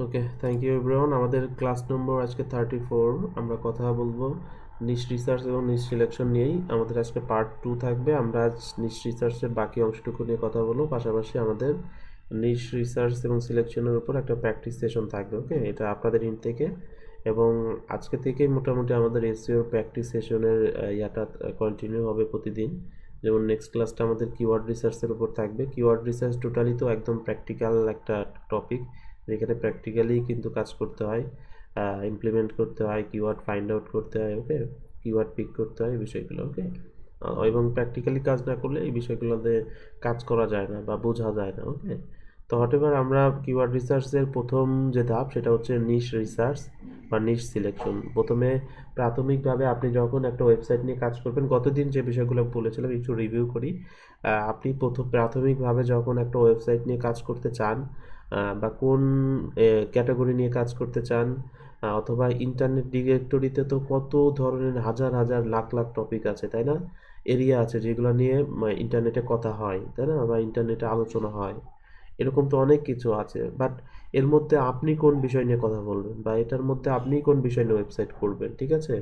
Okay, thank you everyone. আমাদের class number আজকে 34। আমরা কথা বলবো নিশ রিসার্চ এবং নিশ সিলেকশন নিয়েই। আমাদের আজকে পার্ট 2 থাকবে। আমরা আজ নিশ রিসার্চের বাকি অংশটুকু নিয়ে কথা বলবো, পাশাপাশি আমাদের নিশ রিসার্চ এবং সিলেকশনের উপর একটা প্র্যাকটিস সেশন থাকবে। ওকে, এটা আপনাদের ইন থেকে। এবং আজকে থেকেই মোটামুটি আমাদের এসইওর প্র্যাকটিস সেশনের ইয়াটা কন্টিনিউ হবে প্রতিদিন। যেমন নেক্সট ক্লাসটা আমাদের কিওয়ার্ড রিসার্চের উপর থাকবে। কিওয়ার্ড রিসার্চ টোটালি তো একদম প্র্যাকটিক্যাল একটা টপিক, যেখানে প্র্যাকটিক্যালি কিন্তু কাজ করতে হয়, ইমপ্লিমেন্ট করতে হয়, কিওয়ার্ড ফাইন্ড আউট করতে হয়। ওকে, কিওয়ার্ড পিক করতে হয়, এই বিষয়গুলো। ওকে, এবং প্র্যাকটিক্যালি কাজ না করলে এই বিষয়গুলোতে কাজ করা যায় না বা বোঝা যায় না। ওকে, তো হটেভার আমরা কিওয়ার্ড রিসার্চের প্রথম যে ধাপ সেটা হচ্ছে নিশ রিসার্চ বা নিশ সিলেকশন। প্রথমে প্রাথমিকভাবে আপনি যখন একটা ওয়েবসাইট নিয়ে কাজ করবেন, গতদিন যে বিষয়গুলো বলেছিলাম একটু রিভিউ করি। আপনি প্রাথমিকভাবে যখন একটা ওয়েবসাইট নিয়ে কাজ করতে চান, বা কোন ক্যাটাগরি নিয়ে কাজ করতে চান, অথবা ইন্টারনেট ডিরেক্টরিতে তো কত ধরনের হাজার হাজার লাখ লাখ টপিক আছে, তাই না? এরিয়া আছে যেগুলো নিয়ে ইন্টারনেটে কথা হয়, তাই না, বা ইন্টারনেটে আলোচনা হয়। এরকম তো অনেক কিছু আছে, বাট এর মধ্যে আপনি কোন বিষয় নিয়ে কথা বলবেন, বা এটার মধ্যে আপনি কোন বিষয় নিয়ে ওয়েবসাইট করবেন, ঠিক আছে,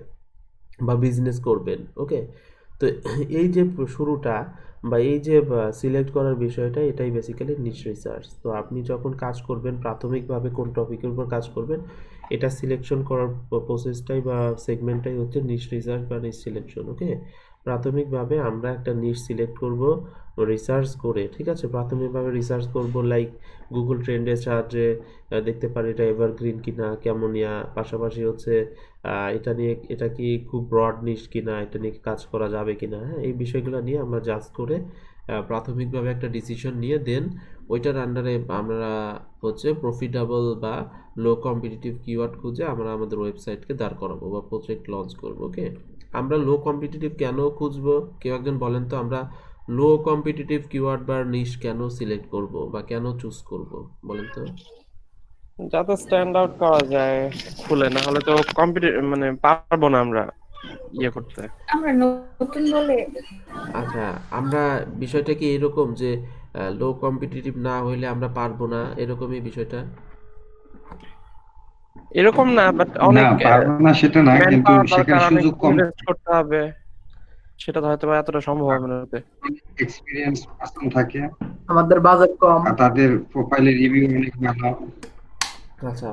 বা বিজনেস করবেন। ওকে, তো এই যে শুরুটা বা এই যে সিলেক্ট করার বিষয়টা, এটাই বেসিক্যালি নিশ রিসার্চ। তো আপনি যখন কাজ করবেন প্রাথমিকভাবে কোন টপিকের উপর কাজ করবেন, এটা সিলেকশন করার প্রসেসটাই বা সেগমেন্টটাই হচ্ছে নিশ রিসার্চ বা নিশ সিলেকশন। ওকে, প্রাথমিকভাবে আমরা একটা নিশ সিলেক্ট করব রিসার্চ করে, ঠিক আছে, প্রাথমিকভাবে রিসার্চ করব, লাইক গুগল ট্রেন্ডের সাহায্যে দেখতে পারি এটা এভারগ্রিন কিনা, কেমন ইয়া, পাশাপাশি হচ্ছে এটা নিয়ে, এটা কি খুব ব্রড নিশ কিনা, এটা নিয়ে কাজ করা যাবে কিনা, হ্যাঁ, এই বিষয়গুলো নিয়ে আমরা জাজ করে প্রাথমিকভাবে একটা ডিসিশন নিয়ে দেন ওইটার আন্ডারে আমরা হচ্ছে প্রফিটেবল বা লো কম্পিটিটিভ কিওয়ার্ড খুঁজে আমরা আমাদের ওয়েবসাইটকে দাঁড় করাবো বা প্রজেক্ট লঞ্চ করবো। ওকে, আমরা লো কম্পিটিটিভ কেন খুঁজবো, কেউ একজন বলেন তো, আমরা লো কম্পিটিটিভ কিওয়ার্ড বা নিশ কেন সিলেক্ট করব বা কেন চুজ করব, বলেন তো। যাতে স্ট্যান্ড আউট করা যায় খুলে, না হলে তো মানে পারবো না আমরা ইয়ে ওকে, করতে। আমরা নতুন বলে আচ্ছা, আমরা বিষয়টা কি এরকম যে লো কম্পিটিটিভ না হইলে আমরা পারবো না, এরকমই বিষয়টা? এরকম না, বাট না, অনেক পারবো না সেটা না, ম্যান কিন্তু পাওয়ার সেখানে দরকার, অনেক সুযোগ কম। ইনভেস্ট করতে হবে, সেটা তো হয়তো বা এতটা সম্ভব হবে না ওতে। এক্সপিরিয়েন্স পার্সন থাকে আমাদের বাজেট কম। আর তাদের প্রোফাইলের রিভিউ অনেক ভালো। আচ্ছা,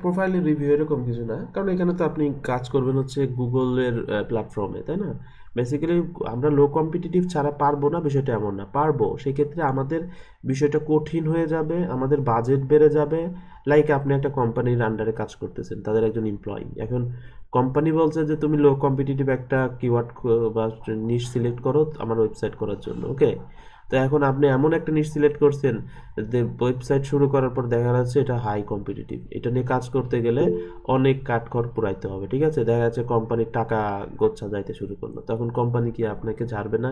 প্রোফাইলের রিভিউ এরকম কিছু না, কারণ এখানে তো আপনি কাজ করবেন হচ্ছে গুগলের প্ল্যাটফর্মে, তাই না? বেসিক্যালি আমরা লো কম্পিটিটিভ ছাড়া পারবো না বিষয়টা এমন না, পারবো, সেক্ষেত্রে আমাদের বিষয়টা কঠিন হয়ে যাবে, আমাদের বাজেট বেড়ে যাবে। লাইক আপনি একটা কোম্পানির আন্ডারে কাজ করতেছেন, তাদের একজন এমপ্লয়ি, এখন কোম্পানি বলছে যে তুমি লো কম্পিটিটিভ একটা কিওয়ার্ড বা নিশ সিলেক্ট করো আমার ওয়েবসাইট করার জন্য। ওকে, তো এখন আপনি এমন একটা নিশ সিলেক্ট করছেন যে ওয়েবসাইট শুরু করার পর দেখা যাচ্ছে এটা হাই কম্পিটিটিভ, এটা নিয়ে কাজ করতে গেলে অনেক কাঠখড় পুরাইতে হবে, ঠিক আছে, দেখা যাচ্ছে কোম্পানির টাকা গোচ্ছা যাইতে শুরু করলো, তখন কোম্পানি কি আপনাকে ছাড়বে না?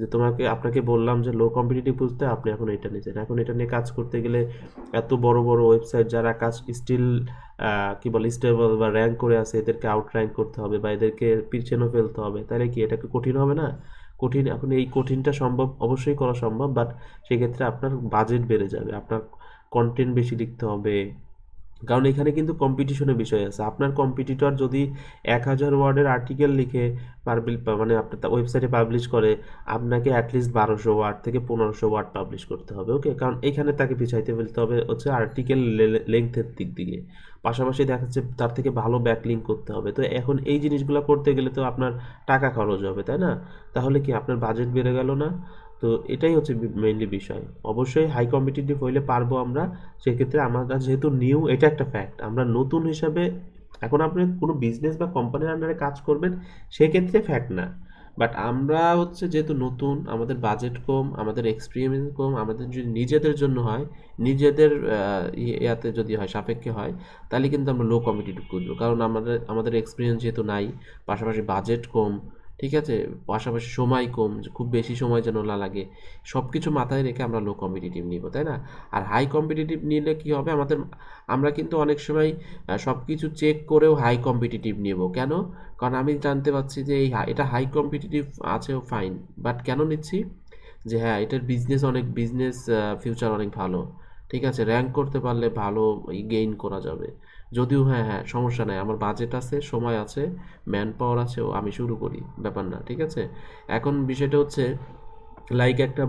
যে আপনাকে বললাম যে লো কম্পিটিটিভ বুঝতে, আপনি এখন এটা নিয়েছেন, এখন এটা নিয়ে কাজ করতে গেলে এত বড় বড় ওয়েবসাইট যারা কাজ স্টিল কি বলে স্টেবল বা র্যাঙ্ক করে আছে, এদেরকে আউট র্যাঙ্ক করতে হবে বা এদেরকে পিছনেও ফেলতে হবে, তাহলে কি এটাকে কঠিন হবে না? কঠিন, এখন এই কঠিনটা সম্ভব, অবশ্যই করা সম্ভব, বাট সেক্ষেত্রে আপনার বাজেট বেড়ে যাবে, আপনার কন্টেন্ট বেশি লিখতে হবে, কারণ এখানে কিন্তু কম্পিটিশনের বিষয় আছে। আপনার কম্পিটিটর যদি 1000 ওয়ার্ডের আর্টিকেল লিখে মানে আপনার ওয়েবসাইটে পাবলিশ করে, আপনাকে অ্যাটলিস্ট 1200 ওয়ার্ড থেকে 1500 ওয়ার্ড পাবলিশ করতে হবে। ওকে, কারণ এখানে তাকে পিছাইতে ফেলতে হবে হচ্ছে আর্টিকেল লেংথের দিক দিয়ে, পাশাপাশি দেখা যাচ্ছে তার থেকে ভালো ব্যাকলিঙ্ক করতে হবে। তো এখন এই জিনিসগুলো করতে গেলে তো আপনার টাকা খরচ হবে, তাই না? তাহলে কি আপনার বাজেট বেড়ে গেল না? তো এটাই হচ্ছে মেইনলি বিষয়। অবশ্যই হাই কম্পিটিটিভ হইলে পারবো আমরা, সেক্ষেত্রে আমরা যেহেতু নিউ, এটা একটা ফ্যাক্ট, আমরা নতুন হিসাবে, এখন আপনি কোনো বিজনেস বা কোম্পানির আন্ডারে কাজ করবেন, সেক্ষেত্রে ফ্যাক্ট না, বাট আমরা হচ্ছে যেহেতু নতুন, আমাদের বাজেট কম, আমাদের এক্সপিরিয়েন্স কম, আমাদের যদি নিজেদের জন্য হয়, নিজেদের ইয়াতে যদি হয়, সাপেক্ষে হয়, তাহলে কিন্তু আমরা লো কম্পিটিটিভ খুঁজবো, কারণ আমাদের এক্সপিরিয়েন্স যেহেতু নাই, পাশাপাশি বাজেট কম, ঠিক আছে, পাশাপাশি সময় কম, যে খুব বেশি সময় যেন না লাগে, সব কিছু মাথায় রেখে আমরা লো কম্পিটিটিভ নিব, তাই না? আর হাই কম্পিটিটিভ নিলে কি হবে আমাদের, আমরা কিন্তু অনেক সময় সব কিছু চেক করেও হাই কম্পিটিটিভ নেব কেন? কারণ আমি জানতে পারছি যে এটা হাই কম্পিটিটিভ আছে, ফাইন, বাট কেন নিচ্ছি? যে হ্যাঁ, এটার বিজনেস ফিউচার অনেক ভালো, ঠিক আছে, র্যাঙ্ক করতে পারলে ভালো গেইন করা যাবে। যদিও হ্যাঁ হ্যাঁ সমস্যা নাই, আমার বাজেট আছে, সময় আছে, ম্যান পাওয়ার আছে, ও আমি শুরু করি, ব্যাপার না, ঠিক আছে। এখন বিষয়টা হচ্ছে লাইক একটা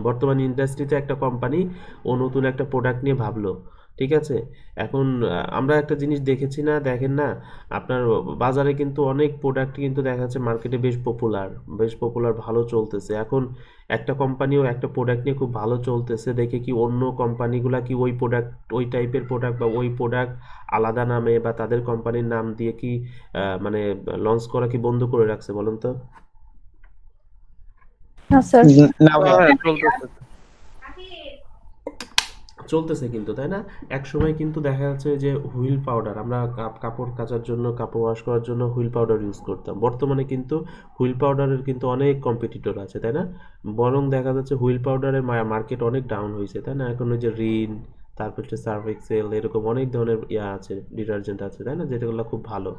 বর্তমান ইন্ডাস্ট্রিতে একটা কোম্পানি ও নতুন একটা প্রোডাক্ট নিয়ে ভাবলো, ঠিক আছে। এখন আমরা একটা জিনিস দেখেছি না, দেখেন না, আপনার বাজারে কিন্তু অনেক প্রোডাক্ট কিন্তু দেখা যাচ্ছে মার্কেটে বেশ পপুলার ভালো চলতেছে। এখন একটা কোম্পানিও একটা প্রোডাক্ট নিয়ে খুব ভালো চলতেছে দেখে কি অন্য কোম্পানিগুলা কি ওই প্রোডাক্ট, ওই টাইপের প্রোডাক্ট বা ওই প্রোডাক্ট আলাদা নামে বা তাদের কোম্পানির নাম দিয়ে কি মানে লঞ্চ করা কি বন্ধ করে রাখছে বলুন তো? না স্যার। না ভাইয়া। হ্যাঁ চলতেছে। চলতেছে কিন্তু, তাই না? একসময় কিন্তু দেখা যাচ্ছে যে হুইল পাউডার, আমরা কাপড় কাচার জন্য, কাপড় ওয়াশ করার জন্য হুইল পাউডার ইউজ করতাম। বর্তমানে কিন্তু হুইল পাউডারের কিন্তু অনেক কম্পিটিটর আছে, তাই না? বরং দেখা যাচ্ছে হুইল পাউডারের মার্কেট অনেক ডাউন হয়েছে, তাই না? এখন ওই যে রিন, তারপর হচ্ছে সার্ফ এক্সেল, এরকম অনেক ধরনের আছে, ডিটারজেন্ট আছে, তাই না, যেগুলো খুব ভালো।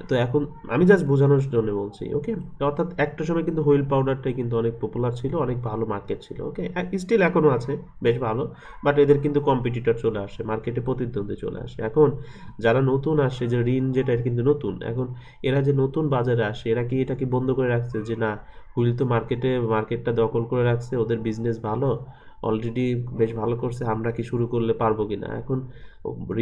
তো এখন আমি জাস্ট বোঝানোর জন্য বলছি, ওকে। অর্থাৎ একটা সময় কিন্তু হুইল পাউডারটাই কিন্তু অনেক পপুলার ছিল, অনেক ভালো মার্কেট ছিল, ওকে। স্টিল এখনো আছে, বেশ ভালো। বাট এদের কিন্তু কম্পিটিটর চলে আসে, মার্কেটে প্রতিদ্বন্দ্বী চলে আসে। এখন যারা নতুন আসে, যে ঋণ যেটা এটা কিন্তু নতুন, এখন এরা যে নতুন বাজারে আসে, এরা কি এটা কি বন্ধ করে রাখছে যে না, হুইল তো মার্কেটটা দখল করে রাখছে, ওদের বিজনেস ভালো, অলরেডি বেশ ভালো করছে, আমরা কি শুরু করলে পারবো কিনা? এখন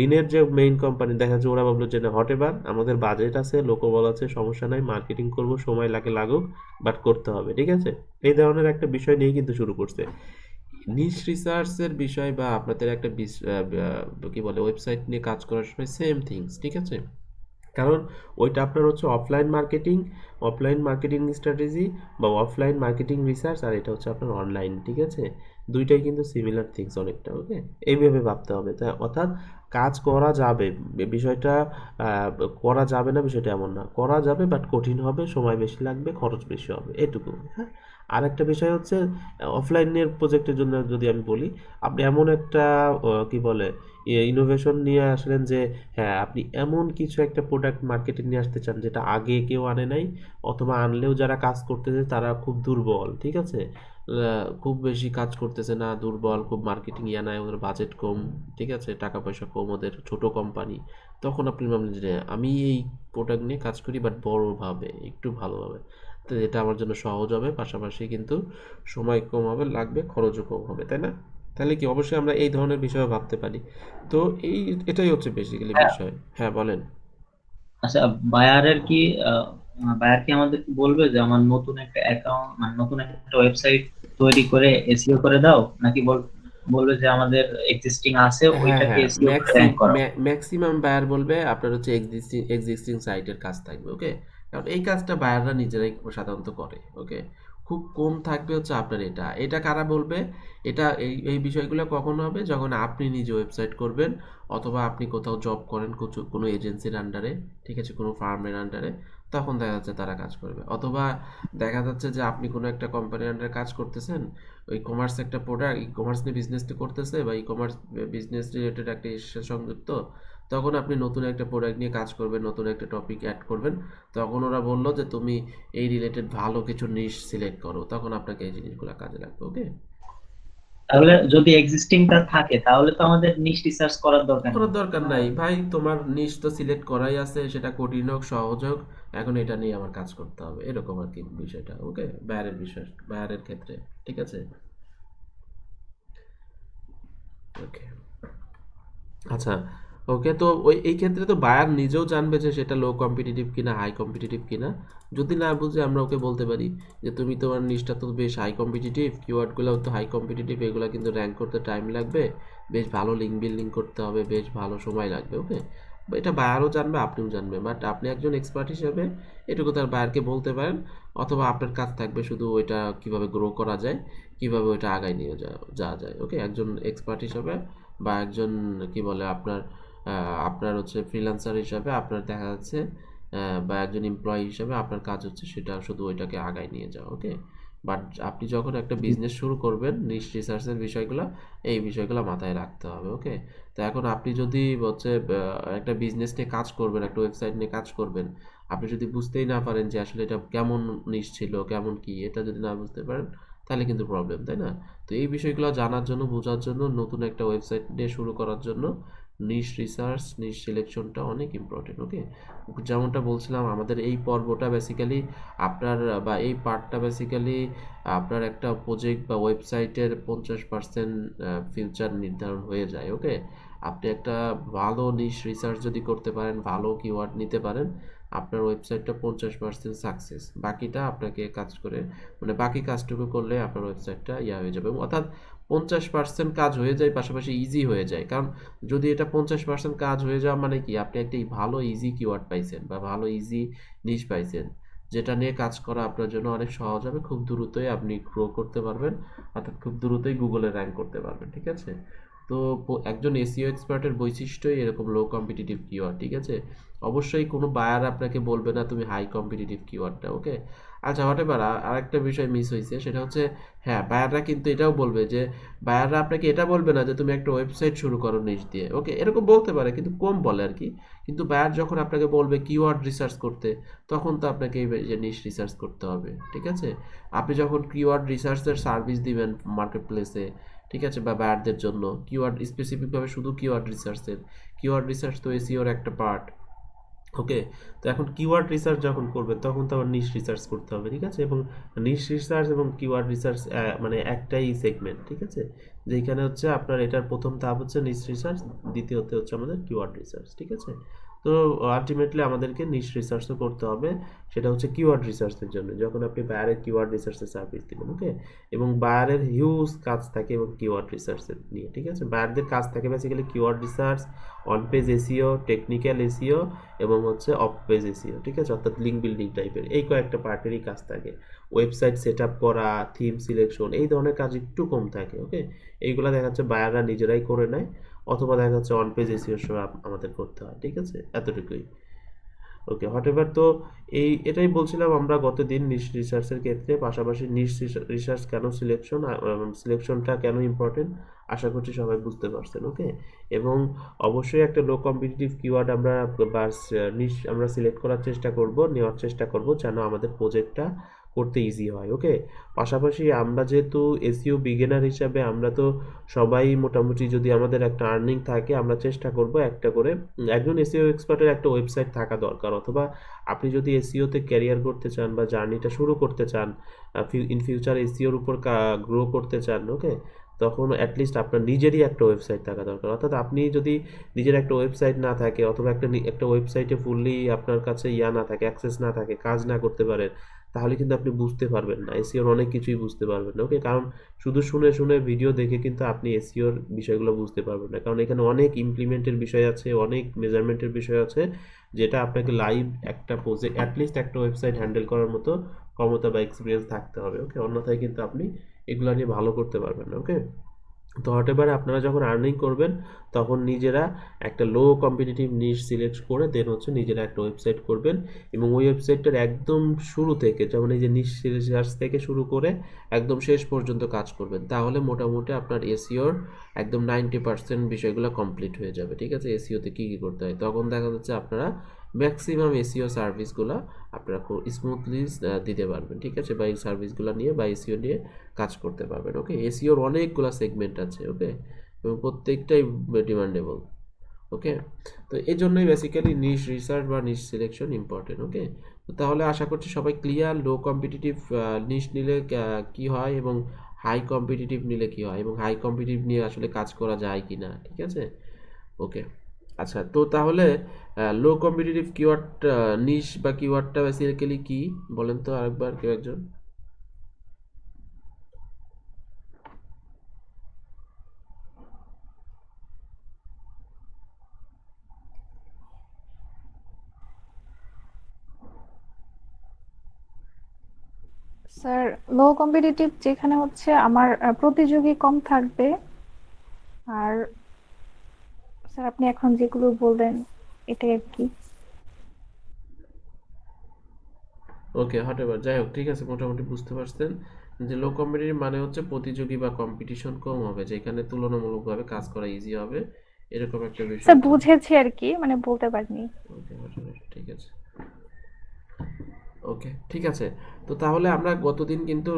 ঋণের যে মেইন কোম্পানি দেখা যাচ্ছে ওরা ভাবলো যে না, হটেবার আমাদের বাজেট আছে, লোকবল আছে, সমস্যা নাই, মার্কেটিং করব, সময় লাগে লাগুক, বাট করতে হবে, ঠিক আছে। এই ধরনের একটা বিষয় নিয়ে কিন্তু শুরু করছে। নিশ রিসার্চের বিষয় বা আপনাদের একটা কি বলে ওয়েবসাইট নিয়ে কাজ করার সময় সেম থিংস, ঠিক আছে। কারণ ওইটা আপনার হচ্ছে অফলাইন মার্কেটিং স্ট্র্যাটেজি বা অফলাইন মার্কেটিং রিসার্চ, আর এটা হচ্ছে আপনার অনলাইন, ঠিক আছে। দুইটাই কিন্তু সিমিলার থিংস অনেকটা, ওকে। এইভাবে ভাবতে হবে, তাই অর্থাৎ কাজ করা যাবে, বিষয়টা আহ, করা যাবে না বিষয়টা এমন না, করা যাবে, বাট কঠিন হবে, সময় বেশি লাগবে, খরচ বেশি হবে, এটুকু, হ্যাঁ। আর একটা বিষয় হচ্ছে অফলাইনের প্রজেক্টের জন্য যদি আমি বলি, আপনি এমন একটা কি বলে ইনোভেশন নিয়ে আসলেন যে হ্যাঁ, আপনি এমন কিছু একটা প্রোডাক্ট মার্কেটে নিয়ে আসতে চান যেটা আগে কেউ আনে নাই, অথবা আনলেও যারা কাজ করতেছে তারা খুব দুর্বল, ঠিক আছে। খুব বেশি কাজ করতেছে না, দুর্বল, খুব মার্কেটিং ইয়া নাই, ওদের বাজেট কম, ঠিক আছে, টাকা পয়সা কম, ওদের ছোট কোম্পানি। তখন আপনি ভাবলেন যে আমি এই প্রোডাক্ট নিয়ে কাজ করি, বাট বড়ভাবে, একটু ভালোভাবে, তো এটা আমার জন্য সহজ হবে, পাশাপাশি কিন্তু সময় কম হবে, লাগবে, খরচও কম হবে, তাই না? তাহলে কি অবশ্যই আমরা এই ধরনের বিষয়ে ভাবতে পারি। তো এটাই হচ্ছে বেসিক্যালি হ্যাঁ, বিষয়। হ্যাঁ বলেন। আচ্ছা, বায়ারের কি আহ, বায়ার কি আমাদের বলবে যে আমার নতুন একটা অ্যাকাউন্ট, মানে নতুন একটা ওয়েবসাইট তৈরি করে এসইও করে দাও, নাকি বলবে যে আমাদের এক্সিস্টিং আছে হ্যাঁ ওইটাকে হ্যাঁ, এসইও করে র্যাঙ্ক করা? ম্যাক্সিমাম বায়ার বলবে আপনার হচ্ছে এক্সিস্টিং সাইটের কাজ থাকবে, ওকে। কারণ এই কাজটা বায়াররা নিজেরাই সাধারণত করে, ওকে। খুব কম থাকবে হচ্ছে আপনার এটা এটা কারা বলবে? এটা এই বিষয়গুলো কখন হবে, যখন আপনি নিজে ওয়েবসাইট করবেন, অথবা আপনি কোথাও জব করেন কোনো এজেন্সির আন্ডারে, ঠিক আছে, কোনো ফার্মের আন্ডারে, তখন দেখা যাচ্ছে তারা কাজ করবে। অথবা দেখা যাচ্ছে যে আপনি কোনো একটা কোম্পানির আন্ডারে কাজ করতেছেন, ওই কমার্স একটা প্রোডাক্ট, ই কমার্স নিয়ে বিজনেসটা করতেছে, বা ই কমার্স বিজনেস রিলেটেড একটা ইসের সাথে সংযুক্ত, তখন আপনি নতুন একটা প্রোডাক্ট নিয়ে কাজ করবেন, নতুন একটা টপিক অ্যাড করবেন, তখন ওরা বললো যে তুমি এই রিলেটেড ভালো কিছু নিশ সিলেক্ট করো, তখন আপনাকে এই জিনিসগুলো কাজে লাগবে, ওকে। তাহলে যদি এক্সিস্টিংটা থাকে তাহলে তো আমাদের নিশ রিসার্চ করার দরকার নেই। করার দরকার নাই ভাই, তোমার নিশ তো সিলেক্ট করাই আছে, সেটা কঠিন হোক সহজ হোক, এখন এটা নিয়ে আমার কাজ করতে হবে, এরকম আর কি বিষয়টা, ওকে। বায়ারের ক্ষেত্রে, ঠিক আছে, ওকে। আচ্ছা, ওকে। তো এই ক্ষেত্রে তো বায়ার নিজেও জানবে যে সেটা লো কম্পিটিটিভ কিনা, হাই কম্পিটিটিভ কিনা। যদি না বুঝে আমরা ওকে বলতে পারি যে তুমি তোমার নিশটা তো বেশ হাই কম্পিটিটিভ, কিওয়ার্ডগুলো তো হাই কম্পিটিটিভ, এগুলো কিন্তু র্যাঙ্ক করতে টাইম লাগবে, বেশ ভালো লিঙ্ক বিল্ডিং করতে হবে, বেশ ভালো সময় লাগবে, ওকে। এটা বায়ারও জানবে, আপনিও জানবে, বাট আপনি একজন এক্সপার্ট হিসেবে এটুকু তার বায়ারকে বলতে পারেন। অথবা আপনার কাজ থাকবে শুধু ওইটা কিভাবে গ্রো করা যায়, কিভাবে ওইটা আগায় নিয়ে যাওয়া যায়, ওকে। একজন এক্সপার্ট হিসেবে বা একজন কি বলে আপনার হচ্ছে ফ্রিল্যান্সার হিসাবে আপনার দেখা যাচ্ছে বা একজন এমপ্লয়ি হিসাবে আপনার কাজ হচ্ছে সেটা শুধু ওইটাকে আগায় নিয়ে যাওয়া, ওকে। বাট আপনি যখন একটা বিজনেস শুরু করবেন, নিশ রিসার্চের বিষয়গুলো, এই বিষয়গুলো মাথায় রাখতে হবে, ওকে। তো এখন আপনি যদি হচ্ছে একটা বিজনেস নিয়ে কাজ করবেন, একটা ওয়েবসাইট নিয়ে কাজ করবেন, আপনি যদি বুঝতেই না পারেন যে আসলে এটা কেমন নিশ ছিল, কেমন কি, এটা যদি না বুঝতে পারেন, তাহলে কিন্তু প্রবলেম, তাই না? তো এই বিষয়গুলো জানার জন্য, বোঝার জন্য, নতুন একটা ওয়েবসাইট দিয়ে শুরু করার জন্য নিশ রিসার্চ, নিশ সিলেকশনটা অনেক ইম্পর্টেন্ট। ওকে, যেমনটা বলছিলাম, আমাদের এই পর্বটা বেসিক্যালি আপনার বা এই পার্টটা বেসিক্যালি আপনার একটা প্রজেক্ট বা ওয়েবসাইটের 50% ফিউচার নির্ধারণ হয়ে যায়। ওকে, আপনি একটা ভালো নিশ রিসার্চ যদি করতে পারেন, ভালো কিওয়ার্ড নিতে পারেন, আপনার ওয়েবসাইটটা 50% সাকসেস। বাকিটা আপনাকে কাজ করে, মানে বাকি কাজটুকু করলে আপনার ওয়েবসাইটটা হয়ে যাবে। অর্থাৎ 50% কাজ হয়ে যায়, পাশাপাশি ইজি হয়ে যায়। কারণ যদি এটা 50% কাজ হয়ে যাওয়া মানে কি, আপনি একটা ভালো ইজি কিওয়ার্ড পাইছেন বা ভালো ইজি নিশ পাইছেন, যেটা নিয়ে কাজ করা আপনার জন্য অনেক সহজ হবে। খুব দ্রুতই আপনি গ্রো করতে পারবেন, অর্থাৎ খুব দ্রুতই গুগলে র্যাঙ্ক করতে পারবেন। ঠিক আছে? তো একজন এসইও এক্সপার্টের বৈশিষ্ট্যই এরকম লো কম্পিটিটিভ কিওয়ার্ড। ঠিক আছে? অবশ্যই কোনো বায়ার আপনাকে বলবে না তুমি হাই কম্পিটিটিভ কিওয়ার্ডটা। ওকে, আচ্ছা হোয়াটএভার। আরেকটা বিষয় মিস হয়েছে, সেটা হচ্ছে হ্যাঁ, বায়াররা কিন্তু এটাও বলবে যে, বায়াররা আপনাকে এটা বলবে না যে তুমি একটা ওয়েবসাইট শুরু করো নিশ দিয়ে। ওকে, এরকম বলতে পারে কিন্তু কম বলে আর কি। কিন্তু বায়ার যখন আপনাকে বলবে কিওয়ার্ড রিসার্চ করতে, তখন তো আপনাকে এই যে নিশ রিসার্চ করতে হবে। ঠিক আছে? আপনি যখন কিওয়ার্ড রিসার্চের সার্ভিস দিবেন মার্কেট প্লেসে, ঠিক আছে, বা বায়ারদের জন্য কিওয়ার্ড স্পেসিফিকভাবে শুধু কিওয়ার্ড রিসার্চের, কিওয়ার্ড রিসার্চ তো এসইওর একটা পার্ট। ওকে, তো এখন কিওয়ার্ড রিসার্চ যখন করবেন তখন তো আবার নিশ রিসার্চ করতে হবে। ঠিক আছে? এবং নিশ রিসার্চ এবং কিওয়ার্ড রিসার্চ মানে একটাই সেগমেন্ট। ঠিক আছে? যেখানে হচ্ছে আপনার এটার প্রথম ধাপ হচ্ছে নিশ রিসার্চ, দ্বিতীয়তে হচ্ছে আমাদের কিওয়ার্ড রিসার্চ। ঠিক আছে? তো আলটিমেটলি আমাদেরকে নিশ রিসার্চও করতে হবে, সেটা হচ্ছে কিওয়ার্ড রিসার্চের জন্য, যখন আপনি বায়ারের কিওয়ার্ড রিসার্চের সার্ভিস দিবেন। ওকে, এবং বায়ারের হিউজ কাজ থাকে এবং কিওয়ার্ড রিসার্চের নিয়ে। ঠিক আছে? বায়ারদের কাজ থাকে basically keyword research, on page SEO, technical SEO এবং হচ্ছে অফ পেজ এসইও। ঠিক আছে? অর্থাৎ লিঙ্ক বিল্ডিং টাইপের এই কয়েকটা পার্টেরই কাজ থাকে। ওয়েবসাইট সেট আপ করা, থিম সিলেকশন, এই ধরনের কাজ একটু কম থাকে। ওকে, এইগুলো দেখা যাচ্ছে বায়াররা নিজেরাই করে নেয়, অথবা দেখা যাচ্ছে অন পেজ এসইও সব আমাদের করতে হয়। ঠিক আছে? এতটুকুই। ওকে, হোয়াটএভার। তো এটাই বলছিলাম আমরা গত দিন নিশ রিসার্চের ক্ষেত্রে, পাশাপাশি নিশ রিসার্চ কেন সিলেকশনটা কেন ইম্পর্টেন্ট, আশা করছি সবাই বুঝতে পারছেন। ওকে, এবং অবশ্যই একটা লো কম্পিটিটিভ কিওয়ার্ড আমরা বা নিশ আমরা সিলেক্ট করার চেষ্টা করব, নেওয়ার চেষ্টা করব, যেন আমাদের প্রজেক্টটা করতে ইজি হয়। ওকে, পাশাপাশি আমরা যেহেতু এসইও বিগিনার হিসাবে, আমরা তো সবাই মোটামুটি, যদি আমাদের একটা আর্নিং থাকে, আমরা চেষ্টা করব একটা করে, একজন এসইও এক্সপার্টের একটা ওয়েবসাইট থাকা দরকার। অথবা আপনি যদি এসইওতে ক্যারিয়ার করতে চান বা জার্নিটা শুরু করতে চান, ইন ফিউচার এসইওর উপর গ্রো করতে চান, ওকে, তখন অ্যাটলিস্ট আপনার নিজেরই একটা ওয়েবসাইট থাকা দরকার। অর্থাৎ আপনি যদি নিজের একটা ওয়েবসাইট না থাকে, অথবা একটা ওয়েবসাইটে ফুললি আপনার কাছে না থাকে, অ্যাক্সেস না থাকে, কাজ না করতে পারেন, তাহলে কিন্তু আপনি বুঝতে পারবেন না, এসইওর অনেক কিছুই বুঝতে পারবেন না। ওকে, কারণ শুধু শুনে শুনে ভিডিও দেখে কিন্তু আপনি এসইওর বিষয়গুলো বুঝতে পারবেন না, কারণ এখানে অনেক ইমপ্লিমেন্টের বিষয় আছে, অনেক মেজারমেন্টের বিষয় আছে, যেটা আপনাকে লাইভ একটা প্রজেক্ট, অ্যাটলিস্ট একটা ওয়েবসাইট হ্যান্ডেল করার মতো ক্ষমতা বা এক্সপিরিয়েন্স থাকতে হবে। ওকে, অন্যথায় কিন্তু আপনি এগুলো নিয়ে ভালো করতে পারবেন না। ওকে, তো হোয়াটএভার, আপনারা যখন আর্নিং করবেন তখন নিজেরা একটা লো কম্পিটিটিভ নিশ সিলেক্ট করে দেন হচ্ছে নিজেরা একটা ওয়েবসাইট করবেন, এবং ওই ওয়েবসাইটটার একদম শুরু থেকে, যেমন এই যে নিশ রিসার্চ থেকে শুরু করে একদম শেষ পর্যন্ত কাজ করবেন, তাহলে মোটামুটি আপনার এসইওর একদম 90% বিষয়গুলো কমপ্লিট হয়ে যাবে। ঠিক আছে? এসইওতে কী কী করতে হয়, তখন দেখা যাচ্ছে আপনারা ম্যাক্সিমাম এসইও সার্ভিসগুলো আপনারা খুব স্মুথলি দিতে পারবেন। ঠিক আছে? বা এই সার্ভিসগুলো নিয়ে বা এসইও নিয়ে কাজ করতে পারবেন। ওকে, এসইওর অনেকগুলো সেগমেন্ট আছে। ওকে, এবং প্রত্যেকটাই ডিমান্ডেবল। ওকে, তো এই জন্যই বেসিক্যালি নিশ রিসার্চ বা নিশ সিলেকশন ইম্পর্টেন্ট। ওকে, তো তাহলে আশা করছি সবাই ক্লিয়ার, লো কম্পিটিটিভ নিশ নিলে কি হয় এবং হাই কম্পিটিটিভ নিলে কি হয়, এবং হাই কম্পিটিটিভ নিয়ে আসলে কাজ করা যায় কি না। ঠিক আছে? ওকে, আচ্ছা, তো তাহলে লো কম্পিটিটিভ কিওয়ার্ড নিশ বা কিওয়ার্ডটা বেসিক্যালি কি বলেন তো আরেকবার কেউ একজন? স্যার, লো কম্পিটিটিভ যেখানে হচ্ছে আমার প্রতিযোগী কম থাকবে। আর স্যার, আপনি এখন যেগুলো বললেন এটাই আর কি। ওকে, হোয়াটএভার, যাই হোক, ঠিক আছে, মোটামুটি বুঝতে পারছেন যে লো কম্পিটিটিভ মানে হচ্ছে প্রতিযোগী বা কম্পিটিশন কম হবে, যেখানে তুলনামূলকভাবে কাজ করা ইজি হবে, এরকম একটা বিষয়। স্যার, বুঝেছি আর কি, মানে বলতে পারিনি। ওকে, হোয়াটএভার, ঠিক আছে। ওকে, ঠিক আছে। তো তাহলে আমরা গতদিন কিন্তু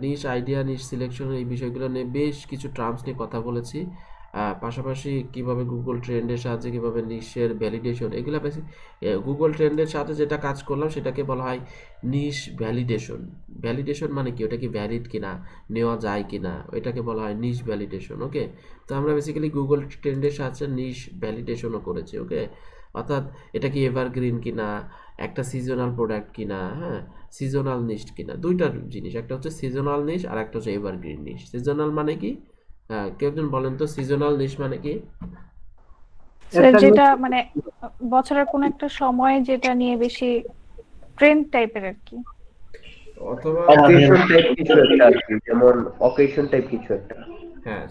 নিশ আইডিয়া, নিশ সিলেকশন এই বিষয়গুলো নিয়ে বেশ কিছু টার্মস নিয়ে কথা বলেছি। পাশাপাশি কিভাবে গুগল ট্রেন্ডের সাহায্যে কিভাবে নিশের ভ্যালিডেশন, এগুলো বেশি গুগল ট্রেন্ডের সাথে যেটা কাজ করলাম সেটাকে বলা হয় নিশ ভ্যালিডেশন। ভ্যালিডেশন মানে কি, ওটা কি ভ্যালিড কিনা, নেওয়া যায় কিনা, ওইটাকে বলা হয় নিশ ভ্যালিডেশন। ওকে, তো আমরা বেসিক্যালি গুগল ট্রেন্ডের সাহায্যে নিশ ভ্যালিডেশনও করেছি। ওকে, অর্থাৎ এটা কি এভারগ্রিন কিনা, একটা সিজনাল প্রোডাক্ট কিনা, হ্যাঁ, সিজনাল নিশ কিনা, দুইটা জিনিস, একটা হচ্ছে সিজনাল নিশ আর একটা হচ্ছে এভারগ্রিন নিশ। সিজনাল মানে কি, কেউ একজন বলেন তো সিজনাল নিশ মানে কি? স্যার যেটা মানে বছরের কোন একটা সময় যেটা নিয়ে বেশি ট্রেন্ড টাইপের আর কি। অথবা অকেশন টাইপ কিছু একটা আর কি, যেমন অকেশন টাইপ কিছু একটা। হ্যাঁ,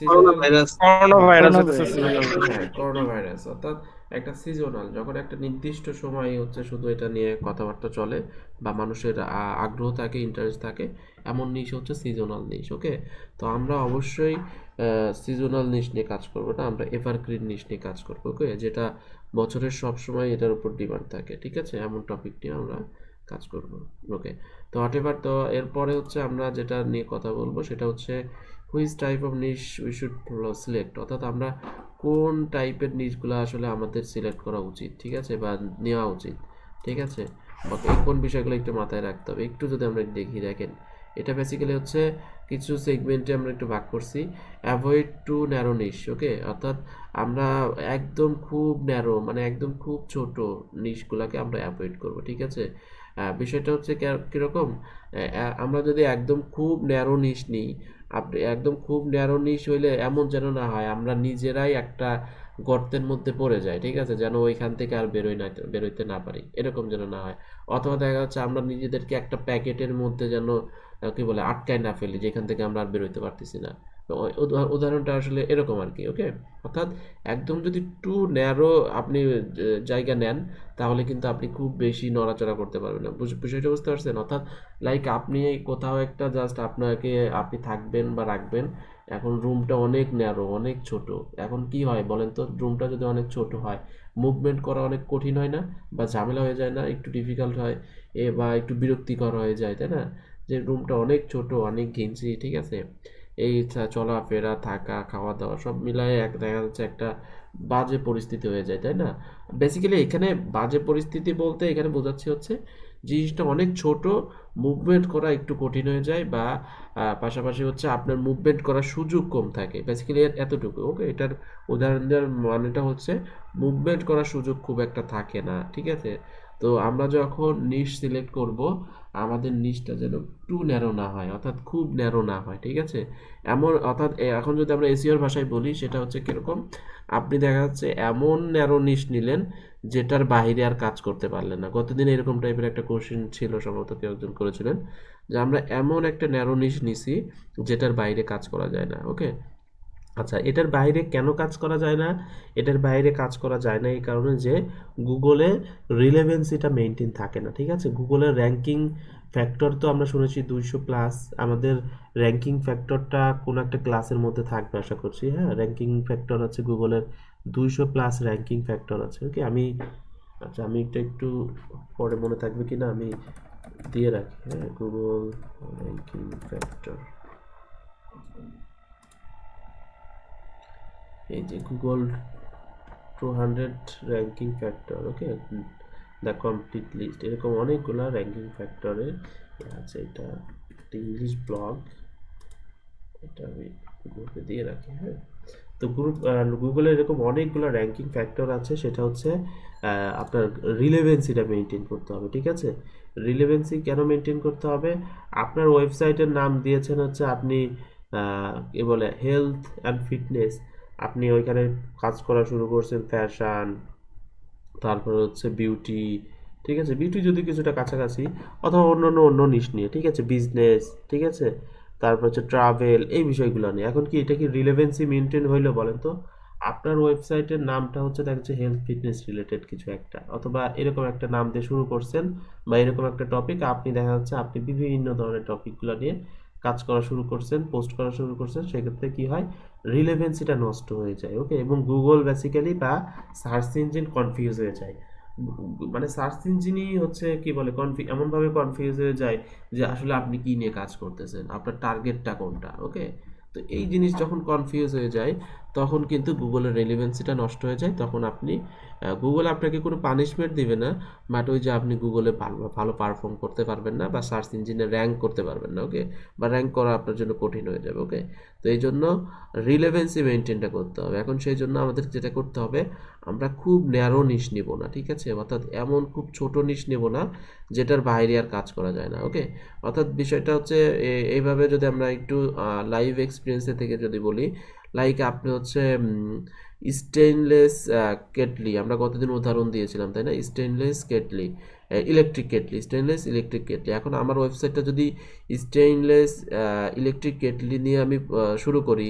করোনা ভাইরাস Corona হচ্ছে seasonal। হ্যাঁ, করোনা ভাইরাস, অর্থাৎ একটা সিজনাল, যখন একটা নির্দিষ্ট সময় হচ্ছে শুধু এটা নিয়ে কথাবার্তা চলে বা মানুষের আগ্রহ থাকে, ইন্টারেস্ট থাকে, এমন নিশ হচ্ছে সিজনাল নিশ। ওকে, তো আমরা অবশ্যই সিজনাল নিশ নিয়ে কাজ করবো না, আমরা এভারগ্রিন নিশ নিয়ে কাজ করবো। ওকে, যেটা বছরের সব সময় এটার উপর ডিমান্ড থাকে, ঠিক আছে, এমন টপিক নিয়ে আমরা কাজ করব। ওকে, তো হোয়াটএভার, তো এরপরে হচ্ছে আমরা যেটা নিয়ে কথা বলবো সেটা হচ্ছে which type of niche we should select, অর্থাৎ আমরা কোন টাইপের নিশগুলো আসলে আমাদের সিলেক্ট করা উচিত, ঠিক আছে, বা নেওয়া উচিত, ঠিক আছে, বা কোন বিষয়গুলো একটু মাথায় রাখতে হবে। একটু যদি আমরা দেখি, দেখেন, এটা বেসিক্যালি হচ্ছে কিছু সেগমেন্টে আমরা একটু ভাগ করছি। অ্যাভয়েড টু ন্যারো নিশ। ওকে, অর্থাৎ আমরা একদম খুব ন্যারো, মানে একদম খুব ছোট নিশগুলোকে আমরা অ্যাভয়েড করব, ঠিক আছে। বিষয়টা হচ্ছে কীরকম, আমরা যদি একদম খুব ন্যারো নিশ নিই, আপনি একদম খুব ন্যারো নিশ হইলে এমন যেন না হয় আমরা নিজেরাই একটা গর্তের মধ্যে পড়ে যাই, ঠিক আছে, যেন ওইখান থেকে আর বেরোইতে না পারি, এরকম যেন না হয়। অথবা দেখা যাচ্ছে আমরা নিজেদেরকে একটা প্যাকেটের মধ্যে যেন কি বলে আটকায় না ফেলি, যেখান থেকে আমরা আর বেরোইতে পারতেছি না। তো উদাহরণটা আসলে এরকম আর কি। ওকে, অর্থাৎ একদম যদি টু ন্যারো আপনি জায়গা নেন, তাহলে কিন্তু আপনি খুব বেশি নড়াচড়া করতে পারবেন না। বিষয়টা বুঝতে পারছেন? অর্থাৎ লাইক আপনি কোথাও একটা জাস্ট আপনি থাকবেন বা রাখবেন, এখন রুমটা অনেক ন্যারো, অনেক ছোট, এখন কি হয় বলেন তো, রুমটা যদি অনেক ছোট হয়, মুভমেন্ট করা অনেক কঠিন হয় না, বা ঝামেলা হয়ে যায় না, একটু ডিফিকাল্ট হয়, বা একটু বিরক্তিকর হয়ে যায়, তাই না? যে রুমটা অনেক ছোট, অনেক ঘিঞ্জি, ঠিক আছে, এই চলাফেরা, থাকা, খাওয়া দাওয়া সব মিলায়ে দেখা যাচ্ছে একটা বাজে পরিস্থিতি হয়ে যায়, তাই না? বেসিক্যালি এখানে বাজে পরিস্থিতি বলতে এখানে বোঝাচ্ছি হচ্ছে জিনিসটা অনেক ছোট, মুভমেন্ট করা একটু কঠিন হয়ে যায়, বা পাশাপাশি হচ্ছে আপনার মুভমেন্ট করার সুযোগ কম থাকে, বেসিক্যালি এতটুকু। ওকে, এটার উদাহরণ দেওয়ার মানেটা হচ্ছে মুভমেন্ট করার সুযোগ খুব একটা থাকে না, ঠিক আছে। তো আমরা যখন নিশ সিলেক্ট করব, আমাদের নিশটা যেন টু ন্যারো না হয়, অর্থাৎ খুব ন্যারো না হয়, ঠিক আছে। এমন অর্থাৎ এখন যদি আমরা এসইওর ভাষায় বলি, সেটা হচ্ছে কিরকম, আপনি দেখা যাচ্ছে এমন ন্যারো নিশ নিলেন যেটার বাইরে আর কাজ করতে পারলেন না। গতদিন এরকম টাইপের একটা কোশ্চেন ছিল, সম্ভবত কেউ একজন করেছিলেন, যে আমরা এমন একটা ন্যারো নিশ নিছি যেটার বাইরে কাজ করা যায় না। ওকে, আচ্ছা, এটার বাইরে কেন কাজ করা যায় না? এটার বাইরে কাজ করা যায় না এই কারণে যে গুগলে রিলেভেন্সিটা মেনটেন থাকে না, ঠিক আছে। গুগলের র্যাঙ্কিং ফ্যাক্টর তো আমরা শুনেছি 200+, আমাদের র্যাঙ্কিং ফ্যাক্টরটা কোনো একটা ক্লাসের মধ্যে থাকবে আশা করছি। হ্যাঁ, র্যাঙ্কিং ফ্যাক্টর আছে গুগলের 200+ র্যাঙ্কিং ফ্যাক্টর আছে। ওকে, আচ্ছা, আমি এটা একটু পরে মনে থাকবে কিনা আমি দিয়ে রাখি। হ্যাঁ, গুগল র্যাঙ্কিং ফ্যাক্টর, এই যে Google 200 ranking factor. Okay, the complete list, এরকম অনেকগুলো র্যাঙ্কিং ফ্যাক্টরের আছে। এটা একটা ইংলিশ ব্লগ, এটা আমি গ্রুপে দিয়ে রাখি। হ্যাঁ, তো গুগলের এরকম অনেকগুলো র্যাঙ্কিং ফ্যাক্টর আছে, সেটা হচ্ছে আপনার রিলেভেন্সিটা মেনটেন করতে হবে, ঠিক আছে। রিলেভেন্সি কেন মেনটেন করতে হবে? আপনার ওয়েবসাইটের নাম দিয়েছেন হচ্ছে আপনি কি বলে হেলথ অ্যান্ড ফিটনেস, আপনি ওইখানে কাজ করা শুরু করছেন ফ্যাশন, তারপর হচ্ছে বিউটি, ঠিক আছে, বিউটি যদি কিছুটা কাছাকাছি, অথবা অন্য নিশ নিয়ে, ঠিক আছে, বিজনেস, ঠিক আছে, তারপর হচ্ছে ট্রাভেল, এই বিষয়গুলো নিয়ে। এখন কি এটা কি রিলেভেন্সি মেনটেন হইলো বলেন তো? আপনার ওয়েবসাইটের নামটা হচ্ছে দেখা যাচ্ছে হেলথ ফিটনেস রিলেটেড কিছু একটা, অথবা এরকম একটা নাম দিয়ে শুরু করছেন, বা এরকম একটা টপিক, আপনি দেখা যাচ্ছে আপনি বিভিন্ন ধরনের টপিকগুলো নিয়ে কাজ করা শুরু করছেন, পোস্ট করা শুরু করছেন, সেক্ষেত্রে কি হয়, রিলেভেন্সিটা নষ্ট হয়ে যায়। ওকে, এবং গুগল বেসিক্যালি বা সার্চ ইঞ্জিন কনফিউজ হয়ে যায়। মানে সার্চ ইঞ্জিনই হচ্ছে কি বলে এমনভাবে কনফিউজ হয়ে যায় যে আসলে আপনি কি নিয়ে কাজ করতেছেন, আপনার টার্গেটটা কোনটা। ওকে, তো এই জিনিস যখন কনফিউজ হয়ে যায় তখন কিন্তু গুগলের রেলিভেন্সিটা নষ্ট হয়ে যায়। তখন আপনি গুগল আপনাকে কোনো পানিশমেন্ট দিবে না, বাট ওই যে আপনি গুগলে ভালো ভালো পারফর্ম করতে পারবেন না বা সার্চ ইঞ্জিনে র্যাঙ্ক করতে পারবেন না। ওকে, বা র্যাঙ্ক করা আপনার জন্য কঠিন হয়ে যাবে। ওকে, তো এই জন্য রিলেভেন্সি মেনটেনটা করতে হবে। এখন সেই জন্য আমাদের যেটা করতে হবে, আমরা খুব ন্যারো নিশ নিব না, ঠিক আছে, অর্থাৎ এমন খুব ছোট নিশ নেব না যেটার বাইরে আর কাজ করা যায় না। ওকে, অর্থাৎ বিষয়টা হচ্ছে এইভাবে যদি আমরা একটু লাইভ এক্সপিরিয়েন্সের থেকে যদি বলি, লাইক আপনি হচ্ছে স্টেইনলেস কেটলি, আমরা কতদিন উদাহরণ দিয়েছিলাম তাই না, stainless kettle, electric kettle, stainless electric kettle. এখন আমার ওয়েবসাইটটা যদি স্টেইনলেস ইলেকট্রিক কেটলি নিয়ে আমি শুরু করি,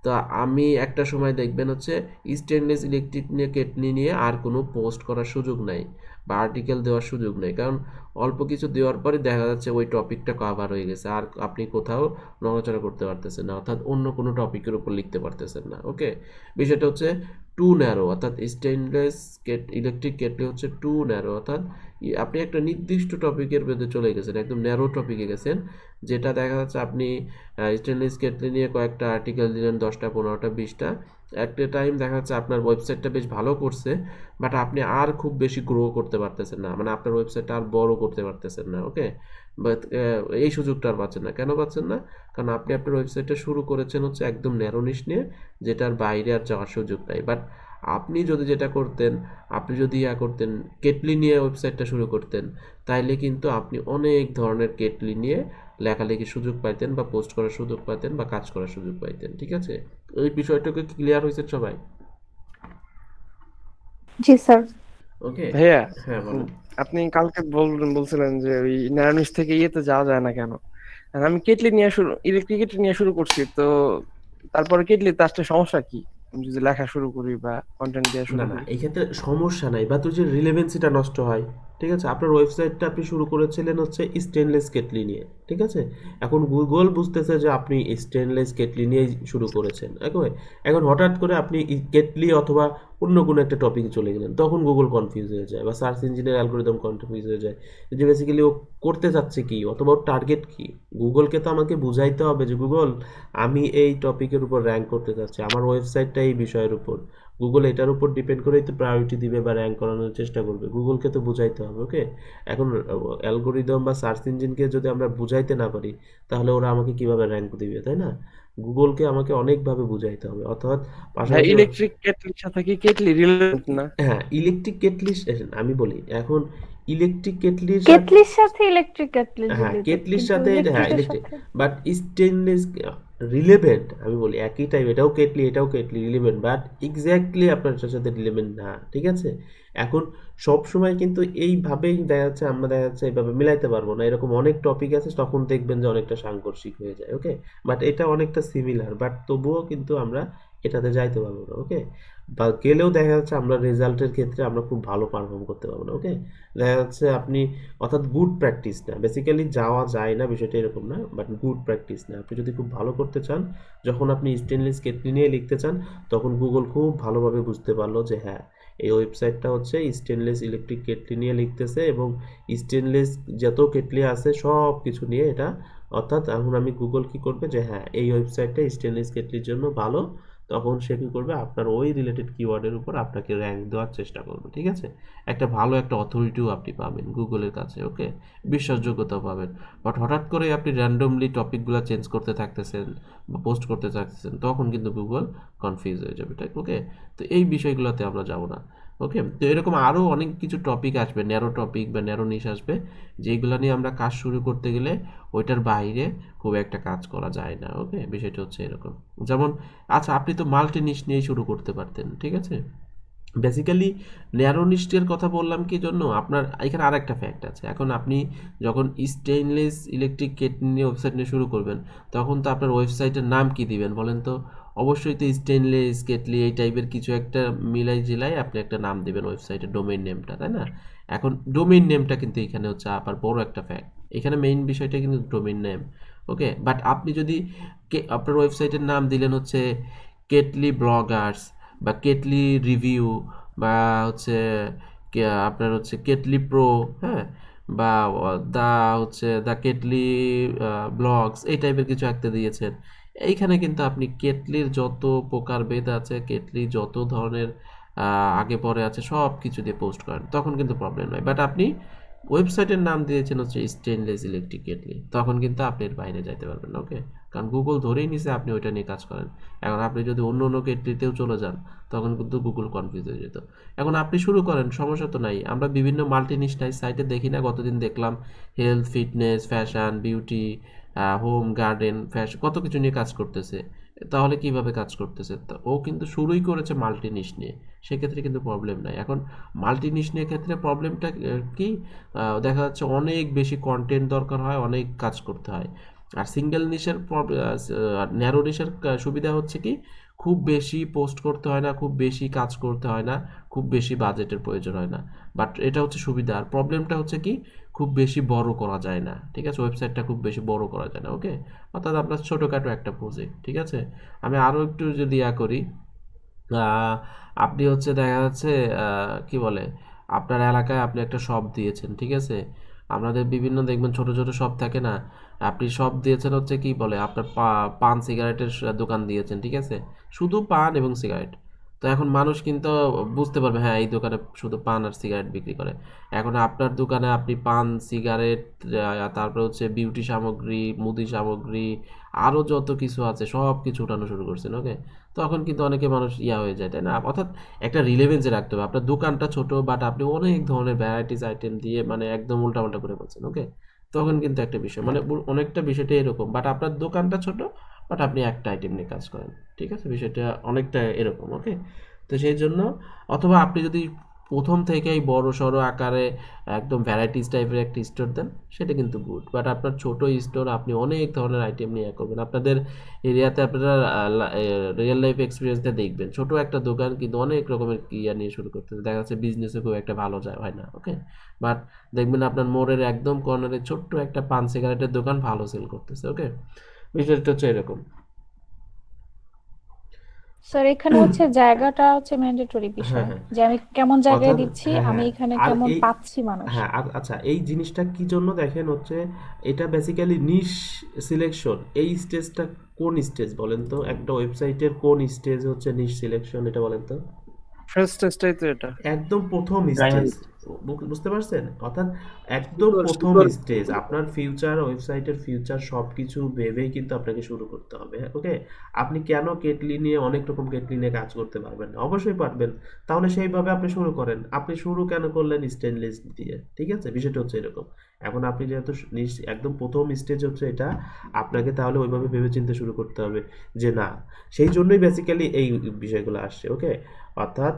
তা আমি একটা সময় দেখবেন হচ্ছে স্টেনলেস ইলেকট্রিক নিয়ে কেটলি নিয়ে আর কোনো পোস্ট করার সুযোগ নাই বা আর্টিকেল দেওয়ার সুযোগ নেই, কারণ অল্প কিছু দেওয়ার পরে দেখা যাচ্ছে ওই টপিকটা কভার হয়ে গেছে, আর আপনি কোথাও নড়াচড়া করতে পারতেছেন না, অর্থাৎ অন্য কোনো টপিকের উপর লিখতে পারতেছেন না। ওকে, বিষয়টা হচ্ছে টু ন্যারো, অর্থাৎ স্টেনলেস ইলেকট্রিক কেটলি হচ্ছে টু ন্যারো, অর্থাৎ আপনি একটা নির্দিষ্ট টপিকের মধ্যে চলে গেছেন, একদম ন্যারো টপিকে গেছেন, যেটা দেখা যাচ্ছে আপনি স্টেনলেস কেটলি নিয়ে কয়েকটা আর্টিকেল দিলেন, 10টা 15টা 20টা, একটা টাইম দেখা যাচ্ছে আপনার ওয়েবসাইটটা বেশ ভালো করছে, বাট আপনি আর খুব বেশি গ্রো করতে পারতেছেন না, মানে আপনার ওয়েবসাইটটা আর বড় করতে পারতেছেন না। ওকে, বাট এই সুযোগটা আর পাচ্ছেন না। কেন পাচ্ছেন না? কারণ আপনি আপনার ওয়েবসাইটটা শুরু করেছেন হচ্ছে একদম ন্যারো নিশ নিয়ে, যেটার বাইরে আর যাওয়ার সুযোগ নাই। বাট আপনি যদি যেটা করতেন, আপনি যদি করতেন কেটলি নিয়ে ওয়েবসাইটটা শুরু করতেন, তাইলে কিন্তু আপনি অনেক ধরনের কেটলি নিয়ে লেখালেখির সুযোগ পাইতেন বা পোস্ট করার সুযোগ পাইতেন বা কাজ করার সুযোগ পাইতেন। ঠিক আছে, এই বিষয়টাকে ক্লিয়ার হয়েছে সবাই? জি স্যার। ওকে, ভাইয়া, হ্যাঁ বলেন। আপনি কালকে বলছিলেন যে ওই ন্যানোনিশ থেকে ইয়েতে যাওয়া যায় না কেন? আর আমি কেটলি নিয়ে ইলেকট্রিক কেটলি নিয়ে শুরু করছি, তো তারপরে কেটলিতে আসলে সমস্যা কি? আমি যদি লেখা শুরু করি বা কন্টেন্ট দেওয়া শুরু না না, করি। এই ক্ষেত্রে সমস্যা নাই, বা তুই যে রিলেভেন্সিটা নষ্ট হয়। ঠিক আছে, আপনার ওয়েবসাইটটা আপনি শুরু করেছিলেন হচ্ছে স্টেনলেস কেটলি নিয়ে, ঠিক আছে, এখন গুগল বুঝতেছে যে আপনি স্টেনলেস কেটলি নিয়েই শুরু করেছেন। এখন হঠাৎ করে আপনি কেটলি অথবা অন্য কোনো একটা টপিকে চলে গেলেন, তখন গুগল কনফিউজ হয়ে যায় বা সার্চ ইঞ্জিনের অ্যালগোরিদম কনফিউজ হয়ে যায় যে বেসিক্যালি ও করতে চাচ্ছে কি অথবা ওর টার্গেট কি। গুগলকে তো আমাকে বুঝাইতে হবে যে গুগল, আমি এই টপিকের উপর র্যাঙ্ক করতে চাচ্ছি, আমার ওয়েবসাইটটা এই বিষয়ের উপর। গুগল এটার উপর ডিপেন্ড করেই তো প্রায়োরিটি দিবে বা র্যাঙ্ক করানোর চেষ্টা করবে, গুগলকে তো বুঝাইতে হবে। ওকে, এখন অ্যালগোরিদম বা সার্চ ইঞ্জিনকে যদি আমরা বুঝাইতে না পারি, তাহলে ওরা আমাকে কিভাবে র্যাঙ্ক দিবে, তাই না? গুগলকে আমাকে অনেকভাবে বুঝাইতে হবে, অর্থাৎ ভাই, পাশাপাশি। ইলেকট্রিক কেটলির সাথে কি কেটলি রিলেভেন্ট না? হ্যাঁ, ইলেকট্রিক কেটলি, আমি বলি এখন ইলেকট্রিক কেটলির সাথে, কেটলির সাথে ইলেকট্রিক কেটলি হ্যাঁ রিলেটেড, কেটলির কিন্তু সাথে, হ্যাঁ ইলেকট্রিকের ইলেকট্রিক, সাথে বাট স্টেনলেস রিলেভেন্ট, আমি বলি একই টাইপ, এটাও কেটলি এটাও কেটলি রিলেভেন্ট, বাট এক্স্যাক্টলি আপনার সাথে রিলেভেন্ট না। ঠিক আছে, এখন সব সময় কিন্তু এইভাবেই দেখা যাচ্ছে, আমরা দেখা যাচ্ছে এইভাবে মিলাইতে পারবো না, এরকম অনেক টপিক আছে, তখন দেখবেন যে অনেকটা সাংঘর্ষিক হয়ে যায়। ওকে, বাট এটা অনেকটা সিমিলার, বাট তবুও কিন্তু আমরা এটাতে যাইতে পারবো না। ওকে, বা গেলেও দেখা যাচ্ছে আমরা রেজাল্টের ক্ষেত্রে আমরা খুব ভালো পারফর্ম করতে পারবো না। ওকে, দেখা যাচ্ছে আপনি, অর্থাৎ গুড প্র্যাকটিস না, বেসিক্যালি যাওয়া যায় না বিষয়টা এরকম না, বাট গুড প্র্যাকটিস না। আপনি যদি খুব ভালো করতে চান, যখন আপনি স্টেনলেস কেটলি নিয়ে লিখতে চান, তখন গুগল খুব ভালোভাবে বুঝতে পারলো যে হ্যাঁ, এই ওয়েবসাইটটা হচ্ছে স্টেনলেস ইলেকট্রিক কেটলি নিয়ে লিখতেছে এবং স্টেনলেস যত কেটলি আছে সব কিছু নিয়ে এটা, অর্থাৎ এখন আমি গুগল কি করবে যে হ্যাঁ এই ওয়েবসাইটটা স্টেনলেস কেটলির জন্য ভালো, তখন সে কী করবে, আপনার ওই রিলেটেড কিওয়ার্ডের উপর আপনাকে র্যাঙ্ক দেওয়ার চেষ্টা করবে। ঠিক আছে, একটা ভালো একটা অথরিটিও আপনি পাবেন গুগলের কাছে। ওকে, বিশ্বাসযোগ্যতাও পাবেন। বাট হঠাৎ করে আপনি র্যান্ডমলি টপিকগুলো চেঞ্জ করতে থাকতেছেন বা পোস্ট করতে থাকতেছেন, তখন কিন্তু গুগল কনফিউজ হয়ে যাবে। ঠিক, ওকে, তো এই বিষয়গুলোতে আমরা যাব না। ওকে, তো এরকম আরও অনেক কিছু টপিক আসবে, ন্যারো টপিক বা ন্যারো নিশ আসবে, যেগুলো নিয়ে আমরা কাজ শুরু করতে গেলে ওইটার বাইরে খুব একটা কাজ করা যায় না। ওকে, বিষয়টা হচ্ছে এরকম। যেমন, আচ্ছা আপনি তো মাল্টি নিশ নিয়েই শুরু করতে পারতেন, ঠিক আছে, বেসিক্যালি ন্যারো নিশের কথা বললাম কি জন্য, আপনার এখানে আর একটা ফ্যাক্ট আছে। এখন আপনি যখন স্টেইনলেস ইলেকট্রিক কেটলি নিয়ে ওয়েবসাইট নিয়ে শুরু করবেন, তখন তো আপনার ওয়েবসাইটের নাম কি দিবেন বলেন তো? অবশ্যই তো স্টেইনলেস কেটলি এই টাইপের কিছু একটা মিলাই জিলাই আপনি একটা নাম দিবেন ওয়েবসাইটের ডোমেইন নেমটা, তাই না? এখন ডোমেইন নেমটা কিন্তু এখানে হচ্ছে আবার বড় একটা ফ্যাক্ট, এখানে মেইন বিষয়টা কিন্তু ডোমেইন নেম। ওকে, বাট আপনি যদি আপনার ওয়েবসাইটের নাম দিলেন হচ্ছে কেটলি ব্লগার্স বা কেটলি রিভিউ বা হচ্ছে আপনার হচ্ছে কেটলি প্রো, হ্যাঁ, বা দা হচ্ছে দা কেটলি ব্লগস, এই টাইপের কিছু একটা দিয়েছেন, এইখানে কিন্তু আপনি কেটলির যত প্রকারভেদ আছে, কেটলি যত ধরনের আগে পরে আছে সব কিছু দিয়ে পোস্ট করেন, তখন কিন্তু প্রবলেম নয়। বাট আপনি ওয়েবসাইটের নাম দিয়েছেন হচ্ছে স্টেনলেস ইলেকট্রিক কেটলি, তখন কিন্তু আপনি এর বাইরে যাইতে পারবেন না, ওকে? কারণ গুগল ধরেই নিছে আপনি ওইটা নিয়ে কাজ করেন। এখন আপনি যদি অন্য অন্য কেটলিতেও চলে যান, তখন কিন্তু গুগল কনফিউজ হয়ে যেত। এখন আপনি শুরু করেন, সমস্যা তো নাই। আমরা বিভিন্ন মাল্টিনিশনাল সাইটে দেখি না, গতদিন দেখলাম health, fitness, fashion, beauty, home, garden, fashion, কত কিছু নিয়ে কাজ করতেছে। তাহলে কিভাবে কাজ করতেছে? তা ও কিন্তু শুরুই করেছে মাল্টি নিশ নিয়ে, সেক্ষেত্রে কিন্তু প্রবলেম নাই। এখন মাল্টি নিশ নিয়ে ক্ষেত্রে প্রবলেমটা কি, দেখা যাচ্ছে অনেক বেশি কন্টেন্ট দরকার হয়, অনেক কাজ করতে হয়। আর সিঙ্গেল নিশের ন্যারো নিশের সুবিধা হচ্ছে কি, খুব বেশি পোস্ট করতে হয় না, খুব বেশি কাজ করতে হয় না, খুব বেশি বাজেটের প্রয়োজন হয় না। বাট এটা হচ্ছে সুবিধা। আর প্রবলেমটা হচ্ছে কি, খুব বেশি বড় করা যায় না, ঠিক আছে? ওয়েবসাইটটা খুব বেশি বড় করা যায় না, ওকে? অর্থাৎ আপনার ছোটোখাটো একটা প্রজেক্ট, ঠিক আছে? আমি আরও একটু যদি করি, আহ, আপনি হচ্ছে দেখা যাচ্ছে কি বলে, আপনার এলাকায় আপনি একটা শপ দিয়েছেন, ঠিক আছে? আপনাদের বিভিন্ন দেখবেন ছোট ছোট শপ থাকে না, আপনি শপ দিয়েছেন হচ্ছে কি বলে, আপনার পান সিগারেটের দোকান দিয়েছেন, ঠিক আছে? শুধু পান এবং সিগারেট। তো এখন মানুষ কিন্তু বুঝতে পারবে, হ্যাঁ, এই দোকানে শুধু পান আর সিগারেট বিক্রি করে। এখন আপনার দোকানে আপনি পান, সিগারেট, তারপর হচ্ছে বিউটি সামগ্রী, মুদি সামগ্রী, আরও যত কিছু আছে সব কিছু উঠানো শুরু করছেন, ওকে? তখন কিন্তু অনেকে মানুষ হয়ে যায়, তাই না? অর্থাৎ একটা রিলেভেন্সে রাখতে হবে। আপনার দোকানটা ছোট, বাট আপনি অনেক ধরনের ভ্যারাইটিস আইটেম দিয়ে মানে একদম উল্টাপাল্টা করে বলছেন, ওকে? তখন কিন্তু একটা বিষয় মানে অনেকটা বিষয়টা এরকম, বাট আপনার দোকানটা ছোট, বাট আপনি একটা আইটেম নিয়ে কাজ করেন, ঠিক আছে? বিষয়টা অনেকটা এরকম, ওকে? তো সেই জন্য, অথবা আপনি যদি প্রথম থেকেই বড় সড়ো আকারে একদম ভ্যারাইটিস টাইপের একটা স্টোর দেন, সেটা কিন্তু গুড। বাট আপনার ছোট স্টোর, আপনি অনেক ধরনের আইটেম নিয়ে করবেন, আপনাদের এরিয়াতে আপনারা রিয়েল লাইফ এক্সপিরিয়েন্সটা দেখবেন, ছোট একটা দোকান কিন্তু অনেক রকমের নিয়ে শুরু করতেছে, দেখা যাচ্ছে বিজনেসে খুব একটা ভালো যায় হয় না, ওকে? বাট দেখবেন আপনার মোড়ের একদম কর্নারে ছোট্ট একটা পান সিগারেটের দোকান ভালো সেল করতেছে, ওকে? বিষয়টা হচ্ছে এরকম। স্যার এখানে হচ্ছে জায়গাটা হচ্ছে ম্যান্ডেটরি হ্যাঁ, বিষয়, হ্যাঁ। যে আমি কেমন জায়গায় অর্থাৎ দিচ্ছি, হ্যাঁ, আমি হ্যাঁ। এখানে আর কেমন এই পাচ্ছি মানুষ। হ্যাঁ, আচ্ছা, এই জিনিসটা কি জন্য দেখেন হচ্ছে, এটা বেসিক্যালি নিশ সিলেকশন। এই স্টেজটা কোন স্টেজ বলেন তো? একটা ওয়েবসাইটের কোন স্টেজ হচ্ছে নিশ সিলেকশন, এটা বলেন তো? ফার্স্ট টেস্টটাই তো এটা। একদম প্রথম স্টেজ, প্রাইমারি। বুঝতে পারছেন? অর্থাৎ একদম প্রথম স্টেজ, আপনার ফিউচার, ওয়েবসাইটের ফিউচার সব কিছু ভেবেই কিন্তু আপনাকে শুরু করতে হবে, ওকে? আপনি কেন কেটলি নিয়ে, অনেক রকম কেটলি নিয়ে কাজ করতে পারবেন না? অবশ্যই পারবেন। তাহলে সেইভাবে আপনি শুরু করেন। আপনি শুরু কেন করলেন স্টেনলেস দিয়ে, ঠিক আছে? বিষয়টা হচ্ছে এরকম। এখন আপনি যেহেতু একদম প্রথম স্টেজ হচ্ছে এটা, আপনাকে তাহলে ওইভাবে ভেবেচিন্তে শুরু করতে হবে যে না, সেই জন্যই বেসিক্যালি এই বিষয়গুলো আসছে, ওকে? অর্থাৎ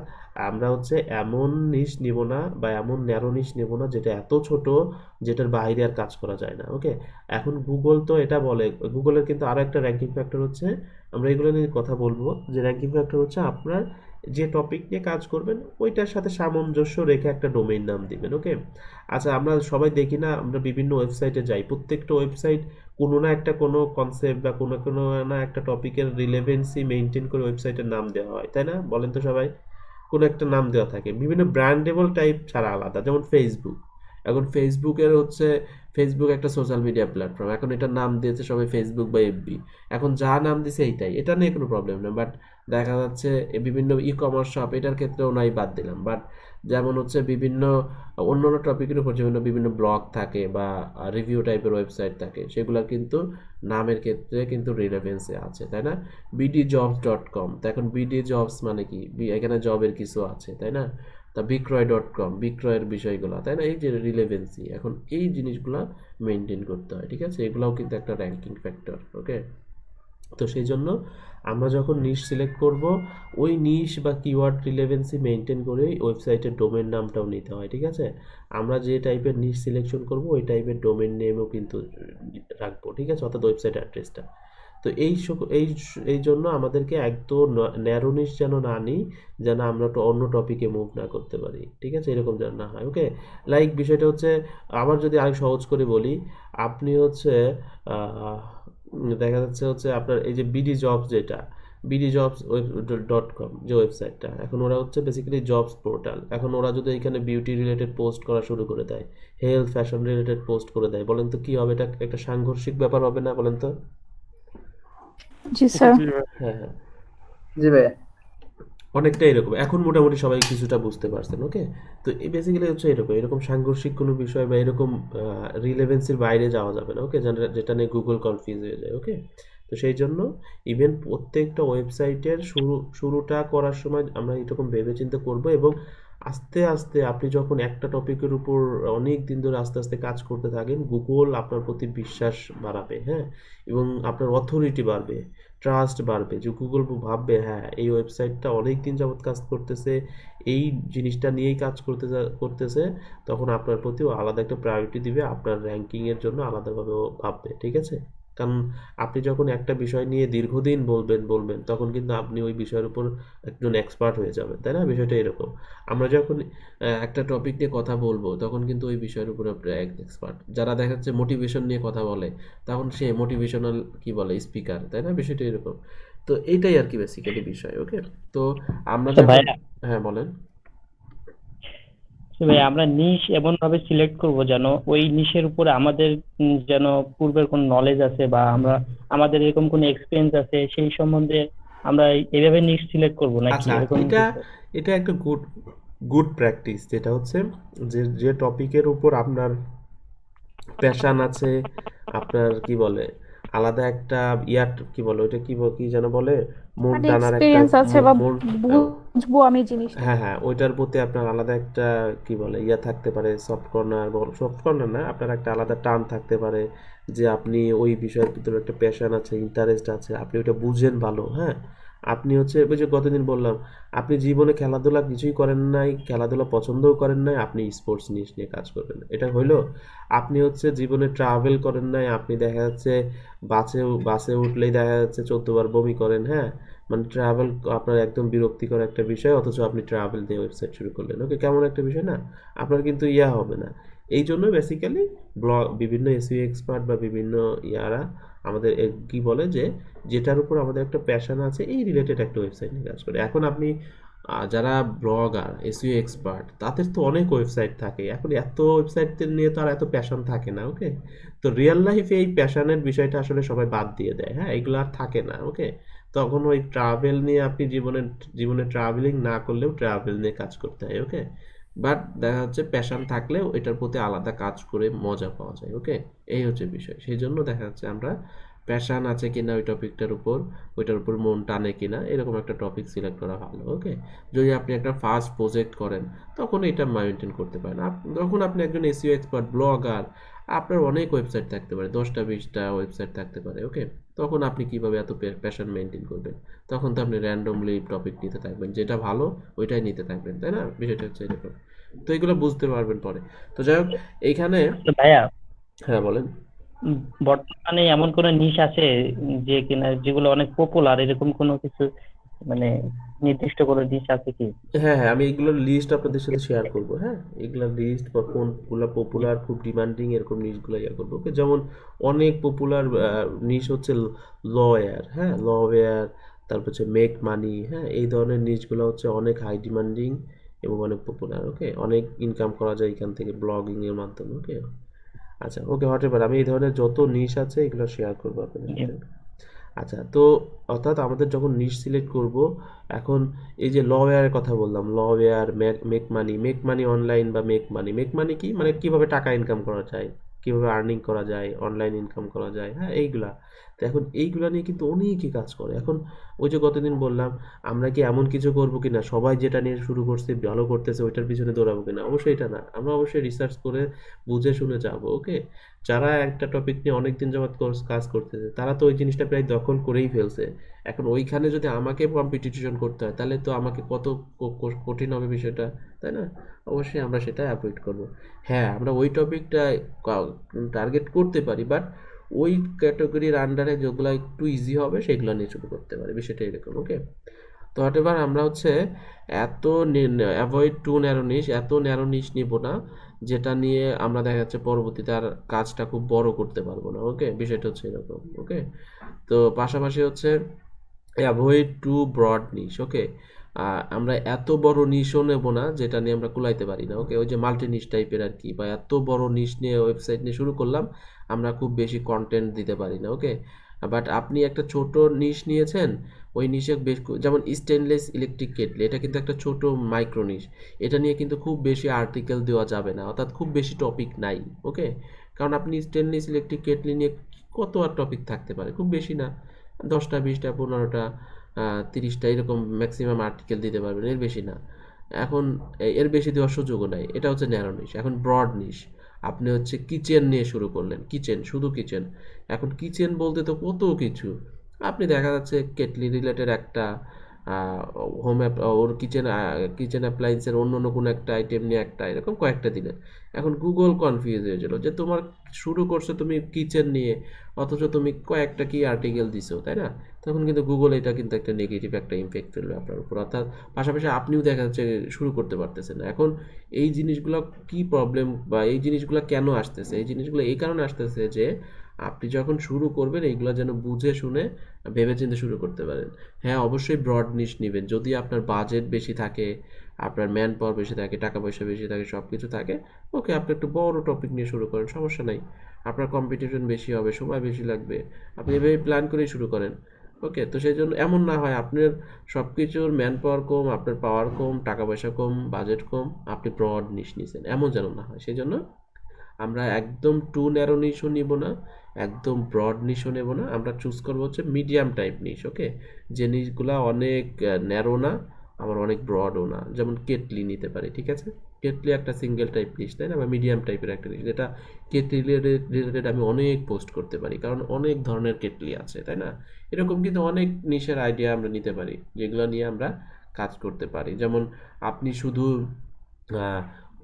আমরা হচ্ছে এমন নিশ নিব না, বা এমন ন্যারো নিশ নেব না যেটা এত ছোট, যেটার বাইরে আর কাজ করা যায় না, ওকে? এখন গুগল তো এটা বলে, গুগলের কিন্তু আরো একটা র্যাঙ্কিং ফ্যাক্টর হচ্ছে, আমরা এগুলো নিয়ে কথা বলবো, যে র্যাঙ্কিং ফ্যাক্টর হচ্ছে আপনার যে টপিক নিয়ে কাজ করবেন ওইটার সাথে সামঞ্জস্য রেখে একটা ডোমেইন নাম দিবেন, ওকে? আচ্ছা, আমরা সবাই দেখি না, আমরা বিভিন্ন ওয়েবসাইটে যাই, প্রত্যেকটা ওয়েবসাইট কোনো না একটা কোনো কনসেপ্ট বা কোনো কোনো না একটা টপিকের রিলেভেন্সি মেনটেন করে ওয়েবসাইটের নাম দেওয়া হয়, তাই না? বলেন তো সবাই। কোনো একটা নাম দেওয়া থাকে বিভিন্ন ব্র্যান্ডেবল টাইপ ছাড়া আলাদা, যেমন ফেসবুক। এখন ফেসবুকের হচ্ছে, ফেসবুক একটা সোশ্যাল মিডিয়া প্ল্যাটফর্ম, এখন এটার নাম দিয়েছে সবাই ফেসবুক বা এফবি। এখন যা নাম দিছে এইটাই, এটা নিয়ে কোনো প্রবলেম নেই। বাট দেখা যাচ্ছে বিভিন্ন ই কমার্স শপ, এটার ক্ষেত্রেও নাই, বাদ দিলাম। বাট যেমন হচ্ছে বিভিন্ন অন্য অন্য টপিকের উপর যেমন বিভিন্ন ব্লগ থাকে বা রিভিউ টাইপের ওয়েবসাইট থাকে, সেগুলো কিন্তু নামের ক্ষেত্রে কিন্তু রিলেভেন্সে আছে, তাই না? bdjobs.com, তো এখন বিডি জবস মানে কি, এখানে জবের কিছু আছে, তাই না? তা বিক্রয়.com, বিক্রয়ের বিষয়গুলো, তাই না? এই যে রিলেভেন্সি, এখন এই জিনিসগুলো মেনটেন করতে হয়, ঠিক আছে? এগুলাও কিন্তু একটা র্যাঙ্কিং ফ্যাক্টর, ওকে? তো সেই জন্য আমরা যখন নিশ সিলেক্ট করব, ওই নিশ বা কিওয়ার্ড রিলেভেন্সি মেনটেন করেই ওয়েবসাইটের ডোমেন নামটাও নিতে হয়, ঠিক আছে? আমরা যে টাইপের নিশ সিলেকশন করব ওই টাইপের ডোমেন নেমও কিন্তু রাখবো, ঠিক আছে? অর্থাৎ ওয়েবসাইট অ্যাড্রেসটা। তো এই জন্য আমাদেরকে একদম ন্যারো নিশ যেন না নিই, যেন আমরা তো অন্য টপিকে মুভ না করতে পারি, ঠিক আছে? এরকম যেন না হয়, ওকে? লাইক বিষয়টা হচ্ছে, আবার যদি আরেক সহজ করে বলি, আপনি হচ্ছে দেখা যাচ্ছে হচ্ছে আপনার এই যে বিডি জবস যেটা, bdjobs.com যে ওয়েবসাইটটা, এখন ওরা হচ্ছে বেসিক্যালি জবস পোর্টাল। এখন ওরা যদি এখানে বিউটি রিলেটেড পোস্ট করা শুরু করে দেয়, হেলথ ফ্যাশন রিলেটেড পোস্ট করে দেয়, বলেন তো কি হবে? এটা একটা সাংঘর্ষিক ব্যাপার হবে না বলেন তো? জি স্যার। জি ভাই। হ্যাঁ হ্যাঁ, জি ভাইয়া। অনেকটা এরকম। এখন মোটামুটি সবাই কিছুটা বুঝতে পারছেন, ওকে? তো এই বেসিক্যালি হচ্ছে এরকম সাংঘর্ষিক কোনো বিষয় বা এরকম রিলেভেন্সির বাইরে যাওয়া যাবে না, ওকে? যেটা নিয়ে গুগল কনফিউজ হয়ে যায়, ওকে? তো সেই জন্য ইভেন প্রত্যেকটা ওয়েবসাইটের শুরুটা করার সময় আমরা এরকম ভেবেচিন্তে করব, এবং আস্তে আস্তে আপনি যখন একটা টপিকের উপর অনেক দিন ধরে আস্তে আস্তে কাজ করতে থাকেন, গুগল আপনার প্রতি বিশ্বাস বাড়াবে, হ্যাঁ? এবং আপনার অথরিটি বাড়বে, ট্রাস্ট বাড়বে, যে গুগল ভাববে হ্যাঁ এই ওয়েবসাইটটা অনেক দিন যাবত কাজ করতেছে, এই জিনিসটা নিয়েই কাজ করতেছে, তখন আপনার প্রতিও আলাদা একটা প্রায়োরিটি দিবে, আপনার র্যাঙ্কিংয়ের জন্য আলাদাভাবে ও ভাববে, ঠিক আছে? কারণ আপনি যখন একটা বিষয় নিয়ে দীর্ঘদিন বলবেন তখন কিন্তু আপনি ওই বিষয়ের উপর একজন এক্সপার্ট হয়ে যাবেন, তাই না? বিষয়টা এরকম। আমরা যখন একটা টপিক নিয়ে কথা বলবো তখন কিন্তু ওই বিষয়ের উপরে এক্সপার্ট। যারা দেখা যাচ্ছে মোটিভেশন নিয়ে কথা বলে, তখন সে মোটিভেশনাল কি বলে স্পিকার, তাই না? বিষয়টা এরকম। তো এইটাই আর কি বেসিক্যালি বিষয়, ওকে? তো আমরা আচ্ছা যখন ভাইয়া, হ্যাঁ বলেন। আমরা নিশ এমন ভাবে সিলেক্ট করব যেন ওই নিশের উপরে আমাদের যেন পূর্বের কোন নলেজ আছে বা আমাদের এরকম কোন এক্সপিরিয়েন্স আছে সেই সম্বন্ধে আমরা এইভাবে নিশ সিলেক্ট করব নাকি আচ্ছা, এরকম এটা কিছু? এটা একটা গুড প্র্যাকটিস, যেটা হচ্ছে যে টপিকের উপর আপনার প্যাশন আছে, আপনার কি বলে আলাদা একটা কি বলে ওইটা কি যেন বলে, মন মানে টানার একটা এক্সপিরিয়েন্স আছে বা মন, বুঝবো আমি জিনিসটা। হ্যাঁ হ্যাঁ, ওইটার প্রতি আপনার আলাদা একটা কি বলে থাকতে পারে, সফট কর্নার না, আপনার একটা আলাদা টান থাকতে পারে, যে আপনি ওই বিষয়ের ভিতরে একটা প্যাশন আছে, ইন্টারেস্ট আছে, আপনি ওইটা বুঝেন ভালো, হ্যাঁ? আপনি হচ্ছে ওই যে গতদিন বললাম, আপনি জীবনে খেলাধুলা কিছুই করেন নাই, খেলাধুলা পছন্দও করেন নাই, আপনি স্পোর্টস নিয়ে কাজ করবেন, এটা হইলো? আপনি হচ্ছে জীবনে ট্রাভেল করেন নাই, আপনি দেখা যাচ্ছে বাসে উঠলেই দেখা যাচ্ছে 14 বার বমি করেন, হ্যাঁ? মানে ট্রাভেল আপনার একদম বিরক্তিকর একটা বিষয়, অথচ আপনি ট্রাভেল দিয়ে ওয়েবসাইট শুরু করলেন, ওকে? কেমন একটা বিষয় না? আপনার কিন্তু হবে না। এই জন্য বেসিক্যালি বিভিন্ন এসইও এক্সপার্ট বা বিভিন্ন ইয়ারা আমাদের কি বলে যে যেটার উপর আমাদের একটা প্যাশন আছে এই রিলেটেড একটা ওয়েবসাইট নিয়ে কাজ করে। এখন আপনি যারা ব্লগার, এসইও এক্সপার্ট, তাদের তো অনেক ওয়েবসাইট থাকে, এখন এত ওয়েবসাইট নিয়ে তো আর এত প্যাশন থাকে না, ওকে? তো রিয়েল লাইফে এই প্যাশনের বিষয়টা আসলে সবাই বাদ দিয়ে দেয়, হ্যাঁ? এগুলো আর থাকে না, ওকে? তখন ওই ট্রাভেল নিয়ে আপনি জীবনে ট্রাভেলিং না করলেও ট্রাভেল নিয়ে কাজ করতে হয়, ওকে? বাট দেখা যাচ্ছে প্যাশন থাকলেও এটার প্রতি আলাদা কাজ করে মজা পাওয়া যায়, ওকে? এই হচ্ছে বিষয়। সেই জন্য দেখা যাচ্ছে আমরা প্যাশন আছে কিনা ওই টপিকটার উপর, ওইটার উপর মন টানে কিনা, এরকম একটা টপিক সিলেক্ট করা ভালো, ওকে? যদি আপনি একটা ফার্স্ট প্রজেক্ট করেন তখন এটা মেনটেন করতে পারেন। যখন আপনি একজন এসইও এক্সপার্ট, ব্লগার, আপনার অনেক ওয়েবসাইট থাকতে পারে, 10টা 20টা ওয়েবসাইট থাকতে পারে, ওকে? তখন আপনি কিভাবে এত প্যাশন মেনটেন করবেন? তখন তো আপনি র্যান্ডমলি টপিক নিতে থাকবেন, যেটা ভালো ওইটাই নিতে থাকবেন, তাই না? বিষয়টা হচ্ছে এরকম। তো এগুলো বুঝতে পারবেন পরে। তো যাই হোক, এইখানে তো ভাইয়া, হ্যাঁ বলেন। উম, বর্তমানে এমন কোন নিশ আছে যে কিনা যেগুলো অনেক পপুলার, এরকম কোনো কিছু মানে নির্দিষ্ট কোনো নিশ আছে কি? হ্যাঁ হ্যাঁ, আমি এগুলোর লিস্ট আপনাদের সাথে শেয়ার করব, হ্যাঁ? এগুলোর লিস্ট বা কোনগুলো পপুলার, খুব ডিমান্ডিং, এরকম নিশগুলো করবো, ওকে? যেমন অনেক পপুলার নিশ হচ্ছে লয়ার, হ্যাঁ? লয়ার, তারপর হচ্ছে মেক মানি, হ্যাঁ? এই ধরনের নিশগুলো হচ্ছে অনেক হাই ডিমান্ডিং এবং অনেক পপুলার, ওকে? অনেক ইনকাম করা যায় এখান থেকে ব্লগিং এর মাধ্যমে, ওকে? আচ্ছা, ওকে, হতে আমি এই ধরনের যত নিশ আছে এগুলো শেয়ার করবো আপনাদের সাথে। আচ্ছা, তো অর্থাৎ আমাদের যখন নিশ সিলেক্ট করব, এখন এই যে লওয়্যারের কথা বললাম, লওয়্যার, মেক মানি অনলাইন, বা মেক মানি কি মানে কিভাবে টাকা ইনকাম করা যায়, কিভাবে আর্নিং করা যায়, অনলাইন ইনকাম করা যায়, হ্যাঁ? এইগুলা। তো এখন এইগুলা নিয়ে কিন্তু অনেকেই কাজ করে। এখন ওই যে গতদিন বললাম, আমরা কি এমন কিছু করবো কিনা সবাই যেটা নিয়ে শুরু করছে ভালো করতেছে ওইটার পিছনে দৌড়াবো কিনা? অবশ্যই এটা না, আমরা অবশ্যই রিসার্চ করে বুঝে শুনে যাবো, ওকে? যারা একটা টপিক নিয়ে অনেকদিন যাবত কাজ করতেছে তারা তো ওই জিনিসটা প্রায় দখল করেই ফেলছে। এখন ওইখানে যদি আমাকে কম্পিটিশন করতে হয় তাহলে তো আমাকে কত কঠিন হবে বিষয়টা, তাই না? অবশ্যই আমরা সেটা অ্যাভয়েড করব। হ্যাঁ, আমরা ওই টপিকটা টার্গেট করতে পারি, বাট ওই ক্যাটাগরির আন্ডারে যেগুলো একটু ইজি হবে সেগুলো নিয়ে শুরু করতে পারি, বিষয়টা এরকম, ওকে? তো এবার আমরা হচ্ছে এত অ্যাভয়েড টু ন্যারো নিশ, এত ন্যারো নিশ নিব না যেটা নিয়ে আমরা দেখা যাচ্ছে পরবর্তীতে আর কাজটা খুব বড় করতে পারবো না, ওকে? বিষয়টা হচ্ছে এরকম, ওকে? তো পাশাপাশি হচ্ছে অ্যাভয়েড টু ব্রড নিশ। ওকে, আমরা এত বড় নিশও নেব না যেটা নিয়ে আমরা কুলাইতে পারি না। ওকে, ওই যে মাল্টি নিশ টাইপের আর কি, বা এত বড় নিশ নিয়ে ওয়েবসাইট নিয়ে শুরু করলাম, আমরা খুব বেশি কন্টেন্ট দিতে পারি না। ওকে, বাট আপনি একটা ছোট নিশ নিয়েছেন, ওই নিশে বেশ যেমন স্টেনলেস ইলেকট্রিক কেটলি, এটা কিন্তু একটা ছোট মাইক্রো নিশ, এটা নিয়ে কিন্তু খুব বেশি আর্টিকেল দেওয়া যাবে না, অর্থাৎ খুব বেশি টপিক নাই। ওকে, কারণ আপনি স্টেনলেস ইলেকট্রিক কেটলি নিয়ে কত আর টপিক থাকতে পারে, খুব বেশি না, 10টা 20টা 15টা 30টা এরকম ম্যাক্সিমাম আর্টিকেল দিতে পারবেন, এর বেশি না। এখন এর বেশি দেওয়ার সুযোগও নাই, এটা হচ্ছে ন্যারো নিশ। এখন ব্রড নিশ, আপনি হচ্ছে কিচেন নিয়ে শুরু করলেন, কিচেন, শুধু কিচেন। এখন কিচেন বলতে তো কত কিছু, আপনি দেখা যাচ্ছে কেটলি রিলেটেড একটা হোম ওর কিচেন অ্যাপ্লায়েন্সের অন্য অন্য কোনো একটা আইটেম নিয়ে একটা, এরকম কয়েকটা দিলেন। এখন গুগল কনফিউজ হয়েছিল যে তোমার শুরু করছো তুমি কিচেন নিয়ে, অথচ তুমি কয়েকটা কি আর্টিকেল দিছো, তাই না? তখন কিন্তু গুগল এটা কিন্তু একটা নেগেটিভ একটা ইম্প্যাক্ট ফেলবে আপনার উপর, অর্থাৎ পাশাপাশি আপনিও দেখা যাচ্ছে শুরু করতে পারতেছেন না। এখন এই জিনিসগুলো কি প্রবলেম, বা এই জিনিসগুলো কেন আসতেছে? এই জিনিসগুলো এই কারণে আসতেছে যে আপনি যখন শুরু করবেন এইগুলো যেন বুঝে শুনে ভেবেচিন্তে শুরু করতে পারেন। হ্যাঁ, অবশ্যই ব্রড নিশ নেবেন যদি আপনার বাজেট বেশি থাকে, আপনার ম্যান পাওয়ার বেশি থাকে, টাকা পয়সা বেশি থাকে, সব কিছু থাকে। ওকে, আপনি একটু বড় টপিক নিয়ে শুরু করেন, সমস্যা নাই। আপনার কম্পিটিশন বেশি হবে, সময় বেশি লাগবে, আপনি এভাবে প্ল্যান করেই শুরু করেন। ওকে, তো সেই জন্য এমন না হয় আপনার সব কিছুর ম্যান পাওয়ার কম, আপনার পাওয়ার কম, টাকা পয়সা কম, বাজেট কম, আপনি ব্রড নিশ নিছেন, এমন যেন না হয়। সেই জন্য আমরা একদম টু ন্যারো নিশও নিব না, একদম ব্রড নিশও নেব না, আমরা চুজ করবো হচ্ছে মিডিয়াম টাইপ নিশ। ওকে, যে নিশগুলা অনেক ন্যারো না, আবার অনেক ব্রডও না, যেমন কেটলি নিতে পারি, ঠিক আছে? কেটলি একটা সিঙ্গেল টাইপ নিশ, তাই না? বা মিডিয়াম টাইপের একটা নিশ, যেটা কেটলি রিলেটেড আমি অনেক পোস্ট করতে পারি, কারণ অনেক ধরনের কেটলি আছে, তাই না? এরকম কিন্তু অনেক নিশের আইডিয়া আমরা নিতে পারি, যেগুলো নিয়ে আমরা কাজ করতে পারি। যেমন আপনি শুধু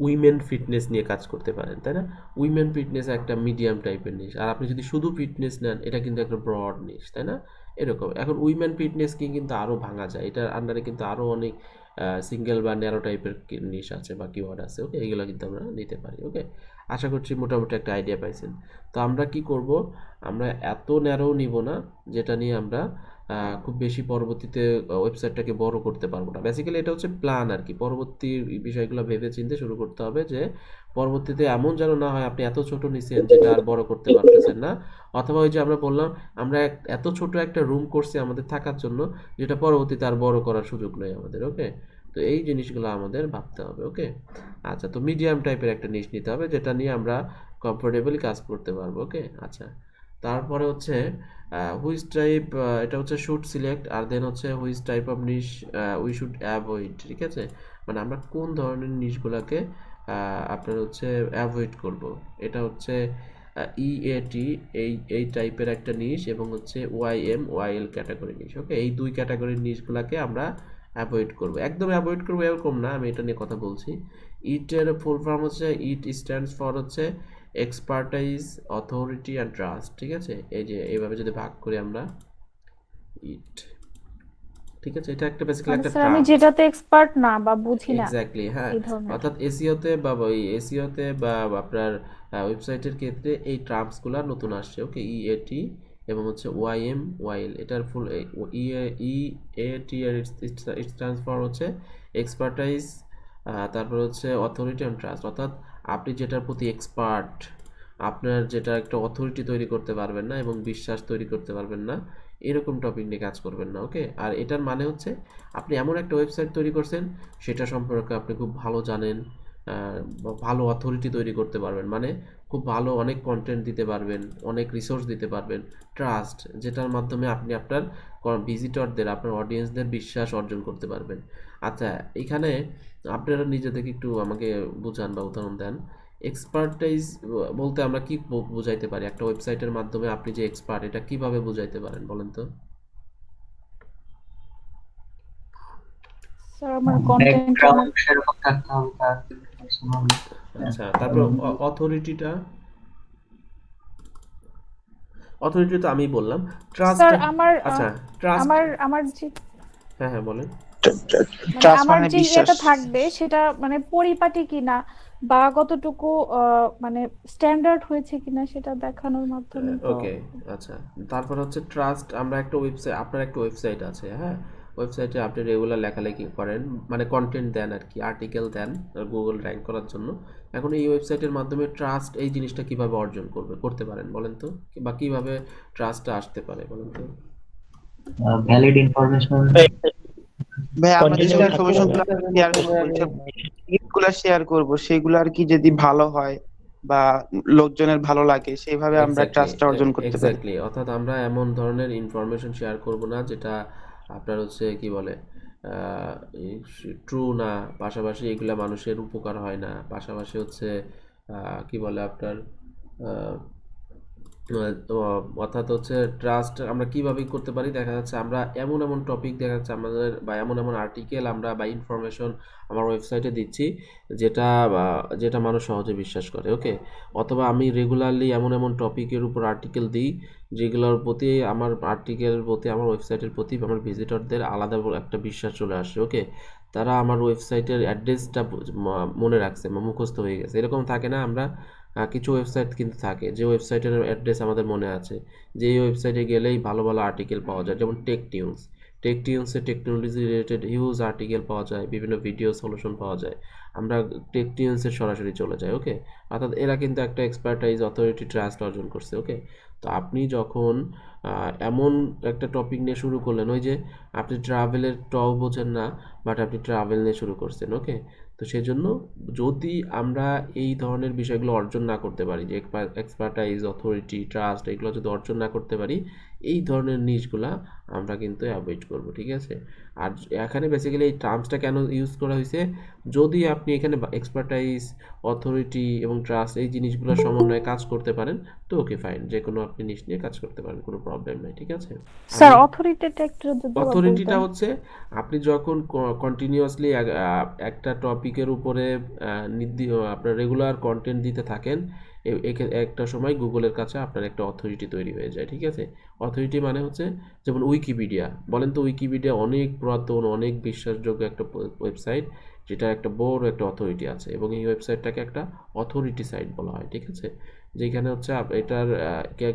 উইমেন ফিটনেস নিয়ে কাজ করতে পারেন, তাই না? উইমেন ফিটনেস একটা মিডিয়াম টাইপের নিশ, আর আপনি যদি শুধু ফিটনেস নেন, এটা কিন্তু একটা ব্রড নিশ, তাই না? এরকম এখন উইমেন ফিটনেস কি কিন্তু আরও ভাঙা যায়, এটার আন্ডারে কিন্তু আরও অনেক সিঙ্গেল বা ন্যারো টাইপের নিশ আছে বা কিওয়ার্ড আছে। ওকে, এগুলো কিন্তু আমরা নিতে পারি। ওকে, আশা করছি মোটামুটি একটা আইডিয়া পাইছেন। তো আমরা কি করব, আমরা এত ন্যারো নিব না যেটা নিয়ে আমরা খুব বেশি পরবর্তীতে ওয়েবসাইটটাকে বড় করতে পারবো না। বেসিক্যালি এটা হচ্ছে প্ল্যান আর কি, পরবর্তী বিষয়গুলো ভেবে চিন্তে শুরু করতে হবে, যে পরবর্তীতে এমন যেন না হয় আপনি এত ছোট নিছেন যেটা আর বড় করতে পারতেছেন না, অথবা ওই যে আমরা বললাম আমরা এত ছোট একটা রুম করছি আমাদের থাকার জন্য, যেটা পরবর্তীতে আর বড় করার সুযোগ নেই আমাদের। ওকে, তো এই জিনিসগুলো আমাদের ভাবতে হবে। ওকে, আচ্ছা, তো মিডিয়াম টাইপের একটা নিশ নিতে হবে যেটা নিয়ে আমরা কমফোর্টেবলি কাজ করতে পারবো। ওকে, আচ্ছা, তারপরে হচ্ছে হুইচ টাইপ, এটা হচ্ছে শুড সিলেক্ট, আর দেন হচ্ছে which type of niche we should avoid. ঠিক আছে, মানে আমরা কোন ধরনের নিশগুলোকে আপনার হচ্ছে অ্যাভয়েড করব। এটা হচ্ছে ইএটি, এই টাইপের একটা নিশ, এবং হচ্ছে ওয়াইএল ক্যাটাগরি নিশ। ওকে, এই দুই ক্যাটাগরির নিশগুলোকে আমরা অ্যাভয়েড করব, একদম অ্যাভয়েড করবো এরকম না, আমি এটা নিয়ে কথা বলছি। ইটের ফুল ফর্ম হচ্ছে, ইট স্ট্যান্ডস ফর হচ্ছে এক্সপার্টাইজ, অথরিটি অ্যান্ড ট্রাস্ট। ঠিক আছে, এই যে এইভাবে যদি ভাগ করি আমরা ইট, ঠিক আছে, এটা একটা বেসিক্যালি মানে একটা স্যার আমি ট্রাস্ট। যেটাতে এক্সপার্ট না বা বুঝি না এক্স্যাক্টলি, হ্যাঁ, এই ধরনের। অর্থাৎ এসইওতে বা ওই এসইওতে বা আপনার ওয়েবসাইটের ক্ষেত্রে এই টার্মসগুলো নতুন আসছে। ওকে, ইএটি এবং হচ্ছে ওয়াইএল, এটার ফুল ইএটি এর স্ট্যান্ডস ফর হচ্ছে এক্সপার্টাইজ, তারপর হচ্ছে অথরিটি অ্যান্ড ট্রাস্ট, অর্থাৎ আপনি যেটার প্রতি এক্সপার্ট, আপনার যেটা একটা অথরিটি তৈরি করতে পারবেন না এবং বিশ্বাস তৈরি করতে পারবেন না, এরকম টপিক নিয়ে কাজ করবেন না। ওকে, আর এটার মানে হচ্ছে আপনি এমন একটা ওয়েবসাইট তৈরি করছেন সেটা সম্পর্কে আপনি খুব ভালো জানেন, ভালো অথরিটি তৈরি করতে পারবেন, মানে খুব ভালো অনেক কন্টেন্ট দিতে পারবেন, অনেক রিসোর্স দিতে পারবেন, ট্রাস্ট, যেটার মাধ্যমে আপনি আপনার ভিজিটরদের, আপনার অডিয়েন্সদের বিশ্বাস অর্জন করতে পারবেন। আচ্ছা, এখানে আপনারা নিজে থেকে একটু আমাকে বুঝান বা উদাহরণ দেন। এক্সপার্টাইজ বলতে আমরা কি বুঝাইতে পারি? একটা ওয়েবসাইটের মাধ্যমে আপনি যে এক্সপার্ট, এটা কিভাবে বুঝাইতে পারেন বলেন তো? স্যার আমার কন্টেন্টের ব্যাকগ্রাউন্ড সেরকম থাকতে হবে, তার পার্সোনাল। আচ্ছা, তারপর অথরিটিটা, অথরিটি তো আমি বললাম, স্যার ট্রাস্ট। আমার আচ্ছা, ট্রাস্ট, আমার আমার যে হ্যাঁ হ্যাঁ বলেন। মানে ট্রাস্ট আমার মানে যে বিশ্বাস। ইয়েটা থাকবে সেটা মানে পরিপাটি কিনা বা কতটুকু মানে স্ট্যান্ডার্ড হয়েছে কিনা সেটা দেখানোর মাধ্যমে তো। ওকে, আচ্ছা। তারপর হচ্ছে ট্রাস্ট, আমরা একটা ওয়েবসাইট, আপনার একটা ওয়েবসাইট আছে, হ্যাঁ, ওয়েবসাইটে আপনি রেগুলার লেখালেখি করেন, মানে কন্টেন্ট দেন আর কি, আর্টিকেল দেন গুগল র্যাঙ্ক করার জন্য। এখন এই ওয়েবসাইটের মাধ্যমে ট্রাস্ট এই জিনিসটা কিভাবে অর্জন করতে পারেন বলেন তো, বা কিভাবে ট্রাস্টটা আসতে পারে বলেন তো? Valid information. ভাই আমরা যে কন্টিনিউ থাকতে ইনফরমেশন হবে। গুলা শেয়ার করব সেগুলো আর কি যদি ভালো হয় বা লোকজনের ভালো লাগে সেইভাবে আমরা এক্স্যাক্টলি, ট্রাস্ট অর্জন করতে পারি। এক্স্যাক্টলি, অর্থাৎ আমরা এমন ধরনের ইনফরমেশন শেয়ার করব না যেটা আপনার হচ্ছে কি বলে ট্রু না, পাশাপাশি এগুলা মানুষের উপকার হয় না, পাশাপাশি হচ্ছে কি বলে আপনার আহ, অর্থাৎ হচ্ছে ট্রাস্ট আমরা কিভাবে করতে পারি, দেখা যাচ্ছে আমরা এমন এমন টপিক, দেখা যাচ্ছে আমাদের বা এমন এমন আর্টিকেল আমরা বা ইনফরমেশন আমার ওয়েবসাইটে দিচ্ছি যেটা যেটা মানুষ সহজে বিশ্বাস করে, ওকে। অথবা আমি রেগুলারলি এমন এমন টপিকের উপর আর্টিকেল দিই যেগুলোর প্রতি আমার আর্টিকেলের প্রতি, আমার ওয়েবসাইটের প্রতি আমার ভিজিটরদের আলাদা একটা বিশ্বাস চলে আসে, ওকে। তারা আমার ওয়েবসাইটের অ্যাড্রেসটা মনে রাখছে বা মুখস্থ হয়ে গেছে, এরকম থাকে না? আমরা কিছু ওয়েবসাইট কিন্তু থাকে যে ওয়েবসাইটের অ্যাড্রেস আমাদের মনে আছে, যে ওয়েবসাইটে গেলেই ভালো ভালো আর্টিকেল পাওয়া যায়, যেমন টেকটিউন্সে টেকনোলজি রিলেটেড হিউজ আর্টিকেল পাওয়া যায়, বিভিন্ন ভিডিও সলিউশন পাওয়া যায়, আমরা টেকটিউন্সের সরাসরি চলে যাই, ওকে। অর্থাৎ এরা কিন্তু একটা এক্সপার্টাইজ, অথরিটি, ট্রাস্ট অর্জন করছে, ওকে। তো আপনি যখন এমন একটা টপিক নিয়ে শুরু করলেন, ওই যে আপনি ট্রাভেলের বোঝেন না, বাট আপনি ট্রাভেল নিয়ে শুরু করছেন, ওকে। তো সেজন্য যদি আমরা এই ধরনের বিষয়গুলো অর্জন না করতে পারি, যে এক্সপার্টাইজ, অথরিটি, ট্রাস্ট, এগুলো যদি অর্জন না করতে পারি, এই ধরনের নিশগুলা আমরা কিন্তু অ্যাভয়েড করব, ঠিক আছে। আর এখানে বেসিক্যালি এই টার্মসটা কেন ইউজ করা হয়েছে, যদি আপনি এখানে এক্সপার্টাইজ, অথরিটি এবং ট্রাস্ট এই জিনিসগুলোর সমন্বয়ে কাজ করতে পারেন, তো ওকে ফাইন, যে কোনো আপনি নিশ নিয়ে কাজ করতে পারেন, কোনো প্রবলেম নেই, ঠিক আছে। স্যার আমি অথরিটিটা একটু যদি অথরিটিটা বলতেন। হচ্ছে আপনি যখন কন্টিনিউয়াসলি একটা টপিকের উপরে আপনার রেগুলার কন্টেন্ট দিতে থাকেন, একটা সময় গুগলের কাছে আপনার একটা অথরিটি তৈরি হয়ে যায়, ঠিক আছে। অথরিটি মানে হচ্ছে, যেমন উইকিপিডিয়া, বলেন তো, উইকিপিডিয়া অনেক পুরাতন, অনেক বিশ্বাসযোগ্য একটা ওয়েবসাইট, যেটা একটা বড় একটা অথরিটি আছে, এবং এই ওয়েবসাইটটাকে একটা অথরিটি সাইট বলা হয়, ঠিক আছে। যেখানে হচ্ছে এটার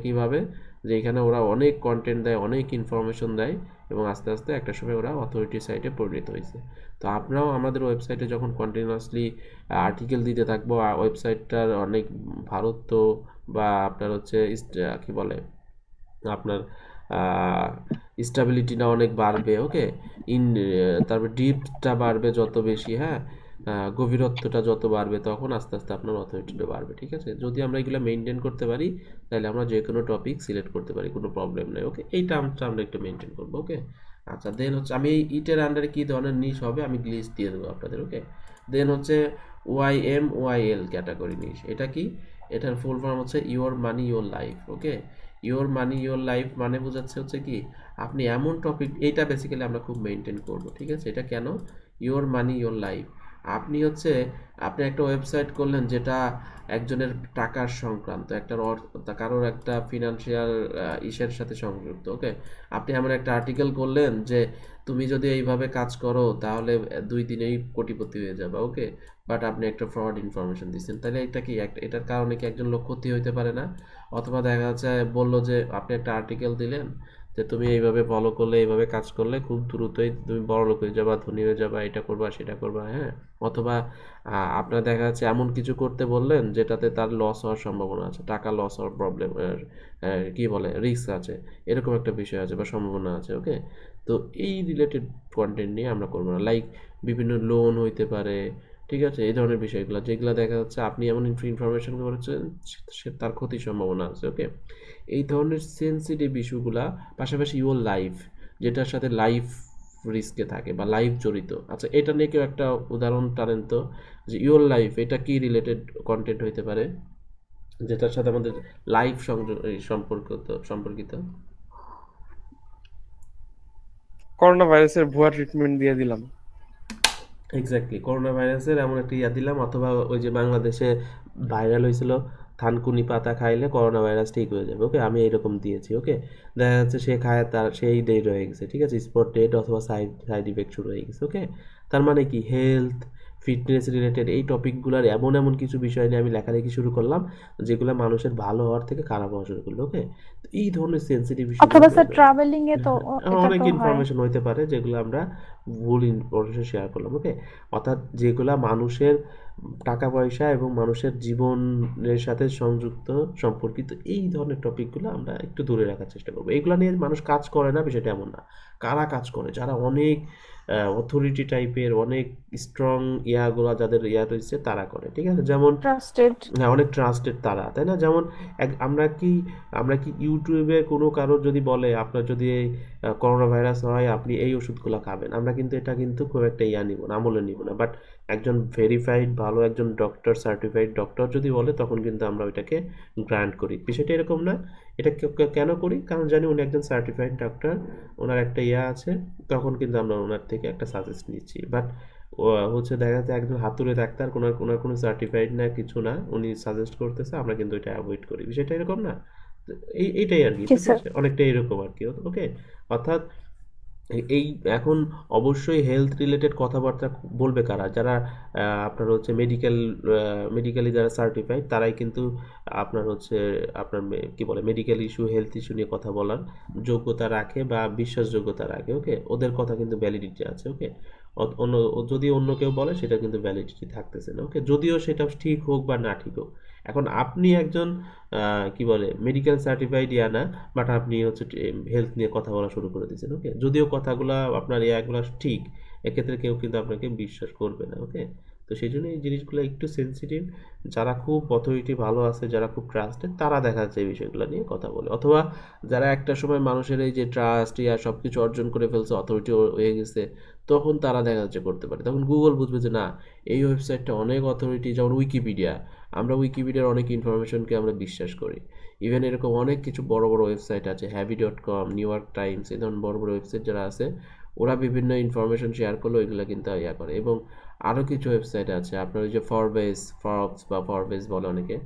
কীভাবে, যে এখানে ওরা অনেক কন্টেন্ট দেয়, অনেক ইনফরমেশন দেয়, এবং আস্তে আস্তে একটা সময় ওরা অথরিটি সাইটে পরিণত হয়েছে। তো আপনারাও আমাদের ওয়েবসাইটে যখন কন্টিনিউয়াসলি আর্টিকেল দিতে থাকবো, ওয়েবসাইটটার অনেক ভারত্ব বা আপনার হচ্ছে কি বলে আপনার স্টেবিলিটিটা অনেক বাড়বে, ওকে। ইন তারপর ডিপটা বাড়বে যত বেশি, হ্যাঁ, গভীরত্বটা যত বাড়বে, তখন আস্তে আস্তে আপনার অথরিটিটা বাড়বে, ঠিক আছে। যদি আমরা এগুলো মেনটেন করতে পারি, তাহলে আমরা যে কোনো টপিক সিলেক্ট করতে পারি, কোনো প্রবলেম নেই, ওকে। এই টার্মটা আমরা একটু মেনটেন করবো, ওকে। আচ্ছা, দেন হচ্ছে আমি এই ইটের আন্ডারে কী ধরনের নিশ হবে আমি লিস্ট দিয়ে দেবো আপনাদের, ওকে। দেন হচ্ছে OIL ক্যাটাগরি নিশ, এটা কি? এটার ফুল ফর্ম হচ্ছে your money your life, okay. Your money your life মানে বোঝাচ্ছে হচ্ছে কি, আপনি এমন টপিক, এইটা বেসিক্যালি আমরা খুব মেনটেন করব, ঠিক আছে। এটা কেন ইওর মানি ইওর লাইফ? আপনি হচ্ছে আপনি একটা ওয়েবসাইট করলেন যেটা একজনের টাকার সংক্রান্ত, একটা কারোর একটা ফিনান্সিয়াল ইসের সাথে সংযুক্ত, ওকে। আপনি এমন একটা আর্টিকেল করলেন যে তুমি যদি এইভাবে কাজ করো তাহলে 2 দিনেই কোটিপতি হয়ে যাবে, ওকে। বাট আপনি একটা ফ্রড ইনফরমেশন দিচ্ছেন, তাহলে এটা কি এটার কারণে কি একজন লোক ক্ষতি হইতে পারে না? অথবা দেখা যাচ্ছে বললো যে আপনি একটা আর্টিকেল দিলেন যে তুমি এইভাবে ফলো করলে, এইভাবে কাজ করলে খুব দ্রুতই তুমি বড় লোক হয়ে যাবা, ধনী হয়ে যাবা, এটা করবা সেটা করবা, হ্যাঁ। অথবা আপনার দেখা যাচ্ছে এমন কিছু করতে বললেন যেটাতে তার লস হওয়ার সম্ভাবনা আছে, টাকা লস হওয়ার প্রবলেম, কি বলে, রিস্ক আছে, এরকম একটা বিষয় আছে বা সম্ভাবনা আছে, ওকে। তো এই রিলেটেড কন্টেন্ট নিয়ে আমরা করবো না, লাইক বিভিন্ন লোন হইতে পারে, ঠিক আছে, এই ধরনের বিষয়গুলো যেগুলো দেখা যাচ্ছে আপনি এমন ইনফরমেশন করেছেন সে তার ক্ষতির সম্ভাবনা আছে, ওকে। এই ধরনের সেন্সিটিভ ইস্যুগুলা, পাশাপাশি ইউর লাইফ, যেটার সাথে লাইফ রিস্কে থাকে বা লাইফ জড়িত, আচ্ছা এটা নিয়ে কেউ একটা উদাহরণ টানেন তো, যে ইউর লাইফ এটা কি রিলেটেড কন্টেন্ট হইতে পারে যেটার সাথে আমাদের লাইফ সম্পর্কিত। করোনা ভাইরাসের ভুয়া ট্রিটমেন্ট দিয়ে দিলাম। এক্স্যাক্টলি, করোনা ভাইরাসের এমন একটা দিলাম, অথবা ওই যে বাংলাদেশে ভাইরাল হয়েছিল থানকুনি পাতা খাইলে করোনা ভাইরাস ঠিক হয়ে যাবে, ওকে, আমি এরকম দিয়েছি, ওকে। দেখা যাচ্ছে সে খায়, তার সেই ডেট হয়ে গেছে, ঠিক আছে, স্পট ডেট অথবা সাইড ইফেক্ট শুরু হয়ে গেছে, ওকে। তার মানে কি, হেলথ ফিটনেস রিলেটেড এই টপিকগুলোর এমন এমন কিছু বিষয় নিয়ে আমি লেখালেখি শুরু করলাম যেগুলো মানুষের ভালো হওয়ার থেকে খারাপ হওয়া শুরু করলো, ওকে। তো এই ধরনের সেন্সিটিভ অথবা স্যার বিষয়গুলো ট্রাভেলিং এ তো এটা অনেক তো হয়। ইনফরমেশন হইতে পারে যেগুলো আমরা ভুল ইনফরমেশন শেয়ার করলাম, ওকে। অর্থাৎ যেগুলা মানুষের টাকা পয়সা এবং মানুষের জীবনের সাথে সংযুক্ত সম্পর্কিত এই ধরনের টপিকগুলো আমরা একটু দূরে রাখার চেষ্টা করবো। এগুলো নিয়ে মানুষ কাজ করে না বিষয়টা এমন না, কারা কাজ করে, যারা অনেক অথরিটি টাইপের অনেক স্ট্রং ইয়াগুলো যাদের ইয়া রয়েছে তারা করে, ঠিক আছে। যেমন ট্রাস্টেড। হ্যাঁ, অনেক ট্রাস্টেড তারা, তাই না? যেমন আমরা কি ইউটিউবে কোনো কারোর যদি বলে আপনার যদি করোনা ভাইরাস হয় আপনি এই ওষুধগুলো খাবেন, আমরা কিন্তু এটা কিন্তু খুব একটা ইয়া নিব না, আমলে নিব না। বাট একজন ভেরিফাইড ভালো একজন ডক্টর, সার্টিফাইড ডক্টর যদি বলে তখন কিন্তু আমরা ওইটাকে গ্রান্ট করি। বিষয়টা এরকম না। এটা কেন করি? কারণ জানি উনি একজন সার্টিফাইড ডক্টর, ওনার একটা ইয়া আছে, তখন কিন্তু আমরা ওনার থেকে একটা সাজেস্ট নিচ্ছি। বাট হচ্ছে দেখা যাচ্ছে একজন হাতুড়ে ডাক্তার, কোনো সার্টিফাইড না, কিছু না, উনি সাজেস্ট করতেছে, আমরা কিন্তু এটা অ্যাভয়েড করি। বিষয়টা এরকম না। তো এইটাই আর কি, জি ঠিক স্যার। আছে, অনেকটা এরকম আর কি, ওকে। অর্থাৎ এই এখন অবশ্যই হেলথ রিলেটেড কথাবার্তা বলবে কারা, যারা আপনার হচ্ছে মেডিকেলি যারা সার্টিফাইড, তারাই কিন্তু আপনার হচ্ছে আপনার কি বলে মেডিকেল ইস্যু, হেলথ ইস্যু নিয়ে কথা বলার যোগ্যতা রাখে বা বিশ্বাসযোগ্যতা রাখে, ওকে। ওদের কথা কিন্তু ভ্যালিডিটি আছে, ওকে। যদি অন্য কেউ বলে সেটা কিন্তু ভ্যালিডিটি থাকতেছে না, ওকে, যদিও সেটা ঠিক হোক বা না ঠিক হোক। এখন আপনি একজন কি বলে মেডিকেল সার্টিফাইড ইয়া না, বাট আপনি হচ্ছে হেলথ নিয়ে কথা বলা শুরু করে দিয়েছেন, ওকে, যদিও কথাগুলো আপনার ইয়াগুলো ঠিক, এক্ষেত্রে কেউ কিন্তু আপনাকে বিশ্বাস করবে না, ওকে। তো সেই জন্য এই জিনিসগুলো একটু সেন্সিটিভ। যারা খুব অথরিটি ভালো আছে, যারা খুব ট্রাস্টেড, তারা দেখা যাচ্ছে এই বিষয়গুলো নিয়ে কথা বলে, অথবা যারা একটা সময় মানুষের এই যে ট্রাস্ট ইয়া সব কিছু অর্জন করে ফেলছে, অথরিটি হয়ে গেছে, তখন তারা দেখা যাচ্ছে করতে পারে। তখন গুগল বুঝবে যে না, এই ওয়েবসাইটটা অনেক অথরিটি, যেমন উইকিপিডিয়া, আমরা উইকিপিডিয়ার অনেক ইনফরমেশনকে আমরা বিশ্বাস করি। ইভেন এরকম অনেক কিছু বড় বড় ওয়েবসাইট আছে, হ্যাভি.com, নিউ ইয়র্ক টাইমস, এই ধরনের বড় বড় ওয়েবসাইট যারা আছে, ওরা বিভিন্ন ইনফরমেশন শেয়ার করলে ওইগুলো কিন্তু ইয়া করে। এবং আরও কিছু ওয়েবসাইট আছে আপনার ওই যে ফরবস বা ফরবেস বলে অনেকে,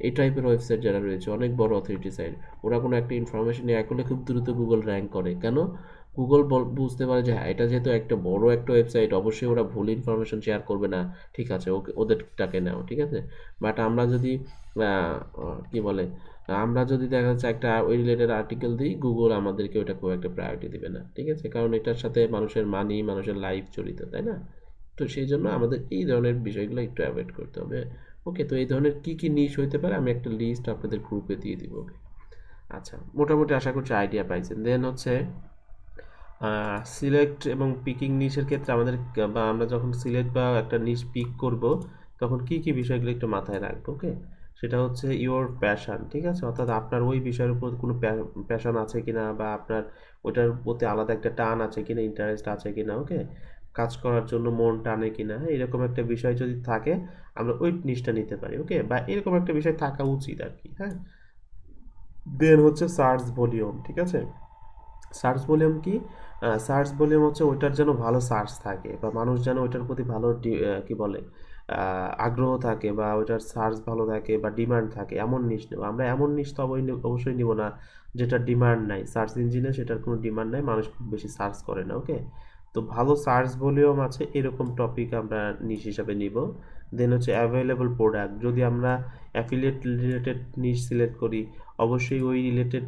এই টাইপের ওয়েবসাইট যারা রয়েছে, অনেক বড় অথরিটি সাইট, ওরা কোনো একটা ইনফরমেশন ইয়া করলে খুব দ্রুত গুগল র্যাঙ্ক করে। কেন? গুগল বুঝতে পারে যে হ্যাঁ, এটা যেহেতু একটা বড় একটা ওয়েবসাইট, অবশ্যই ওরা ভুল ইনফরমেশন শেয়ার করবে না, ঠিক আছে, ওদেরটাকে নাও, ঠিক আছে। বাট আমরা যদি কি বলে আমরা যদি দেখা যাচ্ছে একটা ওই রিলেটেড আর্টিকেল দিই, গুগল আমাদেরকে ওইটা খুব একটা প্রায়োরিটি দিবে না, ঠিক আছে, কারণ এটার সাথে মানুষের মানি, মানুষের লাইফ জড়িত, তাই না? তো সেই জন্য আমাদের এই ধরনের বিষয়গুলো একটু অ্যাভয়েড করতে হবে, ওকে। তো এই ধরনের কি কি নিশ হইতে পারে আমি একটা লিস্ট আপনাদের গ্রুপে দিয়ে দিব, ওকে। আচ্ছা, মোটামুটি আশা করছি আইডিয়া পাইছেন। দেন হচ্ছে সিলেক্ট এবং পিকিং নিশের ক্ষেত্রে আমাদের বা আমরা যখন সিলেক্ট বা একটা নিশ পিক করব, তখন কি কি বিষয়গুলো একটু মাথায় রাখবো, ওকে। সেটা হচ্ছে ইওর প্যাশন, ঠিক আছে, অর্থাৎ আপনার ওই বিষয়ের উপর কোনো প্যাশন আছে কিনা, বা আপনার ওইটার প্রতি আলাদা একটা টান আছে কিনা, ইন্টারেস্ট আছে কিনা, ওকে, কাজ করার জন্য মন টানে কিনা, হ্যাঁ, এরকম একটা বিষয় যদি থাকে আমরা ওই নিশটা নিতে পারি, ওকে, বা এরকম একটা বিষয় থাকা উচিত আর কি, হ্যাঁ। দেন হচ্ছে সার্চ ভলিউম, ঠিক আছে। সার্চ ভলিউম কি? সার্চ ভলিউম হচ্ছে ওইটার যেন ভালো সার্চ থাকে, বা মানুষ যেন ওইটার প্রতি ভালো কি বলে আগ্রহ থাকে, বা ওইটার সার্চ ভালো থাকে বা ডিমান্ড থাকে, এমন নিশ নেব আমরা। এমন নিশ তো অবশ্যই নিব না যেটা ডিমান্ড নাই, সার্চ ইঞ্জিনে সেটার কোনো ডিমান্ড নাই, মানুষ খুব বেশি সার্চ করে না, ওকে। তো ভালো সার্চ ভলিউম আছে এরকম টপিক আমরা নিশ হিসাবে নিব। দেন হচ্ছে অ্যাভেলেবল প্রোডাক্ট, যদি আমরা অ্যাফিলিয়েট রিলেটেড নিশ সিলেক্ট করি, অবশ্যই ওই রিলেটেড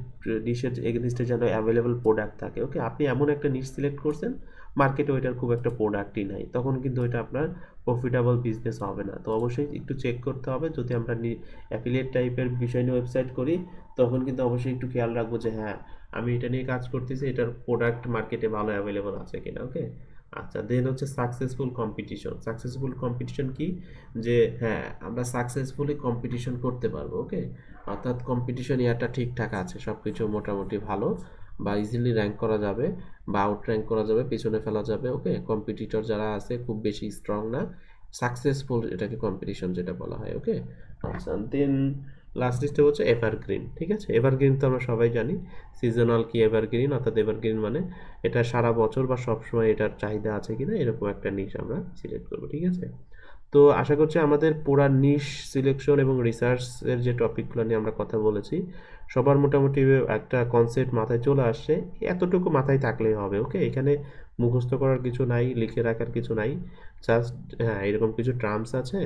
নিশের এগেনস্টে যেন অ্যাভেলেবল প্রোডাক্ট থাকে, ওকে। আপনি এমন একটা নিশ সিলেক্ট করছেন, মার্কেটে ওইটার খুব একটা প্রোডাক্টই নাই, তখন কিন্তু ওইটা আপনার প্রফিটেবল বিজনেস হবে না। তো অবশ্যই একটু চেক করতে হবে, যদি আমরা অ্যাফিলিয়েট টাইপের বিষয় নিয়ে ওয়েবসাইট করি, তখন কিন্তু অবশ্যই একটু খেয়াল রাখবো যে হ্যাঁ, আমি এটা নিয়ে কাজ করতেছি, এটার প্রোডাক্ট মার্কেটে ভালো অ্যাভেলেবল আছে কিনা, ওকে। আচ্ছা, দেন হচ্ছে সাকসেসফুল কম্পিটিশন। সাকসেসফুল কম্পিটিশন কি? যে হ্যাঁ, আমরা সাকসেসফুলি কম্পিটিশন করতে পারবো, ওকে। অর্থাৎ কম্পিটিশন ইয়াটা ঠিকঠাক আছে, সব কিছু মোটামুটি ভালো, বা ইজিলি র্যাঙ্ক করা যাবে, বা আউট র্যাঙ্ক করা যাবে, পিছনে ফেলা যাবে, ওকে। কম্পিটিটর যারা আছে খুব বেশি স্ট্রং না, সাকসেসফুল, এটাকে কম্পিটিশন যেটা বলা হয়, ওকে। আচ্ছা, দেন লাস্ট স্টেপ হচ্ছে এভারগ্রিন। ঠিক আছে, এভারগ্রিন তো আমরা সবাই জানি। সিজনাল কি এভারগ্রিন, অর্থাৎ এভারগ্রিন মানে এটা সারা বছর বা সবসময় এটার চাহিদা আছে কিনা এরকম একটা নিশ আমরা সিলেক্ট করবো। ঠিক আছে, তো আশা করছি আমাদের পুরা নিশ সিলেকশন এবং রিসার্চের যে টপিকগুলো নিয়ে আমরা কথা বলেছি সবার মোটামুটি একটা কনসেপ্ট মাথায় চলে আসছে। এতটুকু মাথায় থাকলেই হবে। ওকে, এখানে মুখস্থ করার কিছু নাই, লিখে রাখার কিছু নাই, জাস্ট হ্যাঁ এরকম কিছু টার্মস আছে,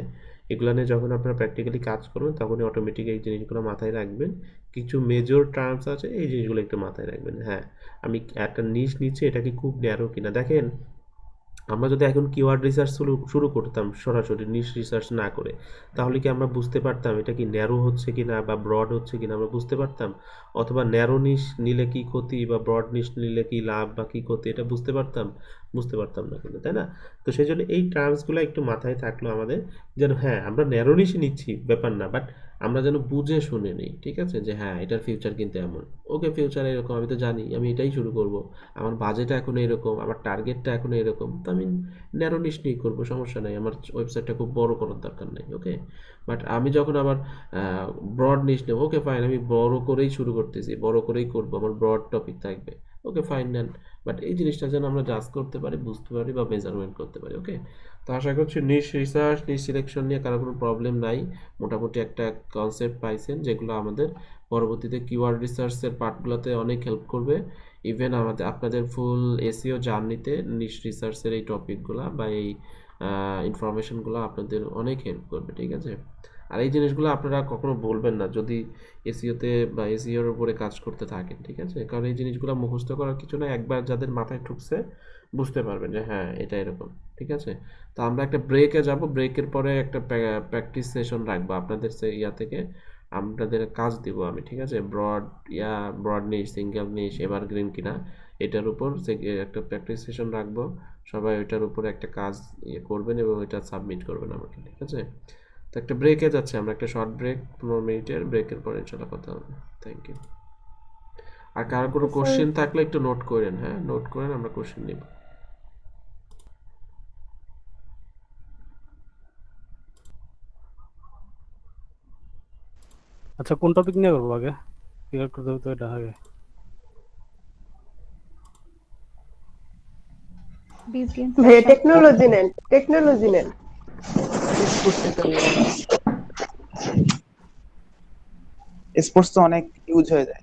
এগুলো নিয়ে যখন আপনারা প্র্যাকটিক্যালি কাজ করবেন তখনই অটোমেটিক এই জিনিসগুলো মাথায় রাখবেন। কিছু মেজর টার্মস আছে, এই জিনিসগুলো একটু মাথায় রাখবেন। হ্যাঁ, আমি একটা নিশ নিচ্ছি, এটা কি খুব ন্যারো কিনা দেখেন। আমরা যদি এখন কিওয়ার্ড রিসার্চ শুরু করতাম সরাসরি নিশ রিসার্চ না করে, তাহলে কি আমরা বুঝতে পারতাম এটা কি ন্যারো হচ্ছে কিনা বা ব্রড হচ্ছে কিনা আমরা বুঝতে পারতাম? অথবা ন্যারো নিশ নিলে কি ক্ষতি বা ব্রড নিশ নিলে কি লাভ বা কি ক্ষতি এটা বুঝতে পারতাম? বুঝতে পারতাম না কিন্তু, তাই না? তো সেই জন্য এই টার্মসগুলো একটু মাথায় থাকলো আমাদের, যেন হ্যাঁ আমরা ন্যারো নিশই নিচ্ছি ব্যাপার না, বাট আমরা যেন বুঝে শুনে নিই। ঠিক আছে, যে হ্যাঁ এটার ফিউচার কিন্তু এমন, ওকে ফিউচার এরকম, আমি তো জানি আমি এটাই শুরু করব, আমার বাজেট এখন এরকম, আমার টার্গেটটা এখন এরকম, তো আমি ন্যারো নিশ নিয়েই করবো, সমস্যা নেই, আমার ওয়েবসাইটটা খুব বড় করার দরকার নেই। ওকে, বাট আমি যখন আবার ব্রড নিশ নেব, ওকে ফাইন, আমি বড় করেই শুরু করতেছি, বড় করেই করবো, আমার ব্রড টপিক থাকবে, ওকে ফাইন নেন, বাট এই জিনিসটা যেন আমরা জাজ করতে পারি, বুঝতে পারি বা মেজারমেন্ট করতে পারি। ওকে, তো আশা করছি নিশ রিসার্চ নিশ সিলেকশন নিয়ে কারো কোনো প্রবলেম নাই, মোটামুটি একটা কনসেপ্ট পাইছেন যেগুলো আমাদের পরবর্তীতে কিওয়ার্ড রিসার্চের পার্টগুলোতে অনেক হেল্প করবে। ইভেন আমাদের আপনাদের ফুল এসইও জার্নিতে নিশ রিসার্চের এই টপিকগুলো বা এই ইনফরমেশনগুলো আপনাদের অনেক হেল্প করবে। ঠিক আছে, আর এই জিনিসগুলো আপনারা কখনো বলবেন না যদি এসইওতে বা এসইওর উপরে কাজ করতে থাকেন। ঠিক আছে, কারণ এই জিনিসগুলো মুখস্থ করার কিছু না, একবার যাদের মাথায় ঢুকছে বুঝতে পারবেন যে হ্যাঁ এটা এরকম। ঠিক আছে, তো আমরা একটা ব্রেকে যাব, ব্রেকের পরে একটা প্র্যাকটিস সেশন রাখবো আপনাদের ইয়া থেকে, আপনাদের কাজ দিব আমি। ঠিক আছে, ব্রড নিশ, সিঙ্গেল নিশ, এভারগ্রিন কিনা এটার উপর একটা প্র্যাকটিস সেশন রাখবো, সবাই ওইটার উপর একটা কাজ ইয়ে করবেন এবং ওইটা সাবমিট করবেন আমাকে। ঠিক আছে, তো একটা ব্রেকে যাচ্ছে, আমরা একটা শর্ট ব্রেক 15 মিনিটের, ব্রেকের পরে ইনশাল্লাহ কথা হবে। Thank you. আর কারো কোনো কোশ্চেন থাকলে একটু নোট করেন, হ্যাঁ নোট করেন, আমরা কোশ্চেন নিব। আচ্ছা, কোন টপিক নিয়ে করবো আগে? ক্লিয়ার করতে হবে তো এটা আগে। BGM ভাইয়া টেকনোলজি নেন, টেকনোলজি নেন। স্পোর্টস তো অনেক ইউজ হয়ে যায়,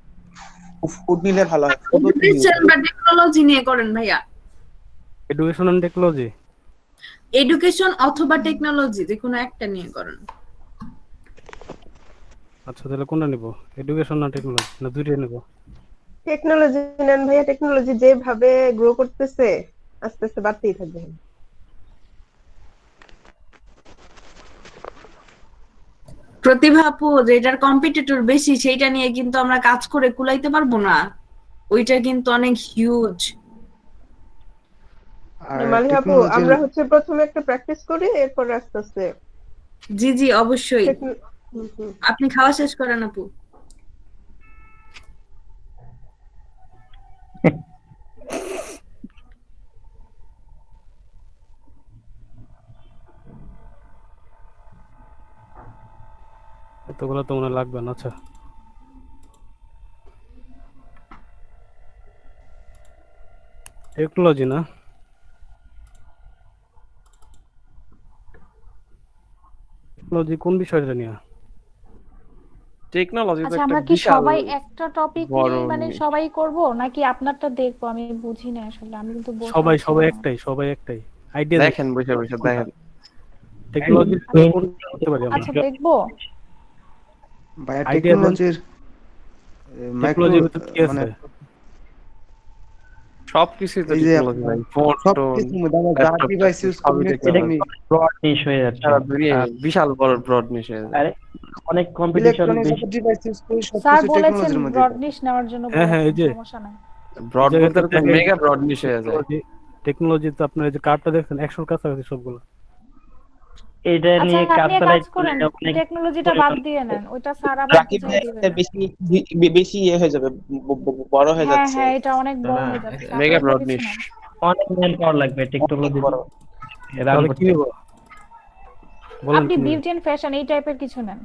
ফুড নিলে ভালো হয়। এডুকেশন বা টেকনোলজি নিয়ে করেন ভাইয়া। এডুকেশন এন্ড টেকনোলজি, এডুকেশন অথবা টেকনোলজি যে কোনো একটা নিয়ে করেন। আচ্ছা তাহলে কোনটা নিব, এডুকেশন না টেকনোলজি, না দুইটাই নিব? টেকনোলজি নেন ভাইয়া, টেকনোলজি যেভাবে গ্রো করতেছে আস্তে আস্তে বাড়তেই থাকবে। প্রতিভা আপু, যেটার কম্পিটিটর বেশি সেইটা নিয়ে কিন্তু আমরা কাজ করে কুলাইতে পারবো না, ওইটা কিন্তু অনেক হিউজ। মালিক আপু, আমরা হচ্ছে প্রথমে একটা প্র্যাকটিস করি, এরপর আস্তে আস্তে। জি জি অবশ্যই, আপনি খাওয়া শেষ করেন আপু। এতগুলো তো মনে লাগবে না। আচ্ছা টেকনোলজি না, টেকনোলজি কোন বিষয়টা নিয়ে? টেকনোলজি তো আচ্ছা, একটা আমরা কি বিশাল সবাই একটা টপিক বড় নিয়ে মানে নিয়ে। সবাই করব নাকি আপনারটা দেখবো? আমি বুঝি না আসলে, আমি কিন্তু বসে সবাই আছি সবাই না। একটাই আইডিয়া দেখেন বসে বসে দেখেন টেকনোলজি কোন করতে পারি আমরা? আচ্ছা দেখবো। ভাইয়া আইডিয়া দেন, টেকনোলজির টেকনোলজির ভিতর কি আছে? সবকিছুই তো এই যে টেকনোলজি ভাই, ফোন সবকিছু মধ্যে আমরা যা ডিভাইস ইউজ করি টেকনোলজি, ব্রড নিশ হয়ে যাচ্ছে। সারা দুনিয়া বিশাল বড় ব্রড নিশে। আরে অনেক কম্পিটিশন ইলেকট্রনিক্স বেশি। ডিভাইস ইউজ করি, স্যার সবকিছু বলেছেন টেকনোলজির মধ্যে। ব্রডনিশ নেওয়ার জন্য হ্যাঁ, এই বলেছেন, যে সমস্যা নাই। ব্রড বলতে তো মেগা ব্রড নিশে যায়। টেকনোলজি তো আপনার এই যে কার্ডটা দেখছেন 100 কাছাকাছি সবগুলো। এটা আচ্ছা নিয়ে কাজ আপনি এক চালাই কাজ করেন, টেকনোলজিটা বাদ দিয়ে নেন, ওইটা স্যার আবার রাকিব বুঝিয়ে ভাই দিবেন। বেশি ইয়ে হয়ে যাবে, বড় হয়ে হ্যাঁ যাচ্ছে। হ্যাঁ, এটা অনেক বড় হয়ে যাচ্ছে। মেগা আপনার ব্রড কিছু নিশ না। অনেক ম্যান পাওয়ার লাগবে টেকনোলজি রান তাহলে কি করতে। নিব বলেন? আপনি কি নিব? বিউটি এন্ড ফ্যাশন এই টাইপের কিছু নেন।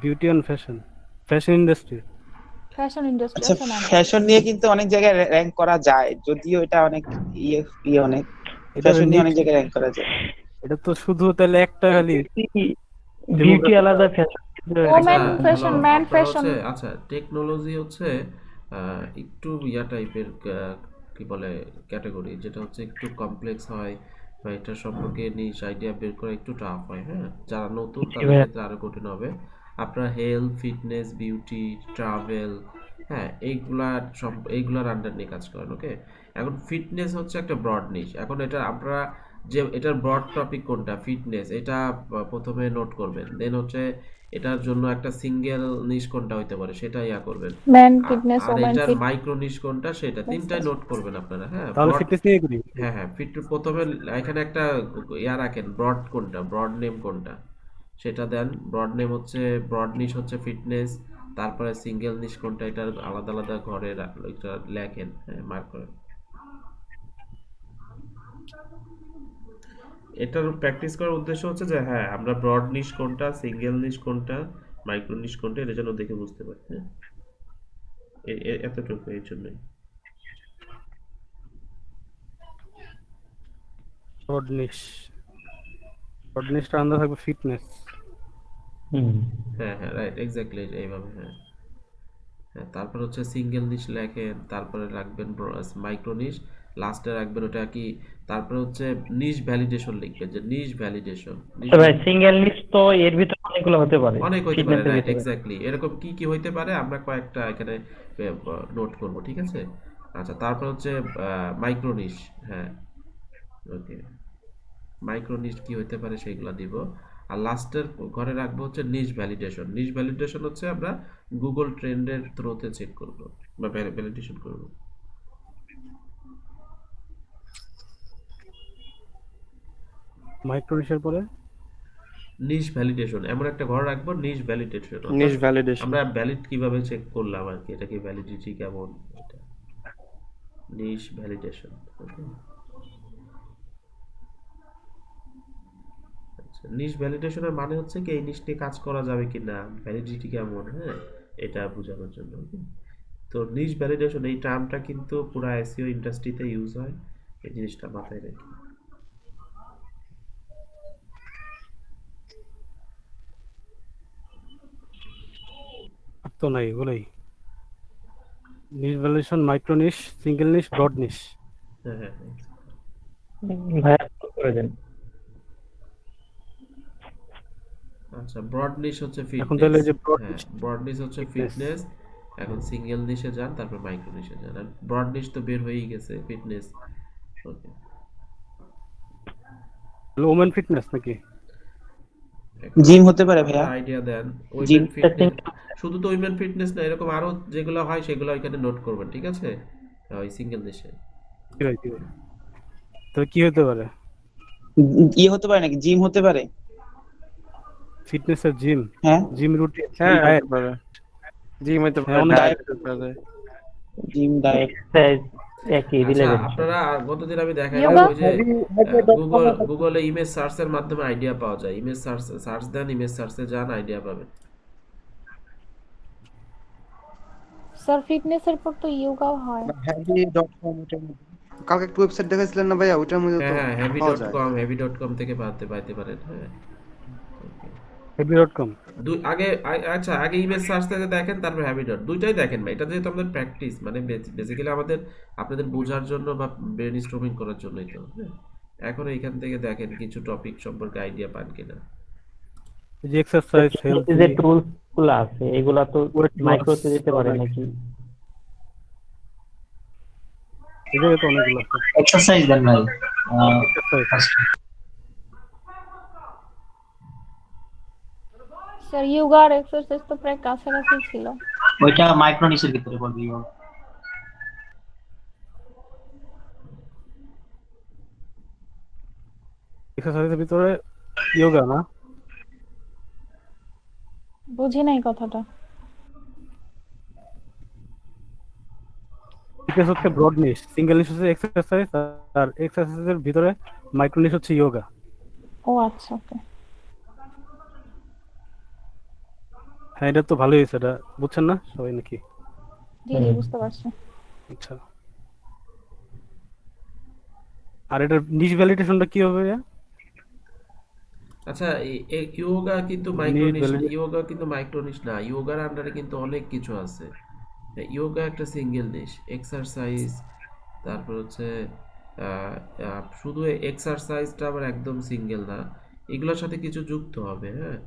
Beauty and fashion, fashion industry. Fashion industry আচ্ছা, আছে না? ফ্যাশন নিয়ে কিন্তু অনেক জায়গায় র্যাঙ্ক করা যায়, যদিও এটা অনেক ইয়ে ইয়ে অনেক এটা ফ্যাশন নিয়ে অনেক নিচ, জায়গায় র্যাঙ্ক করা যায়। এটা তো শুধু তাহলে একটা খালি বিউটি demographic। আলাদা, ফ্যাশন আচ্ছা ওমেন হ্যালো, ফ্যাশন, ম্যান আপনারা ফ্যাশন। হচ্ছে আচ্ছা টেকনোলজি হচ্ছে একটু ইয়া টাইপের কি বলে ক্যাটাগরি, যেটা হচ্ছে একটু কমপ্লেক্স হয় বা এটা সম্পর্কে নিজ আইডিয়া বের করা একটু টাফ হয়। হ্যাঁ, যারা নতুন তাদের ক্ষেত্রে আরো কঠিন হবে। আপনার হেলথ, ফিটনেস, বিউটি, ট্রাভেল, হ্যাঁ এইগুলার আন্ডার নিয়ে কাজ করেন। ওকে, এখন ফিটনেস হচ্ছে একটা ব্রড নিশ। এখন এটা আপনারা যে এটার ব্রড টপিক কোনটা, ফিটনেস, এটা প্রথমে নোট করবেন। দেন হচ্ছে এটার জন্য একটা সিঙ্গেল নিশ কোনটা হইতে পারে সেটা ইয়া করবেন। ম্যান ফিটনেস, আর ওমেন এটার ফিট। মাইক্রো নিশ কোনটা সেটা তিনটাই নোট করবেন আপনারা। হ্যাঁ, তাহলে ব্রড, ফিটনেস নিয়ে করি। হ্যাঁ হ্যাঁ ফিট প্রথমে এখানে একটা ইয়া রাখেন, ব্রড কোনটা, ব্রড নেম কোনটা সেটা দেন। ব্রড নেম হচ্ছে, ব্রড নিশ হচ্ছে ফিটনেস, তারপরে সিঙ্গেল নিশ কোনটা এটার আলাদা আলাদা ঘরে এটা লেখেন, হ্যাঁ মার্ক করেন। এটার প্র্যাকটিস করার উদ্দেশ্য হচ্ছে যে হ্যাঁ আমরা ব্রড নিশ কোনটা, সিঙ্গেল নিশ কোনটা, মাইক্রো নিশ কোনটা এটা যেন দেখে বুঝতে পারি। হ্যাঁ, এতটুকু এই জন্যই। ব্রড নিশ, ব্রড নিশটা আন্দাজ থাকবে ফিটনেস। হ্যাঁ হ্যাঁ রাইট, এক্স্যাক্টলি এইভাবে। হ্যাঁ হ্যাঁ, তারপর হচ্ছে সিঙ্গেল নিশ লেখেন, তারপরে রাখবেন মাইক্রো নিশ, লাস্টে রাখবেন ওটা কি, তারপরে হচ্ছে নিশ ভ্যালিডেশন লিখবেন, যে নিশ ভ্যালিডেশন। তো ভাই সিঙ্গেল লিস্ট তো এর ভিতরে অনেকগুলো হতে পারে, অনেক হইতে পারে, ফিটনেসের রাইট ভিতরে। এক্স্যাক্টলি। এরকম কি কি হইতে পারে আমরা কয়েকটা এখানে নোট করব, ঠিক আছে? আচ্ছা, তারপর হচ্ছে মাইক্রো নিশ। হ্যাঁ ওকে, মাইক্রো নিশ কি হইতে পারে সেইগুলা দিব। আর লাস্টের ঘরে রাখবো হচ্ছে নিশ ভ্যালিডেশন। নিশ ভ্যালিডেশন হচ্ছে আমরা গুগল ট্রেন্ডের থ্রুতে চেক করব বা ভ্যালিডেশন করব। মাইক্রো নিশের পরে নিশ ভ্যালিডেশন, এমন একটা ঘর রাখবো নিশ ভ্যালিডেশন। নিশ ভ্যালিডেশন। আমরা ভ্যালিড কিভাবে চেক করলাম আর কি, এটা কি ভ্যালিডিটি কেমন, এটা নিশ ভ্যালিডেশন। ওকে, আচ্ছা নিশ ভ্যালিডেশনের মানে হচ্ছে কি এই নিশ নিয়ে কাজ করা যাবে কি না, ভ্যালিডিটি কেমন, হ্যাঁ এটা বোঝানোর জন্য। ওকে, তো নিশ ভ্যালিডেশন এই টার্মটা কিন্তু পুরো এসইও ইন্ডাস্ট্রিতে ইউজ হয়, এই জিনিসটা মাথায় রেখে। আর তো নাই এগুলোই, নিশ ভ্যালিডেশন, মাইক্রো নিশ, সিঙ্গেল নিশ, ব্রড নিশ। হ্যাঁ হ্যাঁ হ্যাঁ। ভাইয়া করে দেন। আচ্ছা, ব্রড নিশ হচ্ছে এখন তাহলে ফিটনেস। যে ব্রড হ্যাঁ, নিশ, ব্রড নিশ হচ্ছে ফিটনেস। এখন সিঙ্গেল নিশে যান, তারপর মাইক্রো নিশে যান। আর ব্রড নিশ তো বের হয়েই গেছে, ফিটনেস। ওকে, ওমেন ফিটনেস নাকি? জিম হতে পারে ভাইয়া। আইডিয়া দেন। জিম উইমেন ফিটনেস, শুধু তো উইমেন ফিটনেস না, এরকম আরো যেগুলো হয় সেগুলো এখানে নোট করবেন, ঠিক আছে? ওই সিঙ্গেল নিশে। কি হয়, কি হয়? তাহলে কি হতে পারে? ইয়ে হতে পারে নাকি, জিম হতে পারে? ফিটনেসের জিম, হ্যাঁ জিম রুটিন, হ্যাঁ ডায়েট। হতে পারে, জিম হতে হ্যাঁ, পারে, অনেক ডায়েট হতে পারে। Gym diet. এক্সারসাইজ একই আচ্ছা, রিলেভেন্ট। আপনারা গতদিন আমি দেখাইলাম Yoga? ওই যে গুগলে ইমেজ সার্চের মাধ্যমে আইডিয়া পাওয়া যায়। ইমেজ সার্চ দেন, ইমেজ সার্চে যান, আইডিয়া পাবেন। স্যার ফিটনেসের পর তো ইয়োগাও হয়। heavy.com কালকে একটা ওয়েবসাইট দেখাইছিলেন না ভাইয়া, ওইটার মধ্যে তো হ্যাঁ হ্যাঁ পাওয়া যায়। heavy.com থেকে পাইতে পারেন। হ্যাঁ heavy.com। আচ্ছা আগে ইমেজ সার্চ থেকে দেখেন, তারপর হ্যাবিটট, দুইটাই দেখেন ভাই। এটা যেহেতু আমাদের প্র্যাকটিস, মানে বেসিক্যালি আমাদের আপনাদের বোঝার জন্য বা ব্রেন স্ট্রমিং করার জন্যই তো। হ্যাঁ, এখন এইখান থেকে দেখেন কিছু টপিক সম্পর্কে আইডিয়া পান কিনা। এই যে এক্সারসাইজ, হেলথ, যে টুলস গুলো আছে এগুলা তো মাইক্রোতে দিতে পারে নাকি? এগুলো তো অনেকগুলো আছে। এক্সারসাইজ দেন ভাই। স্যার ইয়োগা আর এক্সারসাইজ তো প্রায় কাছাকাছি ছিল। ওইটা মাইক্রো নিশের ভিতরে পড়বে। এক্সারসাইজের ভিতরে ইয়োগা না? বুঝি নাই কথাটা। ফিটনেস হচ্ছে ব্রড নিশ, সিঙ্গেল নিশ হচ্ছে এক্সারসাইজ, আর এক্সারসাইজের ভিতরে মাইক্রো নিশ হচ্ছে ইয়োগা। ও আচ্ছা, ওকে। হ্যাঁ, এটা তো ভালোই হয়েছে, এটা বুঝছেন না সবাই নাকি? জি জি বুঝতে পারছি। আচ্ছা, আর এটার নিশ ভ্যালিডেশনটা কি হবে? আচ্ছা, ইয়োগা কিন্তু নিশ মাইক্রোনিশ, ভ্যালিডেশন ইয়োগা কিন্তু মাইক্রোনিশ না, ইয়োগার আন্ডারে কিন্তু অনেক কিছু আছে। ইয়োগা একটা সিঙ্গেল নিশ, এক্সারসাইজ, তারপর হচ্ছে শুধু এক্সারসাইজটা আবার একদম সিঙ্গেল না, এগুলোর সাথে কিছু যুক্ত হবে। হ্যাঁ,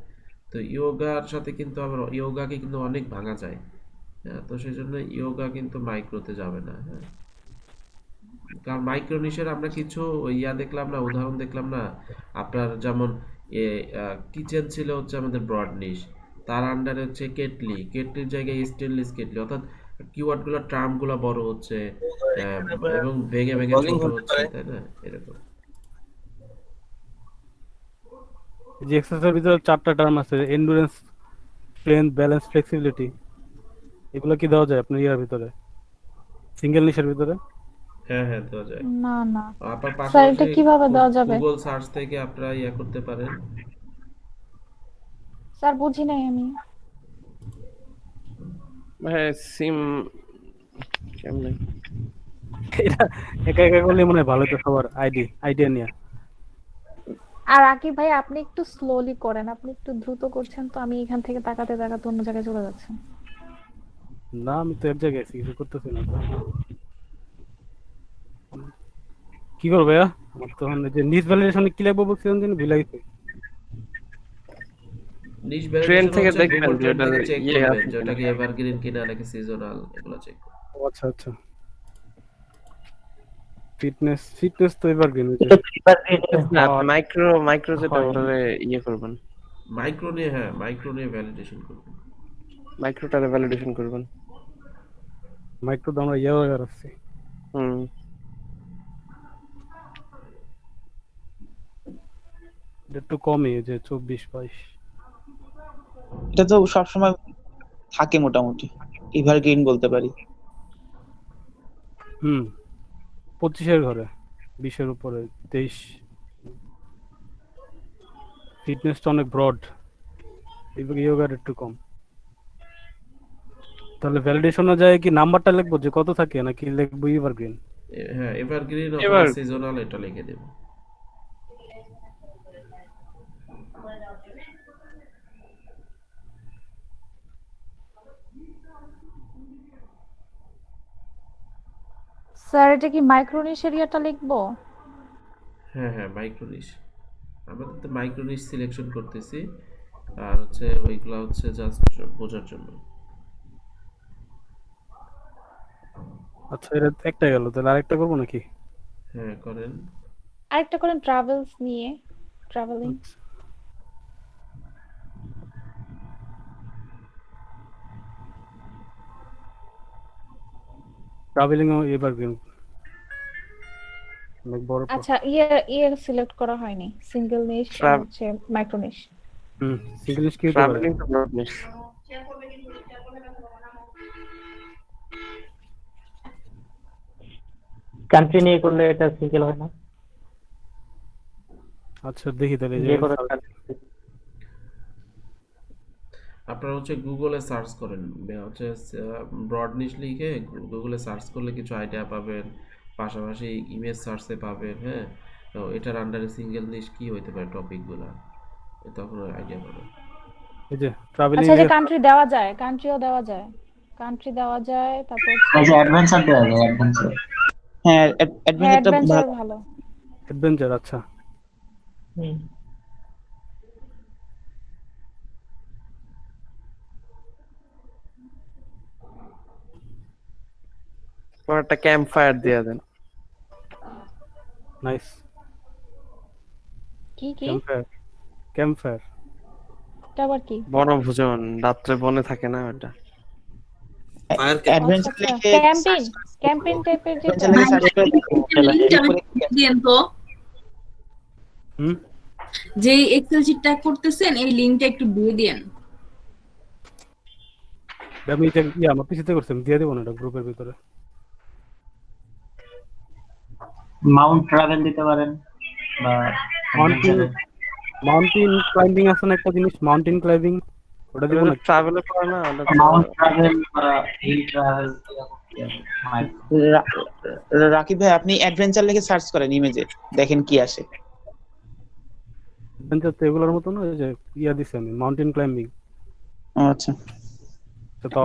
তো ইয়োগার সাথে কিন্তু আবার ইয়োগাকে কিন্তু অনেক ভাঙা যায়। হ্যাঁ, তো সেই জন্য ইয়োগা কিন্তু মাইক্রোতে যাবে না। হ্যাঁ, কারণ মাইক্রোনিশের আমরা কিছু দেখলাম না, উদাহরণ দেখলাম না। আপনার যেমন কিচেন ছিল হচ্ছে আমাদের ব্রড নিশ, তার আন্ডারে হচ্ছে কেটলি, কেটলির জায়গায় স্টেনলেস কেটলি, অর্থাৎ কিওয়ার্ড গুলো, টার্ম গুলো বড় হচ্ছে এবং ভেঙে ভেঙে ছোট হচ্ছে, তাই না? এরকম। যে এক্সারসাইজের ভিতরে 4টা টার্ম আছে, এন্ডুরেন্স, স্ট্রেংথ, ব্যালেন্স, ফ্লেক্সিবিলিটি, এগুলো কি দেওয়া যায় আপনার ইয়ার ভিতরে, সিঙ্গেল নিশের ভিতরে? হ্যাঁ হ্যাঁ, দেওয়া যায়। না না আপনার স্যার, এটা পাশাপাশি কিভাবে দেওয়া যাবে? গুগল সার্চ থেকে আপনারা করতে পারেন। স্যার বুঝি নাই আমি। হ্যাঁ, সিম কেমনে? এটা একা একা করলে মনে হয় ভালো, তো সবার আইডিয়া নিয়ে। আর আকিব ভাই আপনি একটু স্লোলি করেন, আপনি একটু দ্রুত করছেন তো আমি এখান থেকে তাকাতে তাকাতে অন্য জায়গায় চলে যাচ্ছি। না, আমি তো এক জায়গায় আছি, কিছু করতেছি না তো। কি করবো ভাইয়া? আমার তো এখন এই যে নিজ ভ্যালিডেশনে কি লাগবে বলছিলেন যেন ভুলে গেছি। নিশ ট্রেন্ড ভ্যালিডেশন থেকে হচ্ছে দেখবেন গুগল যে ট্রেন্ড ওটা থেকে চেক ইয়ে করবেন আছে যে ওটা কিনা। কি এভারগ্রিন কিনা নাকি সিজনাল, এগুলো চেক করবেন। ও আচ্ছা আচ্ছা, ফিটনেস তো এভারগ্রিন এটা তো এভারগ্রিন না, মাইক্রো যেটা হয়। ওটারে ইয়ে করবেন, মাইক্রো নিয়ে, হ্যাঁ মাইক্রো নিয়ে ভ্যালিডেশন করবেন। মাইক্রোটারে ভ্যালিডেশন করবেন। মাইক্রো তো আমরা ইয়ে রাখছি। হুম। এটা একটু কমই, যে 24-22। এটা তো সবসময় থাকে মোটামুটি, এভারগ্রিন বলতে পারি। 25-এর ঘরে, 20-এর উপরে, 23। ফিটনেসটা অনেক ব্রড, ইয়োগার একটু কম। তাহলে ভ্যালিডেশনে যায় কি নাম্বারটা লিখবো যে কত থাকে, নাকি লিখবো এভারগ্রিন? হ্যাঁ, এভারগ্রিন অথবা এবার সিজনাল এটা লিখে দেব। স্যার এটা কি মাইক্রোনিশ এরিয়াটা লিখবো? হ্যাঁ হ্যাঁ, মাইক্রোনিশ, আমরা তো মাইক্রোনিশ সিলেকশন করতেছি, আর হচ্ছে ওইগুলা হচ্ছে জাস্ট বোঝার জন্য। আচ্ছা, এটা একটা গেল, তাহলে আরেকটা করবো নাকি? হ্যাঁ করেন। আরেকটা করেন ট্রাভেলস নিয়ে, ট্রাভেলিং। আচ্ছা, ট্রাভেলিং ও এভারগ্রিন অনেক বড় তো। আচ্ছা সিলেক্ট করা হয়নি, সিঙ্গেল নিশ আর হচ্ছে মাইক্রোনিশ। সিঙ্গেল নিশ কি হতে পারে? ট্রাভেলিং তো ব্রডনেস। কান্ট্রি নিয়ে করলে এটা সিঙ্গেল হয় না। আচ্ছা দেখি তাহলে, যে কোনো আপনারা হচ্ছে গুগলে সার্চ করেন, হচ্ছে ব্রড নিশ লিখে গুগলে সার্চ করলে কিছু আইডিয়া পাবেন, পাশাপাশি ইমেজ সার্চে পাবেন। হ্যাঁ, তো এটার আন্ডারে সিঙ্গেল নিশ কি হইতে পারে টপিকগুলা, তখন আইডিয়া পাবেন। এই যে ট্রাভেলিং আচ্ছা, যে কান্ট্রি দেওয়া যায়, কান্ট্রিও দেওয়া যায়, কান্ট্রি দেওয়া যায়, তারপর এই যে অ্যাডভেঞ্চার দেওয়া যায়, অ্যাডভেঞ্চার। হ্যাঁ, অ্যাডভেঞ্চারটা অ্যাডভেঞ্চার ভালো। ভালো। অ্যাডভেঞ্চার, আচ্ছা। একটা ক্যাম্প ফায়ার দিয়ে দেন। নাইস। কি কি ক্যাম্প ফায়ার এটা আবার কি? বনভোজন, রাত্রে বনে থাকে না ওটা। অ্যাডভেঞ্চার লিখে ক্যাম্পেইন টাইপের যে অ্যাডভেঞ্চার লিখে সার্চ করে দিয়েন তো, যে এক্সেল শিটটা করতেছেন এই লিংকটা একটু দিয়ে দেন। আমি এটা আমার পিছিয়ে করছি, আমি দিয়ে দেবো না এটা গ্রুপের ভিতরে। মাউন্ট ট্রাভেল দিতে পারেন, বা মাউন্টেন ক্লাইম্বিং আছে না একটা জিনিস, মাউন্টেন ক্লাইম্বিং। ওটা দিব না? ট্রাভেলে পড়ে না, ওটা তো মাউন্ট ট্রাভেল বা হিল ট্রাভেল রাকিব ভাই আপনি অ্যাডভেঞ্চার লিখে সার্চ করেন ইমেজে, দেখেন কি আসে। অ্যাডভেঞ্চার তো এগুলোর মতো না, ওই যে ইয়া দিছি আমি মাউন্টেন ক্লাইম্বিং। আচ্ছা,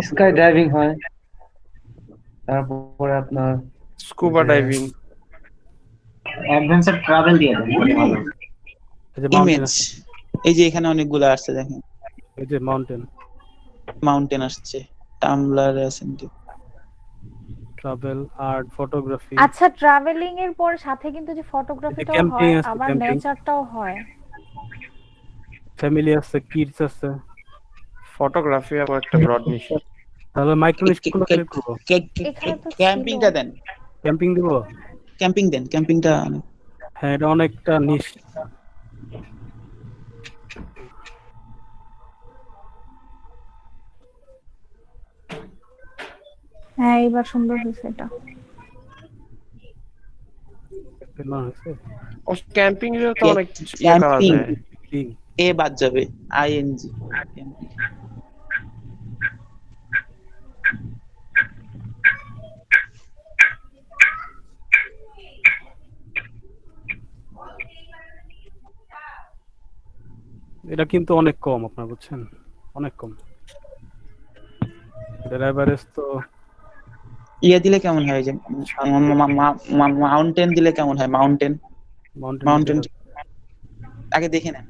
স্কাই ডাইভিং হয়, তারপরে আপনার স্কুবা ডাইভিং, অ্যাডভেঞ্চার ট্রাভেল দিয়ে দেন ভালো। এই যে মাউন্টেন, ইমেজ এই যে এখানে অনেকগুলো আসছে দেখেন, এই যে মাউন্টেন, মাউন্টেন আসছে, টামলার আছে, ট্রাভেল, আর্ট, ফটোগ্রাফি। আচ্ছা, ট্রাভেলিং এর পর সাথে কিন্তু যে ফটোগ্রাফিটাও ক্যাম্পিং হয়, আছে, আবার ক্যাম্পিং, নেচারটাও হয়। ফ্যামিলি আছে, কিডস আছে। ফটোগ্রাফি আবার একটা ব্রড নিশ। তাহলে মাইক্রো নিশ কোনটা সিলেক্ট করব? এখানে তো ক্যাম্পিংটা দেন, ক্যাম্পিং দিব? ক্যাম্পিং দেন, ক্যাম্পিংটা। হ্যাঁ, এটা অনেকটা নিশ। হ্যাঁ, এবার সুন্দর হয়েছে এটা। কেমন হয়েছে? ও ক্যাম্পিং এর তো অনেক কিছু ইয়ে করা ক্যাম্পিং যায়। এ বাদ যাবে, আইএনজি। এটা কিন্তু অনেক কম, আপনারা বুঝছেন, অনেক কম। এটার এভারেজ তো ইয়ে দিলে কেমন হয়, যে মাউন্টেন দিলে কেমন হয়? মাউন্টেন মাউন্টেন আগে দেখে নেন।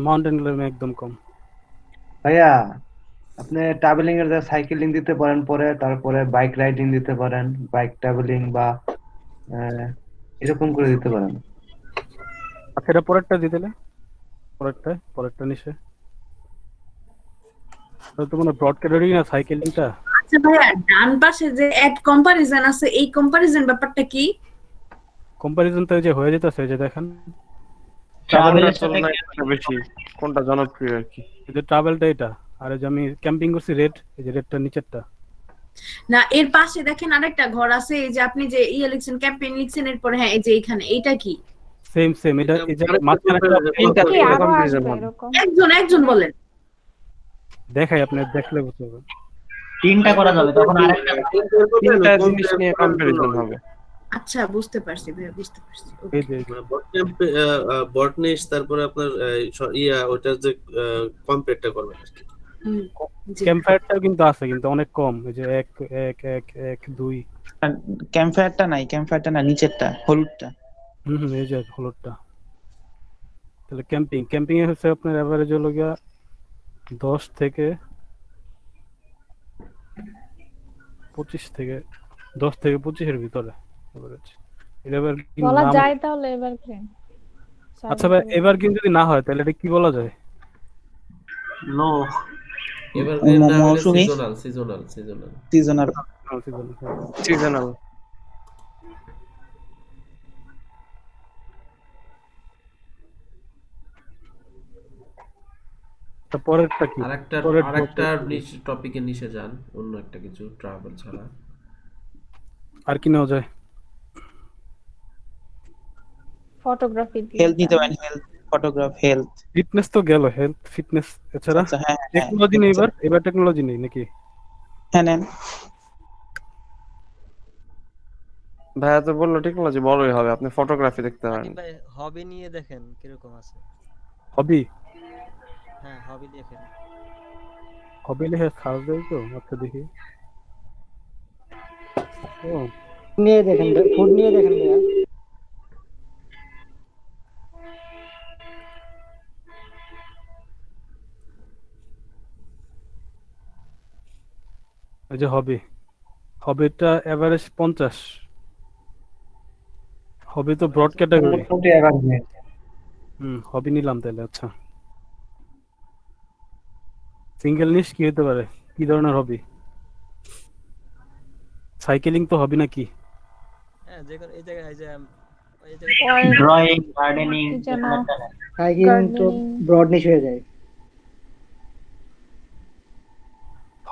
মাউন্টেন গুলো একদম কম। ভাইয়া আপনি ট্রাভেলিং এর জায়গায় সাইকেলিং দিতে পারেন, পরে তারপরে বাইক রাইডিং দিতে পারেন, বাইক ট্রাভেলিং বা এরকম করে দিতে পারেন। আচ্ছা, এটা পরেরটা দিয়ে দিলে, পরেরটা নিচে তো মানে ব্রড ক্যাটাগরি না সাইকেলিংটা। আচ্ছা ভাইয়া, ডান পাশে যে অ্যাড কম্পারিজন আছে, এই কম্পারিজন ব্যাপারটা কি? কম্পারিজন তো এই যে হয়ে যেতেছে, যে দেখেন ট্রাভেলের তুলনায় কোনটা বেশি, কোনটা জনপ্রিয় আর কি। এই যে ট্রাভেলটা এটা, আর এই যে আমি ক্যাম্পিং করছি রেড, এই যে রেডটা নিচেরটা। না, এর পাশে দেখেন আরেকটা ঘর আছে, এই যে আপনি যে ইয়ে লিখছেন, ক্যাম্পেইন লিখছেন, এরপর হ্যাঁ এই যে এখানে এইটা কি? সেম এটা, এই যে মাঝখানে তিনটা কি আরো কম্পারিজন আসবে হবে। এরকম? একজন বলেন। দেখাই, আপনি দেখলে বুঝতে পারবেন। তিনটা করা যাবে, তখন আরেকটা তিনটা জিনিস নিয়ে কম্পারিজন হবে। আচ্ছা, বুঝতে পারছি ভাইয়া, বুঝতে পারছি। এই যে বটনিশ, তারপরে আপনার ওটার যে কম্পেয়ারটা করবেন আর কি। ক্যাম্পফায়ারটাও কিন্তু আছে, কিন্তু অনেক কম। এই যে 1 1 1 1 2। ক্যাম্পফায়ারটা নাই, ক্যাম্পফায়ারটা না, নিচেরটা হলুদটা। এই যে হলুদটা। তাহলে ক্যাম্পিং এ হচ্ছে আপনার এভারেজ হলো গিয়া 10 থেকে 25 এর ভিতরে এভারেজ। এটা এবার কি বলা নাম? যায় তাহলে এবার কি? আচ্ছা ভাই, এবার কিন্তু যদি না হয় তাহলে এটা কি বলা যায়? লো এভারগ্রিন না হলে মৌসুমী, সিজনাল। সিজনাল। পরেরটা কি? আরেকটা টপিকে নিচে যান, অন্য একটা কিছু ট্রাভেল ছাড়া আর কি নেওয়া যায়? ফটোগ্রাফি হেলথ নিতে পারেন, হেলথ, ফটোগ্রাফ, হেলথ। ফিটনেস তো গেল, হেলথ ফিটনেস এছাড়া আচ্ছা, হ্যাঁ টেকনোলজি নেই। এবার টেকনোলজি নেই নাকি? হ্যাঁ নেন। ভাইয়া তো বললো টেকনোলজি বড়ই হবে, আপনি ফটোগ্রাফি দেখতে পারেন। ভাই হবি নিয়ে দেখেন কিরকম আছে। হবি? হ্যাঁ, হবি দেখেন। হবি লিখে সার্চ দেই তো, আচ্ছা দেখি। ও নিয়ে দেখেন, ফুড নিয়ে দেখেন ভাইয়া। এই যে হবিটা এভারেজ 50। হবি তো ব্রড ক্যাটাগরি। হবি নিলাম তাহলে। আচ্ছা, সিঙ্গেল নিশ কি হতে পারে? কি ধরনের হবি? সাইকেলিং তো হবি নাকি? হ্যাঁ, যে এই জায়গায় ড্রয়িং, গার্ডেনিং, সাইকেলিং তো ব্রড নিশ হয়ে যায়।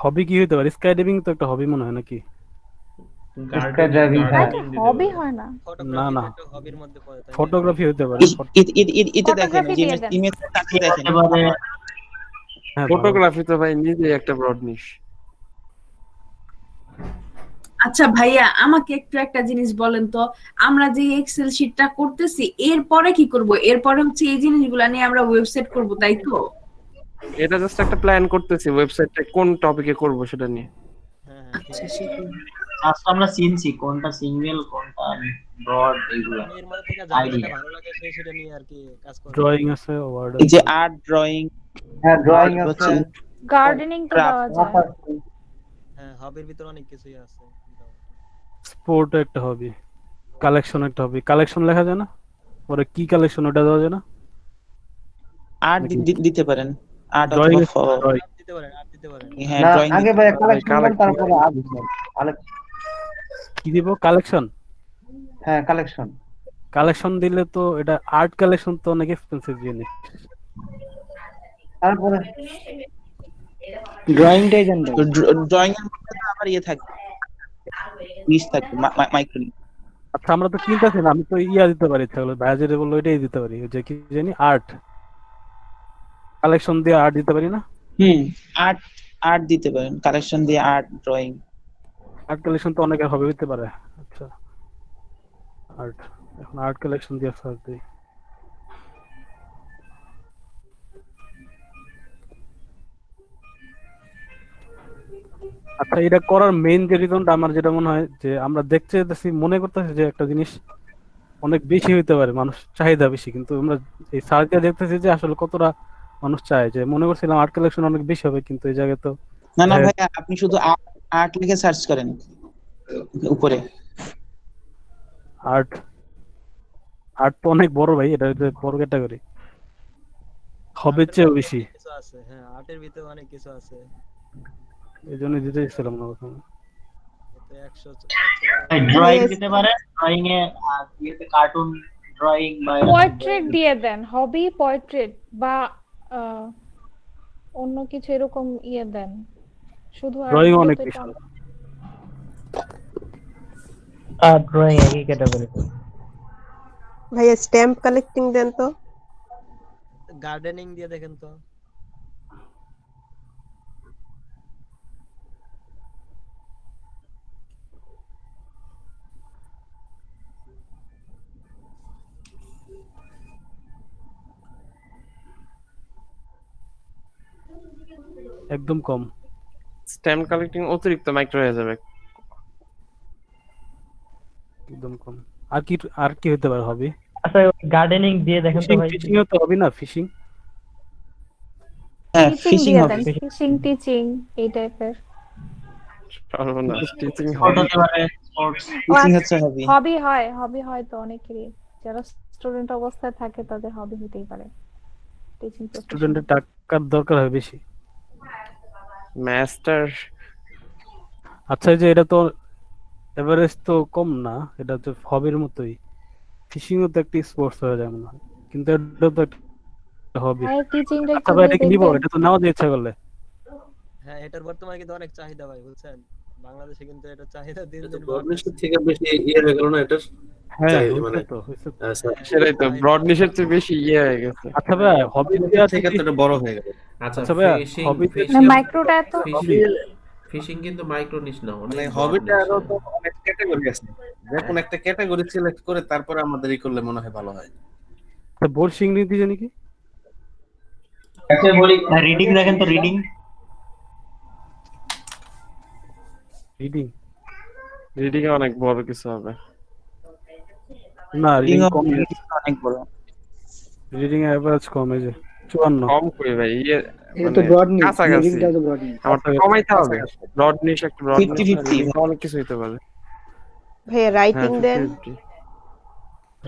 হবি কি হতে পারে? স্কাই ডাইভিং তো একটা হবি মনে হয় নাকি? স্কাই ড্রাইভিং, হ্যাঁ। হবি হয় না। না না, একটা হবির মধ্যে পড়ে, তাই না? ফটোগ্রাফি হতে পারে। ইতে দেখেন Photography যে দিয়ে দেন। ইমেজ তাকে দেখেন হ্যাঁ, ফটোগ্রাফি তো ভাই নিজেই একটা ব্রড নিশ। আচ্ছা ভাইয়া, আমাকে একটু একটা জিনিস বলেন তো, আমরা যে এক্সেল শিটটা করতেছি এরপরে কি করব? এরপরে হচ্ছে এই জিনিসগুলো নিয়ে আমরা ওয়েবসাইট করব, তাই তো? এটা জাস্ট একটা প্ল্যান করতেছি, ওয়েবসাইটটা কোন টপিকে করব সেটা নিয়ে। আচ্ছা সেটাই। ফার্স্ট আমরা চিনছি কোনটা সিঙ্গেল কোনটা ব্রড, এইগুলো এর মধ্যে থেকে যার যেটা আইডিয়া। ভালো লাগে সে সেটা নিয়ে আর কি কাজ করবে। ড্রয়িং আছে, ওয়ার্ড এই যে আছে। আর্ট, ড্রয়িং, হ্যাঁ, ড্রয়িং আছে, গার্ডেনিং তো দেওয়া যায়। হ্যাঁ, হবির ভিতর অনেক কিছুই আছে। স্পোর্ট একটা হবি, কালেকশন একটা হবি। কালেকশন লেখা যায় না? পরে কি কালেকশন ওটা দেওয়া যায় না? আর্ট দিতে পারেন, আর্ট ড্রয়িং অথবা ড্রয়িং দিতে পারেন, আর দিতে পারেন। হ্যাঁ, না, ড্রয়িং আগে ভাই কালেকশন তারপরে আর্ট। কি দিব? কালেকশন। হ্যাঁ, কালেকশন। কালেকশন দিলে তো এটা আর্ট কালেকশন তো অনেক এক্সপেন্সিভ জিনিস। তারপরে ড্রয়িংটাই দেন ভাই। ড্রয়িং এর মধ্যে তো আবার ইয়ে থাকবে, নিচ থাকবে, মাইক্রো। আচ্ছা, আমরা তো কিনতেছি না, আমি তো ইয়া দিতে পারি, ইচ্ছা করলে ভাইয়া যেটা বললো এটাই দিতে পারি, ওই যে কি জানি আর্ট কালেকশন দিয়ে আর্ট দিতে পারি না? আর্ট দিতে পারেন, কালেকশন দিয়ে আর্ট, ড্রয়িং। আর্ট কালেকশন তো অনেকের হবে হতে পারে। আচ্ছা, আর্ট, এখন আর্ট কালেকশন দিয়ে সার্চ দিই। আচ্ছা, এটা করার মেইন যে রিজনটা আমার যেটা মনে হয় যে আমরা দেখতে যেতেছি, মনে করতেছি যে একটা জিনিস অনেক বেশি হইতে পারে, মানুষ চাহিদা বেশি, কিন্তু আমরা এই সার্চ দিয়ে দেখতেছি যে আসলে কতটা মানুষ চায়। যে মনে করছিলাম আর্ট কালেকশন অনেক বেশি হবে, কিন্তু এই জায়গায় তো না না ভাই, আপনি শুধু আর্ট লিখে সার্চ করেন উপরে। আর্ট আর্ট তো অনেক বড় ভাই, এটা হচ্ছে বড় ক্যাটাগরি, হবির চেয়েও বেশি। কিছু আছে, হ্যাঁ, আর্টের ভিতরে অনেক কিছু আছে। এই জন্য দিতে ইচ্ছিলাম না প্রথমে। তো 100 ড্রয়িং দিতে পারে, ড্রয়িং এ ইয়েতে কার্টুন ড্রয়িং বা পোর্ট্রেট দিয়ে দেন, হবি পোর্ট্রেট বা অন্য কিছু এরকম ইয়ে দেন। শুধু ড্রয়িং অনেক তো বেশি। আর ড্রয়িং একই ক্যাটাগরি। ভাইয়া স্ট্যাম্প কালেক্টিং দেন তো। গার্ডেনিং দিয়ে দেখেন তো। একদম কম। স্ট্যাম্প কালেক্টিং অতিরিক্ত মাইক্রো হয়ে যাবে। একদম কম। আর কি হতে পারে হবি? আচ্ছা, গার্ডেনিং দিয়ে দেখেন তো ভাই। ফিশিং তো হবি না? ফিশিং, হ্যাঁ, টিচিং ফিশিং দিয়ে হবে। দেন, ফিশিং টিচিং এই টাইপের। সর্বনাশ, টিচিং স্পোর্ট হতে পারে, স্পোর্টস। ফিশিং হচ্ছে হবি। হবি হয় তো অনেকেরই, যারা স্টুডেন্ট অবস্থায় থাকে তাদের হবি হতেই পারে টিচিং প্রফেশন। স্টুডেন্টের টাকার দরকার হয় বেশি। মাস্টার। আচ্ছা, এই যে এটা তো এভারেজ তো কম না, এটা তো হবির মতোই। ফিশিংও তো একটা স্পোর্টস হয়ে যায় মনে হয়, কিন্তু এটা তো একটা হবি। আর টিচিংটা আচ্ছা একটু ভাই, দিয়ে এটা কি নিব? দেখবেন। এটা তো নেওয়া যায় ইচ্ছা করলে। হ্যাঁ, এটার বর্তমানে কিন্তু অনেক চাহিদা ভাই, বুঝছেন? বাংলাদেশে কিন্তু এটা চাহিদা দিন দিন ব্রডনেসের থেকে বেশি ইয়ে হয়ে গেল না এটা? হ্যাঁ, মানে হইছে তো। সেটাই তো, ব্রড নিশের চেয়ে বেশি ইয়ে হয়ে গেছে। আচ্ছা ভাই, হবি থেকে তো এটা বড় হয়ে গেল। আচ্ছা ভাই, ফিশিং, হবি না মাইক্রোটা এত ফিশিং কিন্তু মাইক্রো নিশ না, মানে অনেক হবিটা আরো তো অনেক ক্যাটাগরি আছে, দেখুন একটা ক্যাটাগরি সিলেক্ট করে তারপরে আমাদের এই করলে মনে হয় ভালো হয়। বোর্ড নীতি জানি কি? আচ্ছা বলি, রিডিং দেখেন তো, রিডিং। রিডিং এ অনেক বড় কিছু হবে। না, রিডিং কম, অনেক বড়। রিডিং এভারেজ কম, এই যে 54 কম কই ভাই, ইয়ে এটা তো ব্রড নিশ, কাছাকাছি। রিডিংটা তো ব্রড নিশ। আমার তো কমাইতে হবে। ব্রড নিশ একটা ব্রড 50-50 অনেক কিছু হইতে পারে। ভাইয়া রাইটিং দেন।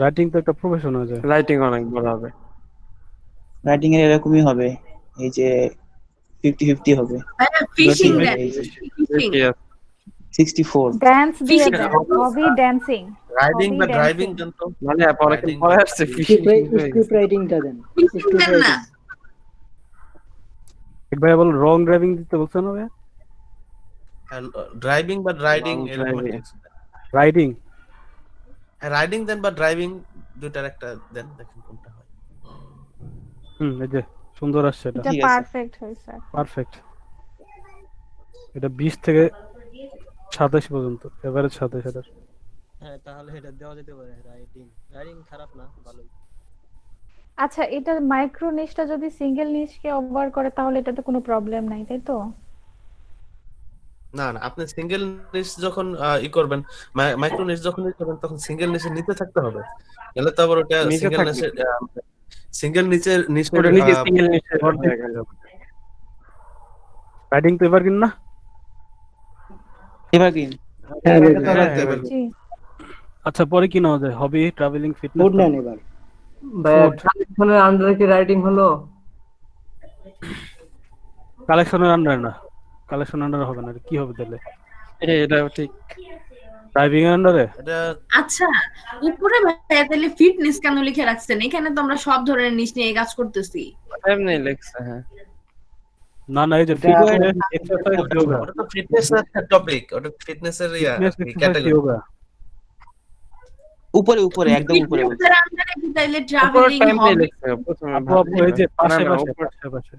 রাইটিং তো একটা প্রফেশন হয়ে যায়। রাইটিং অনেক বড় হবে। রাইটিং এর এরকমই হবে, এই যে 50-50 হবে। ফিশিং দেন, ফিশিং। 64। ডান্স দিয়ে দেন, হবি ড্যান্সিং। রাইডিং বা ড্রাইভিং জানতো, মানে পরে পরে আসছে ফিশিং। স্ক্রিপ্ট রাইটিংটা দেন, ফিশিং স্ক্রিপ্ট দেন না। রাইটিং। এক ভাই বল রং ড্রাইভিং দিতে বলছেন না ভাই? ড্রাইভিং বা রাইডিং Long এরকম driving. একটা কিছু দেন। রাইডিং হ্যাঁ রাইডিং দেন বা ড্রাইভিং দুটার একটা দেন, দেখেন কোনটা হয়। এই যে সুন্দর আসছে এটা এটা পারফেক্ট হয়েছে। পারফেক্ট। এটা 20 থেকে 27 পর্যন্ত এভারেজ 27 এটার। হ্যাঁ তাহলে এটা দেওয়া যেতে পারে। রাইডিং খারাপ না, ভালোই। আচ্ছা, এটা মাইক্রো নিশটা যদি সিঙ্গেল নিশকে ওভার করে তাহলে এটাতে কোনো প্রবলেম নাই, তাই তো? না না, আপনি সিঙ্গেল নিশ যখন করবেন, মাইক্রো নিশ যখন করবেন তখন সিঙ্গেল নিশের নিচে থাকতে হবে, তাহলে তো আবার ওটা নিচে সিঙ্গেল থাকবে। নিশের সিঙ্গেল নিচের নিশের ওটা নিচে সিঙ্গেল নিচে রাইডিং তো এভার কিন না? এভারগ্রিন। জি। আচ্ছা পরে কি নেওয়া যায়? হবি, ট্রাভেলিং, ফিটনেস? ফুড নেন এবার। ভাইয়া কালেকশনের আন্ডারে কি রাইডিং হলো? কালেকশনের আন্ডারে না, কালেকশন আন্ডারে হবে না, কি হবে তাহলে? এটা ঠিক। ড্রাইভিং এর আন্ডারে? এটা আচ্ছা, উপরে ভাইয়া তাহলে ফিটনেস কেন লিখে রাখছেন? এখানে তো আমরা সব ধরনের নিশ নিয়ে কাজ করতেছি। এমনি লেখছে। হ্যাঁ না না, এই যে ফিটনেস, এক্সারসাইজ, যোগা। ওটা তো ফিটনেসের একটা টপিক, ওটা ফিটনেসের ফিটনেস, এক্সারসাইজ, ক্যাটাগরি। যোগা। উপরে একদম উপরে বলছি। ফিটনেসের আন্ডারে কি তাইলে ট্রাভেলিং হবে? আপু এই যে পাশে পাশে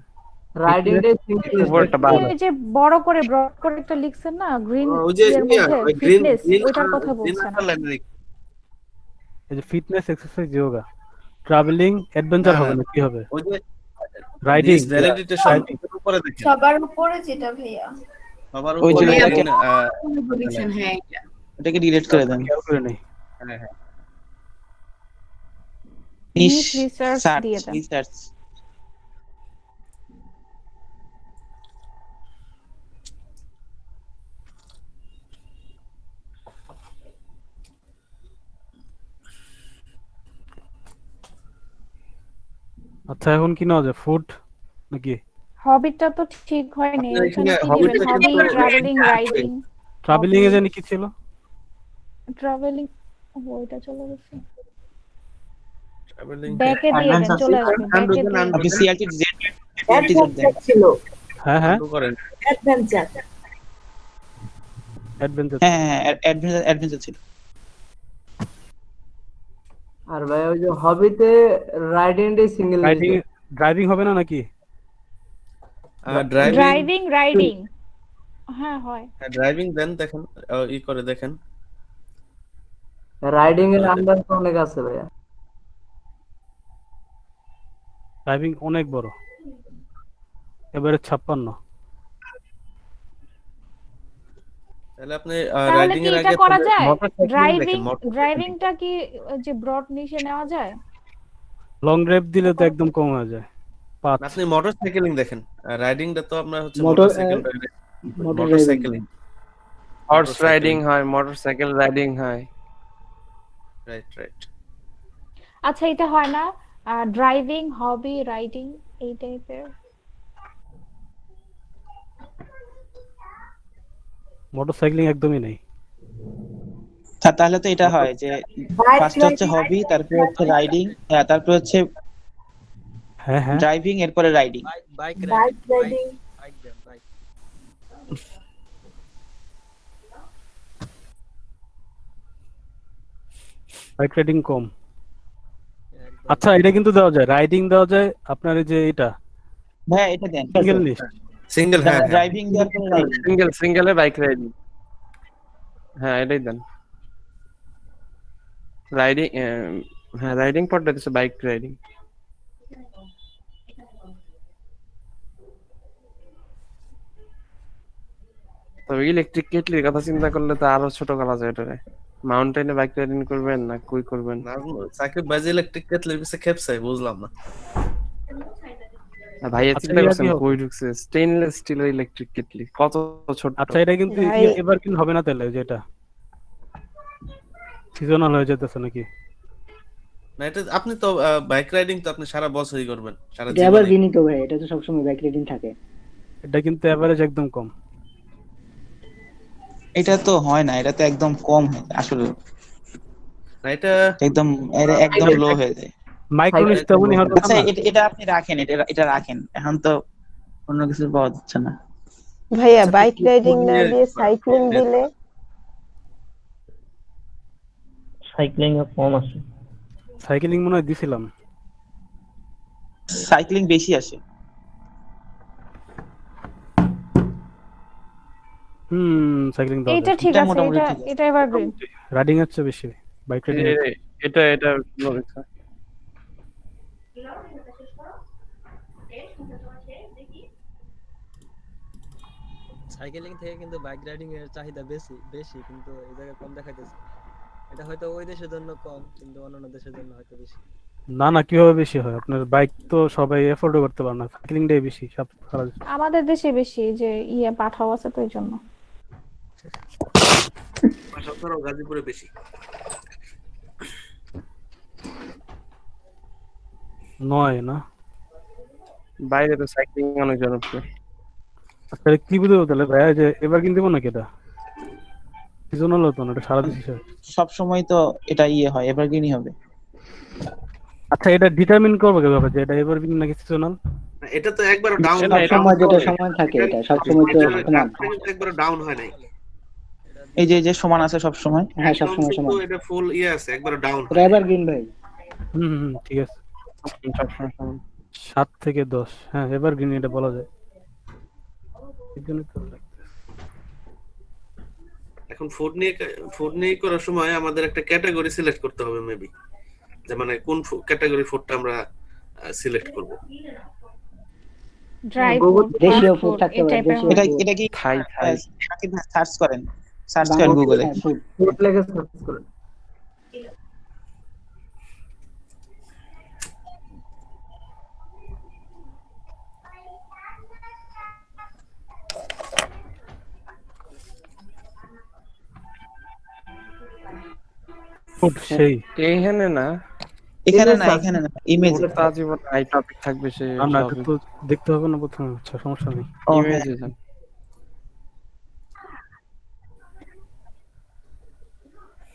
রাইডিংটা সিঙ্গেল উপরটা বাদ। এই যে বড় করে ব্রড করে একটা লিখছেন না গ্রিন ওই যে এর মধ্যে গ্রিন ফিটনেস, গ্রিন ওইটার কথা বলছেন। এই যে fitness, exercise, yoga. Travelling, adventure হবে না, কি হবে? ওই যে রাইডিং, ভ্যালিডিটেশন উপরে দেখেন, সবার উপরে যেটা ভাইয়া, সবার ওই যে উপরে দেখেন, বলেছেন। হ্যাঁ এটা ওটাকে ডিলিট করে দেন। খেয়াল করে নেই। হ্যাঁ হ্যাঁ নিশ রিসার্চ দিয়ে দেন। রিসার্চ। আচ্ছা এখন কি নেওয়া যায়? ফুড নাকি? হবিটা তো ঠিক হয়নি। আপনার এখানে এখানে কি hobby দিবেন? টা হবি, কিন্তু ট্রাভেলিং, রাইডিং। ট্রাভেলিং এ জানি কি ছিল? ট্রাভেলিং ওইটা চলে গেছে। ট্রাভেলিং ব্যাকে দিয়ে দেন, চলে আসবে ব্যাকে দিয়ে। আপনি সিআরটি জেড দেন। ছিল হ্যাঁ হ্যাঁ, করেন। অ্যাডভেঞ্চার। অ্যাডভেঞ্চার। হ্যাঁ অ্যাডভেঞ্চার ছিল। আর ভাই ওই যে হবিতে রাইডিংটাই সিঙ্গেল রাইডিং, ড্রাইভিং হবে না নাকি? Driving, riding. হ্যাঁ হয়। ড্রাইভিং দেন, দেখেন করে দেখেন। রাইডিং এর আন্ডার তো অনেক আছে ভাইয়া। ড্রাইভিং অনেক বড়, এবারে 56। তাহলে আপনি তাহলে রাইডিং কি এর এটা আগে করা যায়? ড্রাইভিং ড্রাইভিংটা কি যে ব্রড নিশে নেওয়া যায়? লং ড্রাইভ দিলে তো একদম কম হয়ে যায়। 5। আপনি মোটরসাইকেলিং দেখেন, রাইডিংটা তো আপনার হচ্ছে মোটর মোটরসাইকেলিং। হর্স রাইডিং হয়, মোটরসাইকেল রাইডিং হয়। রাইট। আচ্ছা এটা হয় না ড্রাইভিং, হবি, রাইডিং এই টাইপের? মোটরসাইক্লিং একদমই নেই। তাহলে তো এটা হয় যে ফার্স্ট হচ্ছে হবি, তারপর হচ্ছে রাইডিং, তারপর হচ্ছে হ্যাঁ হ্যাঁ ড্রাইভিং, এরপরে riding. Bike riding. Bike. Bike riding কম। আচ্ছা এটা কিন্তু দেওয়া যায়, রাইডিং দেওয়া যায় আপনার এই যে এটা। হ্যাঁ এটা দেন। সিঙ্গেল নিশ, সিঙ্গেল। হ্যাঁ ড্রাইভিং দেওয়ার পরে রাইডিং। সিঙ্গেলে bike riding. হ্যাঁ এটাই দেন। রাইডিং, হ্যাঁ রাইডিং পড়তে দিছে বাইক রাইডিং। তবে ইলেকট্রিক কেটলির কথা চিন্তা করলে তো আরো ছোট করা যায় এটারে। মাউন্টেনে বাইক রাইডিং করবেন না কই করবেন? সাকিব বাজি ইলেকট্রিক কেটলির পিছে খেপসাই, বুঝলাম না ভাইয়া আচ্ছা, চিন্তা করছেন এটা কি কই ঢুকছে? স্টেইনলেস স্টিলের ইলেকট্রিক কেটলি কত ছোট। আচ্ছা এটা কিন্তু এবার কিন্তু হবে না তাহলে, যেটা সিজনাল হয়ে যেতেছে নাকি? না এটা আপনি তো বাইক রাইডিং তো আপনি সারা বছরই করবেন, সারা এটা আবার জীবনই। দিনই তো ভাই, এটা তো সবসময় বাইক রাইডিং থাকে। এটা কিন্তু এভারেজ একদম কম। এটা তো হয় না, এটা তো একদম কম হয় আসলে। না এটা একদম লো হয়ে যায়। মাইক্রো নিশ তেমনই হবে। আচ্ছা এটা আপনি রাখেন, এটা রাখেন, এখন তো অন্য কিছু পাওয়া যাচ্ছে না। ভাইয়া আচ্ছা, বাইক food রাইডিং না নিয়ে দিয়ে সাইক্লিং দিলে সাইক্লিং এ কম আছে। সাইকেলিং মনে হয় দিছিলাম। সাইক্লিং বেশি আসে। সাইক্লিং দেওয়া এইটা যায়। ঠিক এটা আছে, মোটামুটি এটা ঠিক আছে। এটা এভারগ্রিন। রাইডিং এর চেয়ে বেশি বাইক রাইডিং এর এটা বলেছে। সাইকেলিং থেকে কিন্তু বাইক রাইডিং এর চাহিদা বেশি বেশি, কিন্তু এই জায়গায় কম দেখাইতেছে। এটা হয়তো ওই দেশের জন্য কম, কিন্তু অন্যান্য দেশের জন্য হয়তো বেশি। না কিভাবে বেশি হয়? আপনার বাইক তো সবাই এফোর্ড করতে পারে না, সাইক্লিংটাই বেশি সব সারা দেশে। আমাদের দেশে বেশি, যে ইয়ে পাঠাও আছে তো এই জন্য। পাশাপাশি গাজীপুরে বেশি। নয় না, বাইরে তো সাইক্লিং অনেক জনপ্রিয়। আচ্ছা কি বুঝতে তাহলে ভাইয়া যে এবার কিনতে না কি এটা সিজনাল হতো না, এটা সারা দেশ হিসাবে। সব সময় তো এটা ইয়ে হয়, এভারগ্রিনই হবে। আচ্ছা এটা ডিটারমিন করবো কিভাবে যে এটা এভারগ্রিন নাকি সিজনাল? এটা তো একবার ডাউন সব সময় যেটা সময় থাকে এটা সব সময় তো সমান। একবার ডাউন হয় নাই। এই যে সমান আছে সব সময়। হ্যাঁ সব সময় সমান। এটা ফুল ইয়ে আছে, একবার ডাউন। এটা এভারগ্রিন ভাই। ঠিক আছে। 7 থেকে 10, হ্যাঁ এভারগ্রিন এটা বলা যায়। এখন ফুড নিয়ে করার সময় আমাদের একটা ক্যাটাগরি সিলেক্ট করতে হবে মেবি, যে মানে কোন ক্যাটাগরি ফুডটা আমরা সিলেক্ট করব। ড্রাই Google ফুড, দেশীয় ফাস্ট food ফুড, থাকতে এই পারে, টাইপের দেশীয় হবে। এটা কি থাই সার্চ করেন গুগলে। হ্যাঁ, food। ফুড লেগে সার্চ করে। ফুড সেই এখানে না, এখানে না ইমেজ। ওটা তা জীবন আই টপিক থাকবে সে না এটা তো দেখতে হবে না প্রথমে। আচ্ছা সমস্যা নেই। ইমেজে যান।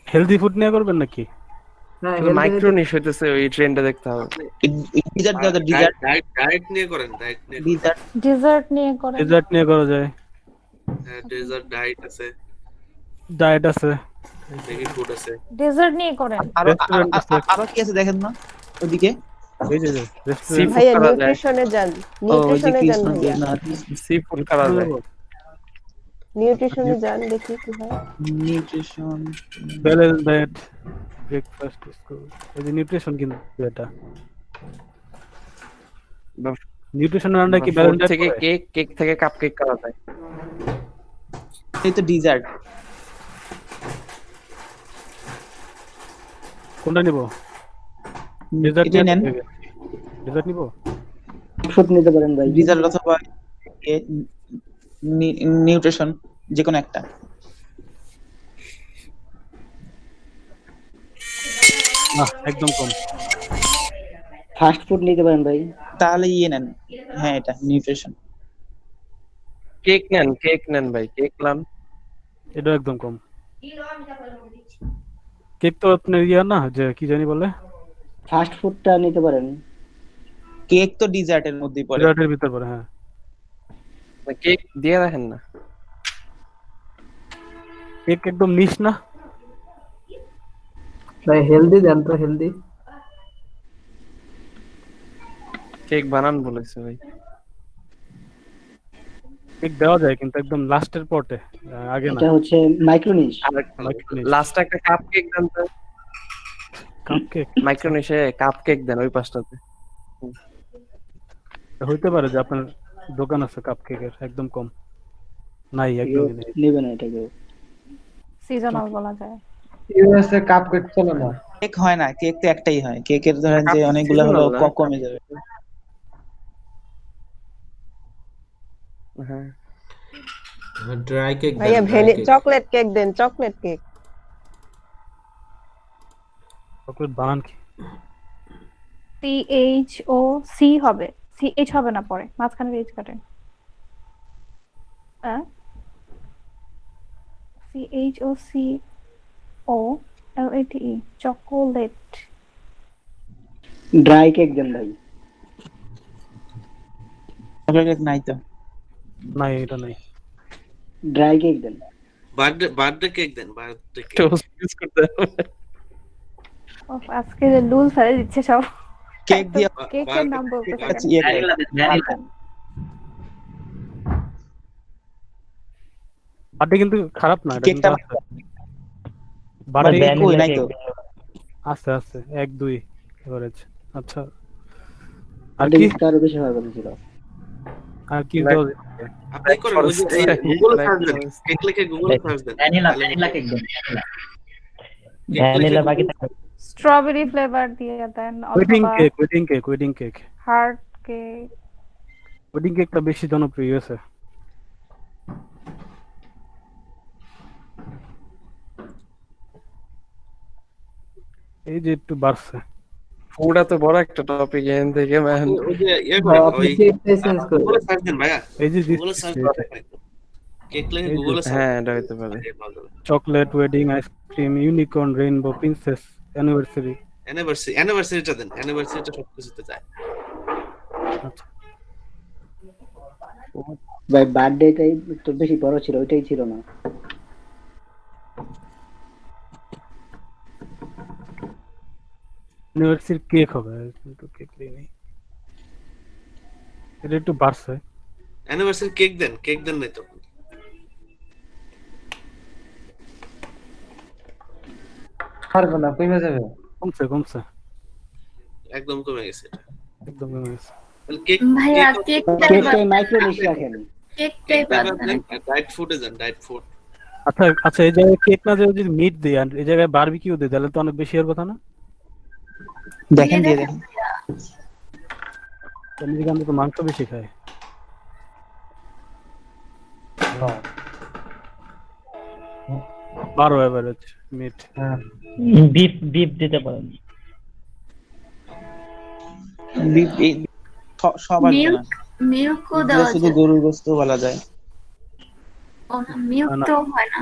হেলদি ফুড নিয়ে করবেন নাকি? হ্যাঁ মাইক্রো নিশ হইতেছে, ওই ট্রেন্ডটা দেখতে হবে। ডায়েট নিয়ে করেন, ডায়েট নিয়ে। ডেজার্ট নিয়ে করেন। ডেজার্ট নিয়ে করা যায়। হ্যাঁ ডেজার্ট ডায়েট আছে, ডায়েট আছে, ভেজি ফুড আছে। ডেজার্ট নিয়ে করেন। আরো কি আছে দেখেন না ওদিকে। এই যে রেস্টুরেন্ট ভাইয়া নিউট্রিশনে যান, নিউট্রিশনে যান ভাইয়া। সি ফুড খাওয়া যায়। নিউট্রিশনে যান, দেখি কি হয়। Nutrition balance diet, breakfast, school, এই যে নিউট্রিশন কিন্তু এটা নিউট্রিশনের আন্ডারে কি ব্যালেন্স থেকে কেক থেকে কাপ কেক করা যায়। এই তো ডেজার্ট। কোনটা নিব? ডেজার্ট নেন। ডেজার্ট নিব। ফুড নিতে পারেন ভাই। ডেজার্ট অথবা নিউট্রিশন যে কোনো একটা। না একদম কম। ফাস্ট ফুড নিতে পারেন ভাই। তাহলে ইয়ে নেন, হ্যাঁ এটা নিউট্রিশন। কেক নেন ভাই, কেক লান। এটা একদম কম। কেক তো আপনার ইয়া না, যে কি জানি বলে, ফাস্ট ফুডটা নিতে পারেন। কেক তো ডেজার্টের মধ্যেই পড়ে। ডেজার্টের ভিতর পড়ে, হ্যাঁ। কেক দিয়ে দেখেন না, কেক একদম নিশ না ভাই। হেলদি দেন তো, হেলদি কেক বানান বলেছে ভাই। কেক দেওয়া যায় কিন্তু একদম লাস্টের পটে, আগে না। এটা হচ্ছে মাইক্রোনিশ। লাস্ট একটা কাপ কেক দেন তো। কাপ কেক মাইক্রোনিশে কাপ কেক দেন ওই পাশটাতে। হইতে পারে যে আপনার দোকান আছে কাপ কেকের, একদম কম নাই, একদমই নেই। নেবে না এটা কেউ। সিজনাল বলা যায়। ইউএসএ কাপ কেক চলে না। কেক হয় না, কেক তো একটাই হয়। কেকের ধরেন যে অনেকগুলো হলো কমে যাবে। হ্যাঁ ড্রাই কেক ভাইয়া চকলেট কেক দেন, চকলেট কেক। চকলেট বানান কি? CHOC হবে, CH হবে না, পরে মাঝখানে এইচ কাটেন। CHOCOLATE, chocolate. ড্রাই কেক দেন ভাই। চকলেট কেক নাই তো। নাই, এটা নাই। ড্রাই কেক দেন। বার্থডে কেক দেন, বার্থডে কেক। টোস্ট ইউজ করতে হবে। ওফ, আজকে যে লুল ছাড়ে দিচ্ছে সব। কেক দিয়ে কেকের নাম বলতেছে কেন? ইয়ে করে। ভ্যানিলা দেন, ভ্যানিলা। বার্থডে কিন্তু খারাপ না, এটা কিন্তু কেকটা আছে। বার্থডে মানে কই নাই তো। আছে আছে 1-2 এভারেজ। আচ্ছা, আর বার্থডে কি গিফট আরো বেশি হওয়ার কথা ছিল। আর কি দেওয়া যেতে পারে? আপনি করেন ওই যে গুগলে সার্চ দেন, কেক লিখে গুগলে সার্চ দেন। ভ্যানিলা, তাহলে ভ্যানিলা কেক দেন, ভ্যানিলা। কেক লিখে ভ্যানিলা বাকি Google- থাকবে। স্ট্রবেরি ফ্লেভার দিয়ে দেন ওয়েডিং অথবা cake, wedding cake. Heart cake. Wedding কেকটা বেশি জনপ্রিয় আছে। এই যে একটু বাড়ছে। পুরা তো বড় একটা টপিক এখান থেকে ম্যান। ওই যে ইয়ে ভাই করেন, আপনি ওই কেকটাই চেঞ্জ করে গুগলে সার্চ দেন ভাইয়া, এই যে গুগলে সার্চ করেন, কেক লিখে গুগলে সার্চ হ্যাঁ, এটা হইতে পারে। Chocolate, wedding, ice cream, unicorn, rainbow, princess, anniversary. অ্যানিভার্সারিটা দেন, অ্যানিভার্সারিটা সবকিছুতে যায়। ভাই বার্থডেটাই তো বেশি বড় ছিল, ওইটাই ছিল না। অ্যানিভার্সারি কেক হবে, কিন্তু কেক নেই। এটা একটু বাড়ছে। অ্যানিভার্সারি কেক দেন নাই তো। পারবে না, কমে যাবে। কমছে একদম কমে গেছে এটা। একদম কমে গেছে। তাহলে কেক ভাইয়া কেকটাই মাইক্রোনিশ রাখেন। কেকটাই বাদ দেন। ডায়েট ফুডে যান, ডায়েট ফুড। আচ্ছা, এই জায়গায় কেক না দিয়ে যদি মিট দেই আর এই জায়গায় বারবিকিউ দেই তাহলে তো অনেক বেশি এর কথা না? দেখেন দিয়ে দেখেন। আমেরিকান তো মাংস বেশি খায়। 12 এভারেজ মিট। বিফ দিতে পারেন। সব আসবে না, মিল্কও দেওয়া শুধু যায়। গরুর গোশত বলা যায়। ও না, মিল্ক তো হয় না।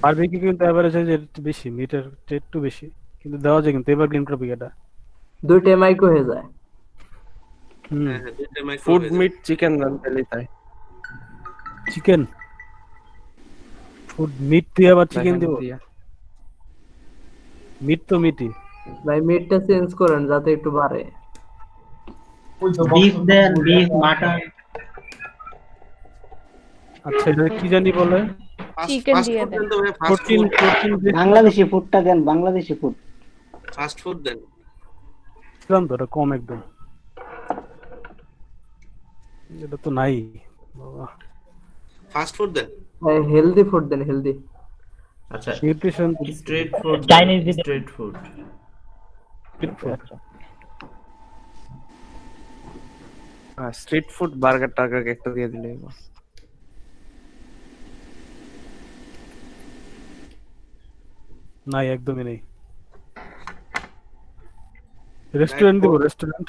বারবিকিউ কিন্তু এভারেজ হয়ে যায় একটু বেশি, মিটের একটু বেশি, কিন্তু দেওয়া যায় কিন্তু এভারগ্রিন টপিক এটা। দুইটাই মাইক্রো হয়ে যায়। ফুড মিট চিকেন দেন তাহলে তাই। চিকেন ফুড মিট দিয়ে আবার চিকেন দিব? মিট তো মিটই ভাই মিটটা চেঞ্জ করেন যাতে একটু বাড়ে। বিফ দেন, বিফ, মাটন। আচ্ছা, এটা কি জানি বলে? চিকেন দিয়ে দেন। প্রোটিন বাংলাদেশি ফুডটা দেন, বাংলাদেশি ফুড। ফাস্ট ফুড দেন। তো এটা কম একদম, এটা তো নাই বাবা। ফাস্ট ফুড দেন। ভাই হেলদি ফুড দেন, হেলদি। আচ্ছা, নিউট্রিশন স্ট্রিট ফুড, চাইনিজ দিতে। Street food. Street food burger টার্গার একটা দিয়ে দিলে নাই, একদমই নেই। রেস্টুরেন্ট দিব, রেস্টুরেন্ট।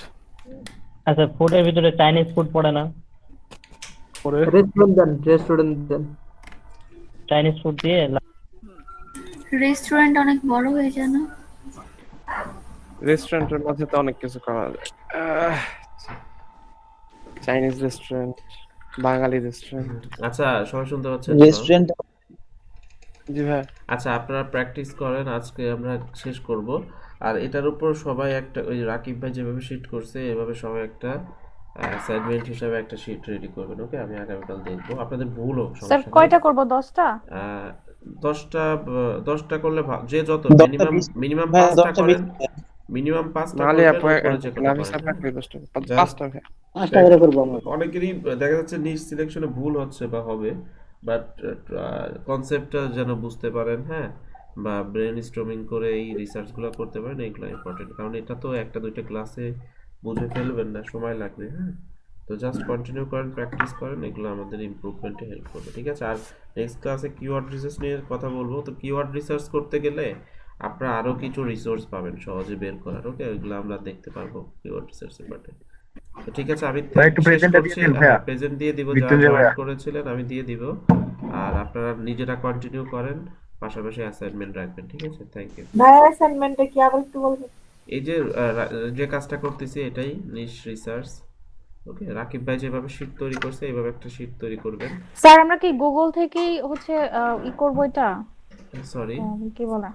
আচ্ছা, ফুডের ভিতরে চাইনিজ ফুড পড়ে না? পরে রেস্টুরেন্ট দেন। চাইনিজ ফুড দিয়ে রেস্টুরেন্ট অনেক বড় হয়ে যায় না? রেস্টুরেন্টের মধ্যে তো অনেক কিছু করা যায়। চাইনিজ রেস্টুরেন্ট, বাঙালি রেস্টুরেন্ট। আচ্ছা, সবাই শুনতে পাচ্ছেন? রেস্টুরেন্ট। জি ভাই। আচ্ছা, আপনারা প্র্যাকটিস করেন, আজকে আমরা শেষ করব। আর এটার উপর সবাই একটা, ওই রাকিব ভাই যেভাবে শিট করছে এভাবে সবাই একটা অ্যাসাইনমেন্ট হিসেবে একটা শিট রেডি করবেন। ওকে, আমি আগামীকাল দেখবো। আপনাদের ভুল হোক, স্যার সমস্যা নেই। কয়টা করব? 10টা? 10টা করলে যে যত মিনিমাম হ্যাঁ, 5টা 10টা করেন, বেশি। মিনিমাম 5টা নালে করবেন, আপু উপরে যে কোনো নাভিস করেন। আপু 5টা ভাই। 5টা করে করব আমরা। অনেকেরই দেখা যাচ্ছে নিজ সিলেকশনে ভুল হচ্ছে বা হবে, বাট কনসেপ্টটা যেন বুঝতে পারেন, হ্যাঁ, বা ব্রেন স্টর্মিং করে এই রিসার্চগুলো করতে পারেন, এগুলো ইম্পর্টেন্ট। কারণ এটা তো একটা দুইটা ক্লাসে বুঝে ফেলবেন না, সময় লাগবে, হ্যাঁ। তো জাস্ট কন্টিনিউ করেন, প্র্যাকটিস করেন, এগুলো আমাদের ইমপ্রুভমেন্টে হেল্প করবে, ঠিক আছে? আর নেক্সট ক্লাসে কিওয়ার্ড রিসার্চ নিয়ে কথা বলবো। তো কিওয়ার্ড রিসার্চ করতে গেলে আপনারা আরও কিছু রিসোর্স পাবেন সহজে বের করার, ওকে? ওইগুলো আমরা দেখতে পারবো কিওয়ার্ড রিসার্চের পার্টে। তো ঠিক আছে, আমি প্রেজেন্ট দিয়ে দিব, যারা জয়েন করেছিলেন আমি দিয়ে দিব। আর আপনারা নিজেরা কন্টিনিউ করেন, পাশাপাশি অ্যাসাইনমেন্ট রাখবেন, ঠিক আছে? Thank you. ভাই অ্যাসাইনমেন্টটা কি আবার একটু বলবেন? এই যে যে কাজটা করতেছি এটাই নিশ রিসার্চ। ওকে, রাকিব ভাই যেভাবে শীট তৈরি করছে এইভাবে একটা শীট তৈরি করবেন। স্যার আমরা কি গুগল থেকেই হচ্ছে ই করবো এটা, সরি, কি বলে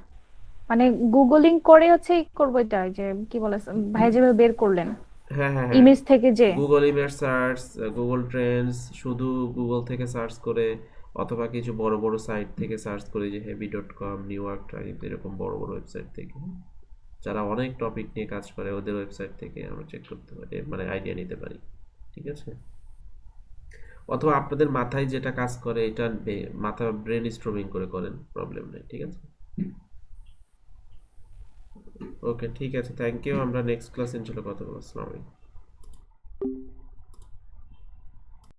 মানে গুগলিং করে হচ্ছে ই করবো এটা, ওই যে কি বলে ভাই যেভাবে বের করলেন হ্যাঁ হ্যাঁ ইমেজ থেকে যে Google image search, Google Trends, শুধু গুগল থেকে সার্চ করে অথবা কিছু বড় বড় সাইট থেকে সার্চ করে, যে heavy.com, নিউ ইয়র্ক টাইমস, এরকম বড় বড় ওয়েবসাইট থেকে, যারা অনেক টপিক নিয়ে কাজ করে ওদের ওয়েবসাইট থেকে আমরা চেক করতে পারি, মানে আইডিয়া নিতে পারি। ঠিক আছে, অথবা আপনাদের মাথায় যেটা কাজ করে এটা মাথা ব্রেন স্ট্রমিং করে করেন, প্রবলেম নেই। ঠিক আছে, ওকে ঠিক আছে, থ্যাংক ইউ। আমরা নেক্সট ক্লাস ইনশাআল্লাহ কথা বলবো। আসসালামু আলাইকুম।